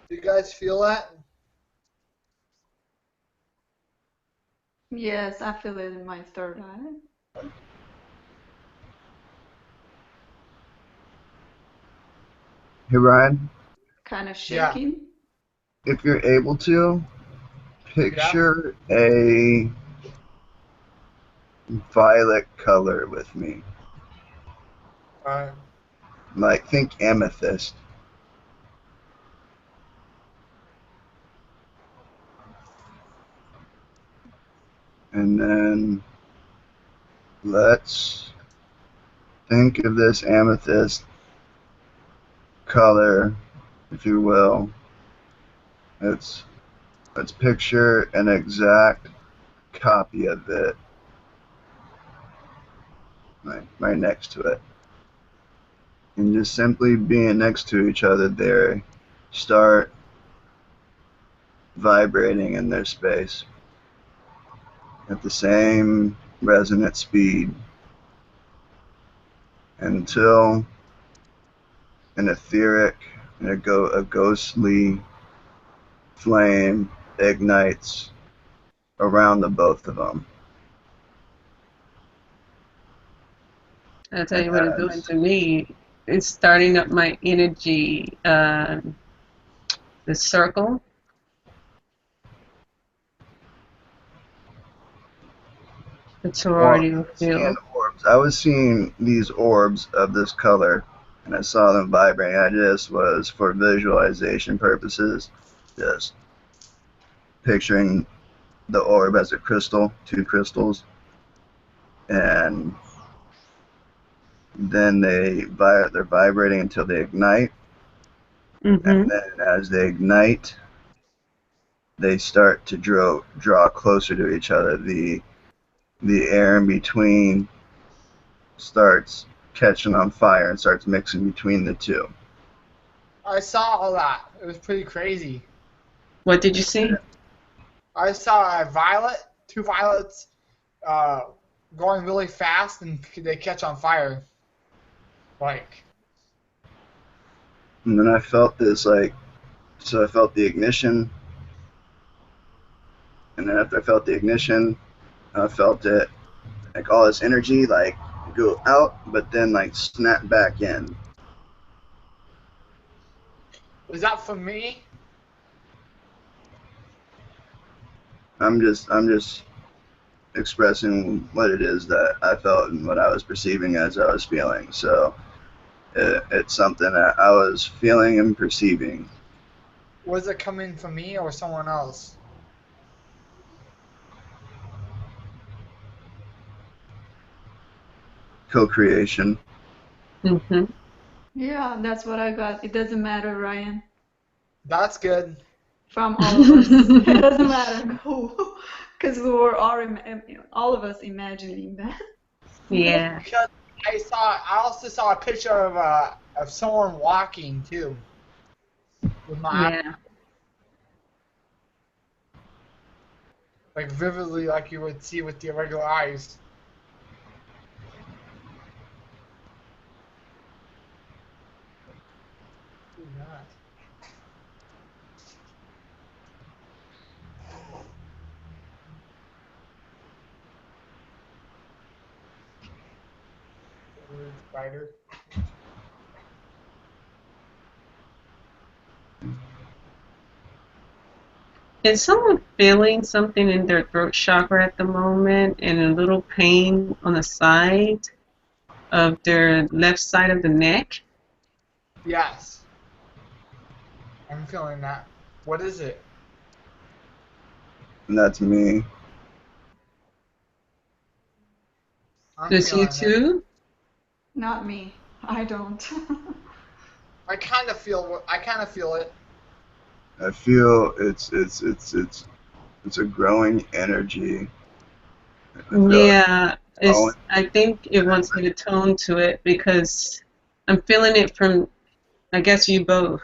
Do you guys feel that? Yes, I feel it in my third eye. Hey Ryan, Kind of Yeah. shaking. if you're able to, Yeah. picture a violet color with me. Uh, Like, think amethyst. And then let's think of this amethyst color, if you will. Let's let's picture an exact copy of it right next to it. And just simply being next to each other there, start vibrating in their space at the same resonant speed until an etheric and a ghostly flame ignites around the both of them. I'll tell And you what it's doing as, to me. It's starting up my energy, the circle, the well, toroidal seeing field. orbs, I was seeing these orbs of this color, and I saw them vibrating. I just was, for visualization purposes, just picturing the orb as a crystal, two crystals, and then they're vibrating until they ignite, and Mm-hmm. then as they ignite, they start to draw closer to each other. The air in between starts catching on fire and starts mixing between the two. I saw all that. It was pretty crazy. What did you see? I saw a violet, two violets, uh, going really fast, and they catch on fire. Like, And then I felt this, like, so I felt the ignition, And then after I felt the ignition, I felt it, like all this energy, like go out, but then like snap back in. Was that for me? I'm just expressing what it is that I felt and what I was perceiving as I was feeling. So it's something that I was feeling and perceiving. Was it coming from me or someone else? Co-creation. Mm-hmm. Yeah, that's what I got. It doesn't matter, Ryan. That's good. From all of us. It doesn't matter who, because we were all of us imagining that. Yeah. Because I also saw a picture of someone walking too. With my eyes, Yeah. like vividly, like you would see with your regular eyes. Who's that? Weird spider. Is someone feeling something in their throat chakra at the moment and a little pain on the side of their left side of the neck? Yes, I'm feeling that. What is it? And that's me. I'm Does you feeling it. too? Not me. I don't. I kind of feel. I kind of feel it. I feel it's a growing energy. I feel it Yeah, growing. I think it wants me to tone to it because I'm feeling it from, I guess, you both.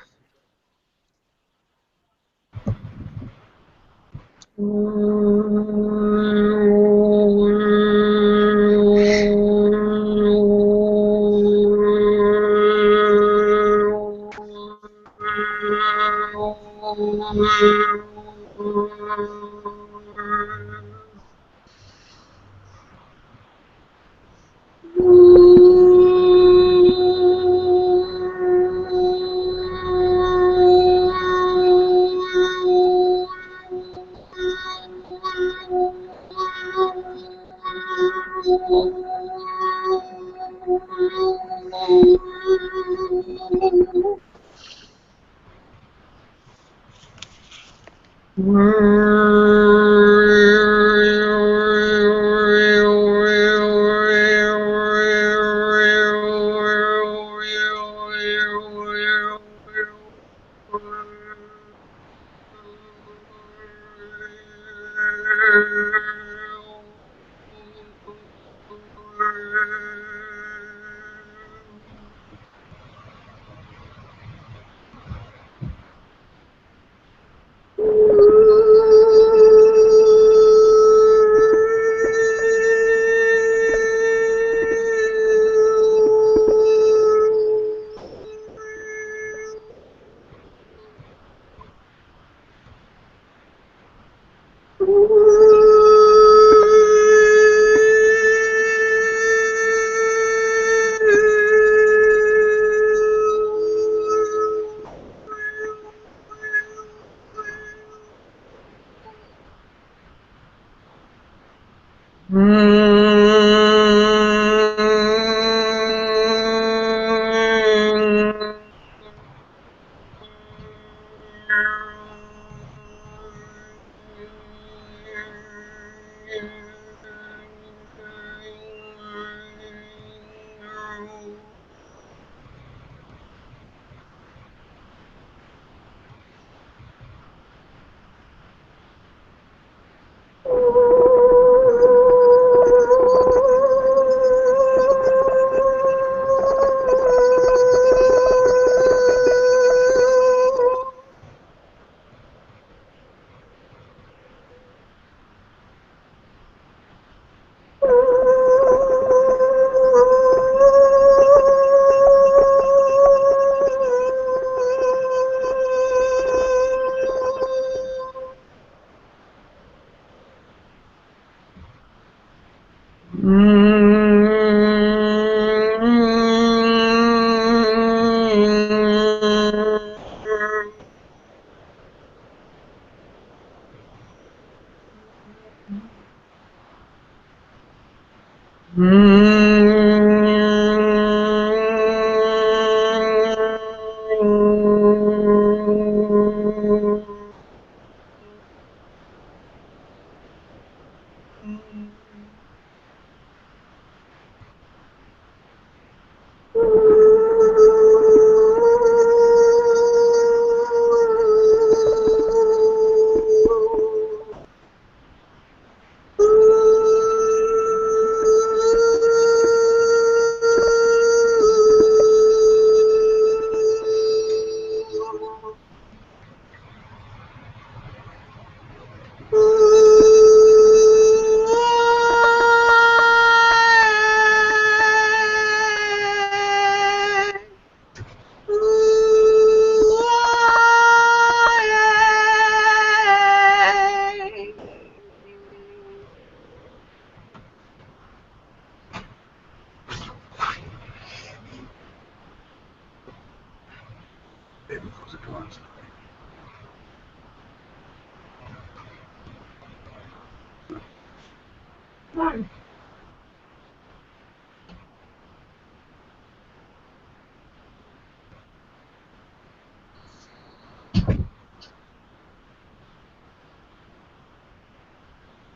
Baby, close the door. I'm sorry.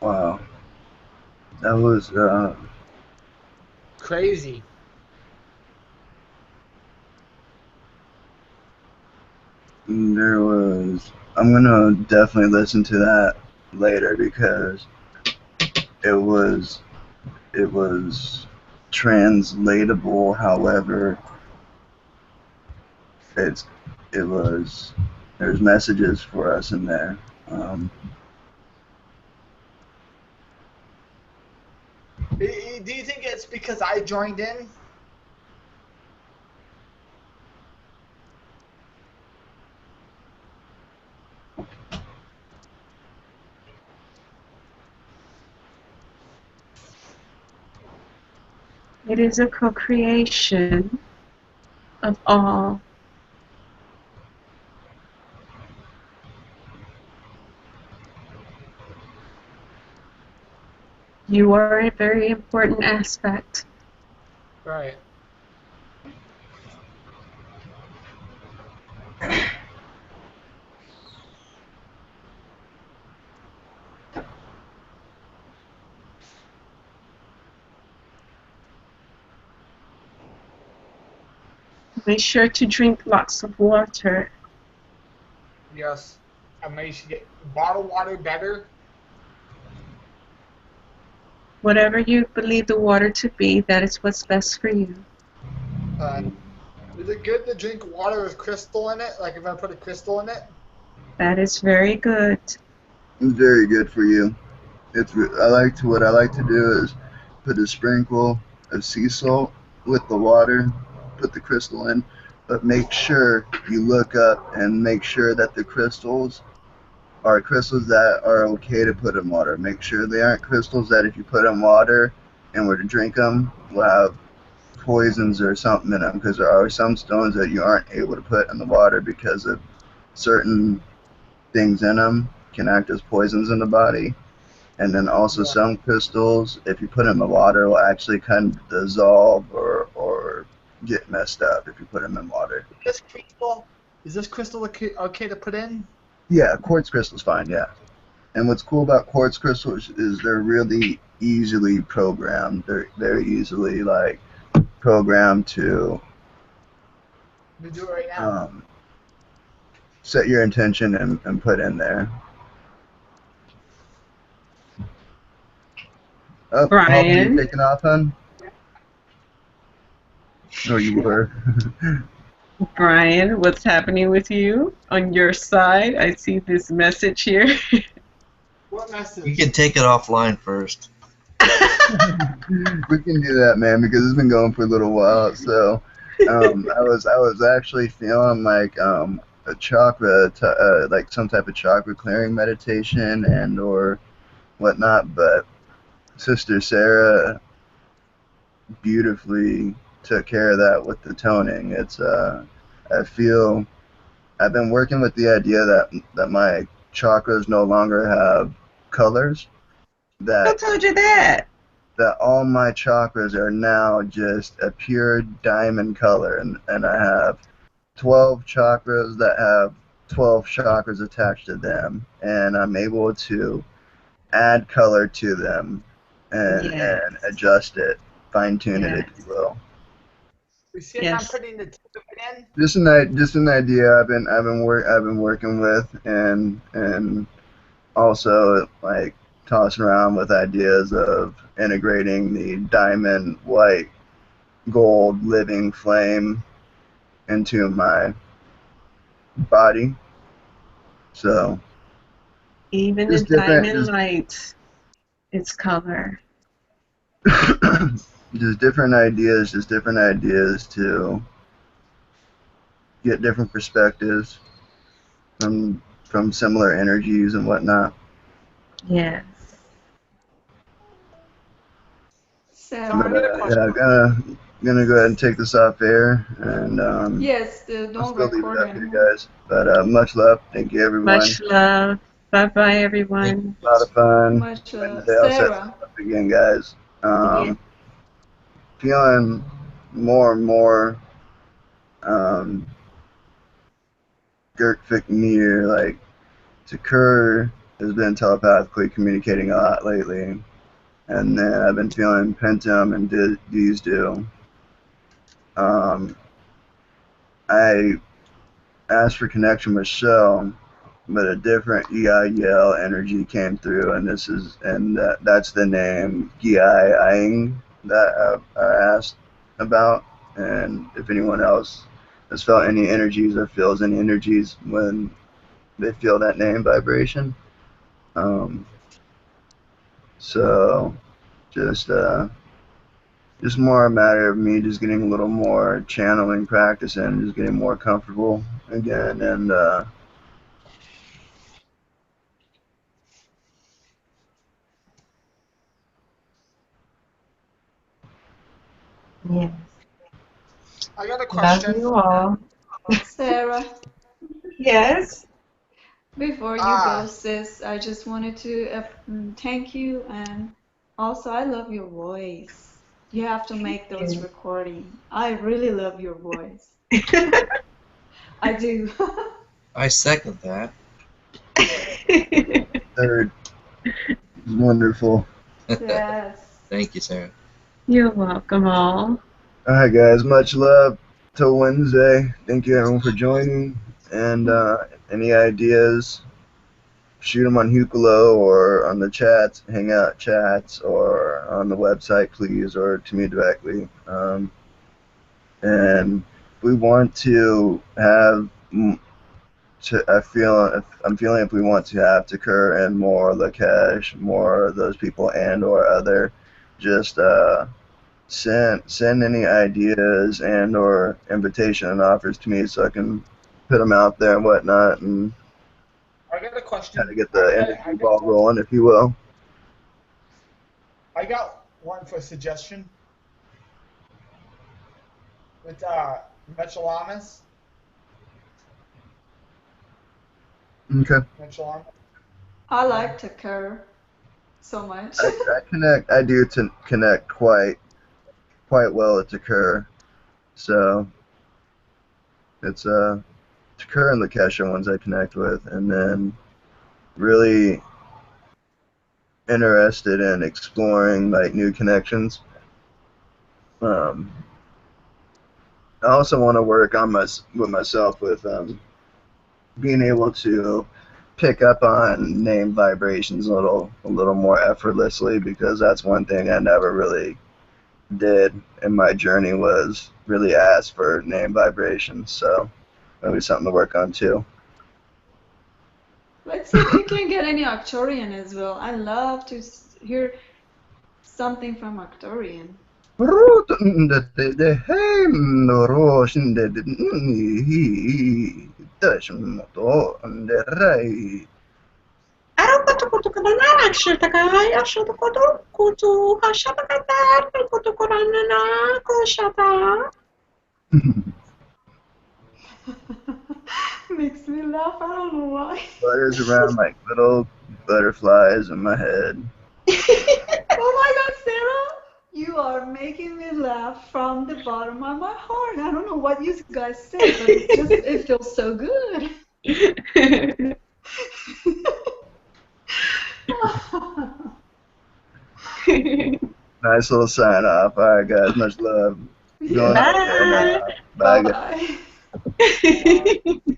Wow, that was Crazy. there was. I'm gonna definitely listen to that later because it was translatable. However, it's it was there's messages for us in there. Do you think it's because I joined in? It is a co-creation of all. You are a very important aspect. Right. Make sure to drink lots of water. Yes. I may should get bottled water better. Whatever you believe the water to be, that is what's best for you. Is it good to drink water with crystal in it? Like if I put a crystal in it? That is very good. It's very good for you. What I like to do is put a sprinkle of sea salt with the water, put the crystal in, but make sure you look up and make sure that the crystals are crystals that are okay to put in water. Make sure they aren't crystals that if you put in water and were to drink them will have poisons or something in them, because there are some stones that you aren't able to put in the water because of certain things in them can act as poisons in the body. And then also Yeah. some crystals, if you put in the water, will actually kind of dissolve or get messed up if you put them in water. Is this crystal okay to put in? Yeah, quartz crystal's fine, yeah. And what's cool about quartz crystals is they're really easily programmed. They're very easily like programmed to We do it right now. set your intention and put in there. Oh, Holly, you Brian, taking off, hun? Or you were? Brian, what's happening with you on your side? I see this message here. What message? You can take it offline first. We can do that, man, because it's been going for a little while. So, I was actually feeling like a chakra, like some type of chakra clearing meditation and or whatnot. But Sister Sarah beautifully took care of that with the toning. I feel I've been working with the idea that my chakras no longer have colors. Who That told you that? that all my chakras are now just a pure diamond color, and I have 12 chakras that have 12 chakras attached to them, and I'm able to add color to them and Yes. adjust it, fine tune it, if Yes. you will. We see I'm Yes. putting the tube in. Just an idea I've been working with, and also like tossing around with ideas of integrating the diamond white gold living flame into my body. So Even the just different, diamond light, its color. just different ideas to get different perspectives from similar energies and whatnot. Yes. So I But got a Sarah? question. gonna go ahead and take this off air, and Yes, I'll don't still leave it record up to you anymore. guys. But much love. Thank you, everyone. Much love. Bye bye, Thank everyone. A lot of fun. Much Wednesday, I'll set Sarah, something up again, guys. Yeah. Feeling more and more um, Gertfic near, like Takur has been telepathically communicating a lot lately, and then I've been feeling Pentum and D's do. Um, I asked for connection with Shell, but a different EIL energy came through, and that's the name Giai that I asked about, and if anyone else has felt any energies or feels any energies when they feel that name vibration. Um, so just just more a matter of me just getting a little more channeling practice and just getting more comfortable again, and Yes. I got a Love question. you all. Sarah, Yes. before you go, Ah, sis, I just wanted to thank you, and also I love your voice. You have to make those Yeah. recording. I really love your voice. I do. I second that. third, wonderful. Yes. Thank you, Sarah. You're welcome all. All right, guys. Much love. Till Wednesday. Thank you, everyone, for joining. And any ideas, shoot them on Hucolo or on the chats, Hangout chats, or on the website, please, or to me directly. And we want to have. I'm feeling if we want to have Takur and more Lakesh, more of those people, and or other, just send any ideas and or invitation and offers to me so I can put them out there and whatnot and I got a kind question. of get the energy ball rolling, if you will. I got one for suggestion with Metalamas. Okay. Metalamas. I like Tucker so much. I do connect quite well with Takur. So it's Takur and Lakesh are ones I connect with, and then really interested in exploring like new connections. Um, I also want to work on with myself with being able to pick up on name vibrations a little more effortlessly, because that's one thing I never really did in my journey was really ask for name vibrations. So that'll be something to work on too. Let's see if you can get any Arcturian as well. I love to hear something from Arcturian. Makes me laugh. I don't know why. Flutters around like little butterflies in my head. Oh my God, Sarah! you are making me laugh from the bottom of my heart. I don't know what you guys say, but it feels so good. Nice little sign off. All right, guys. Much love. Going out there Yeah. now. Bye, guys. Bye-bye. Bye.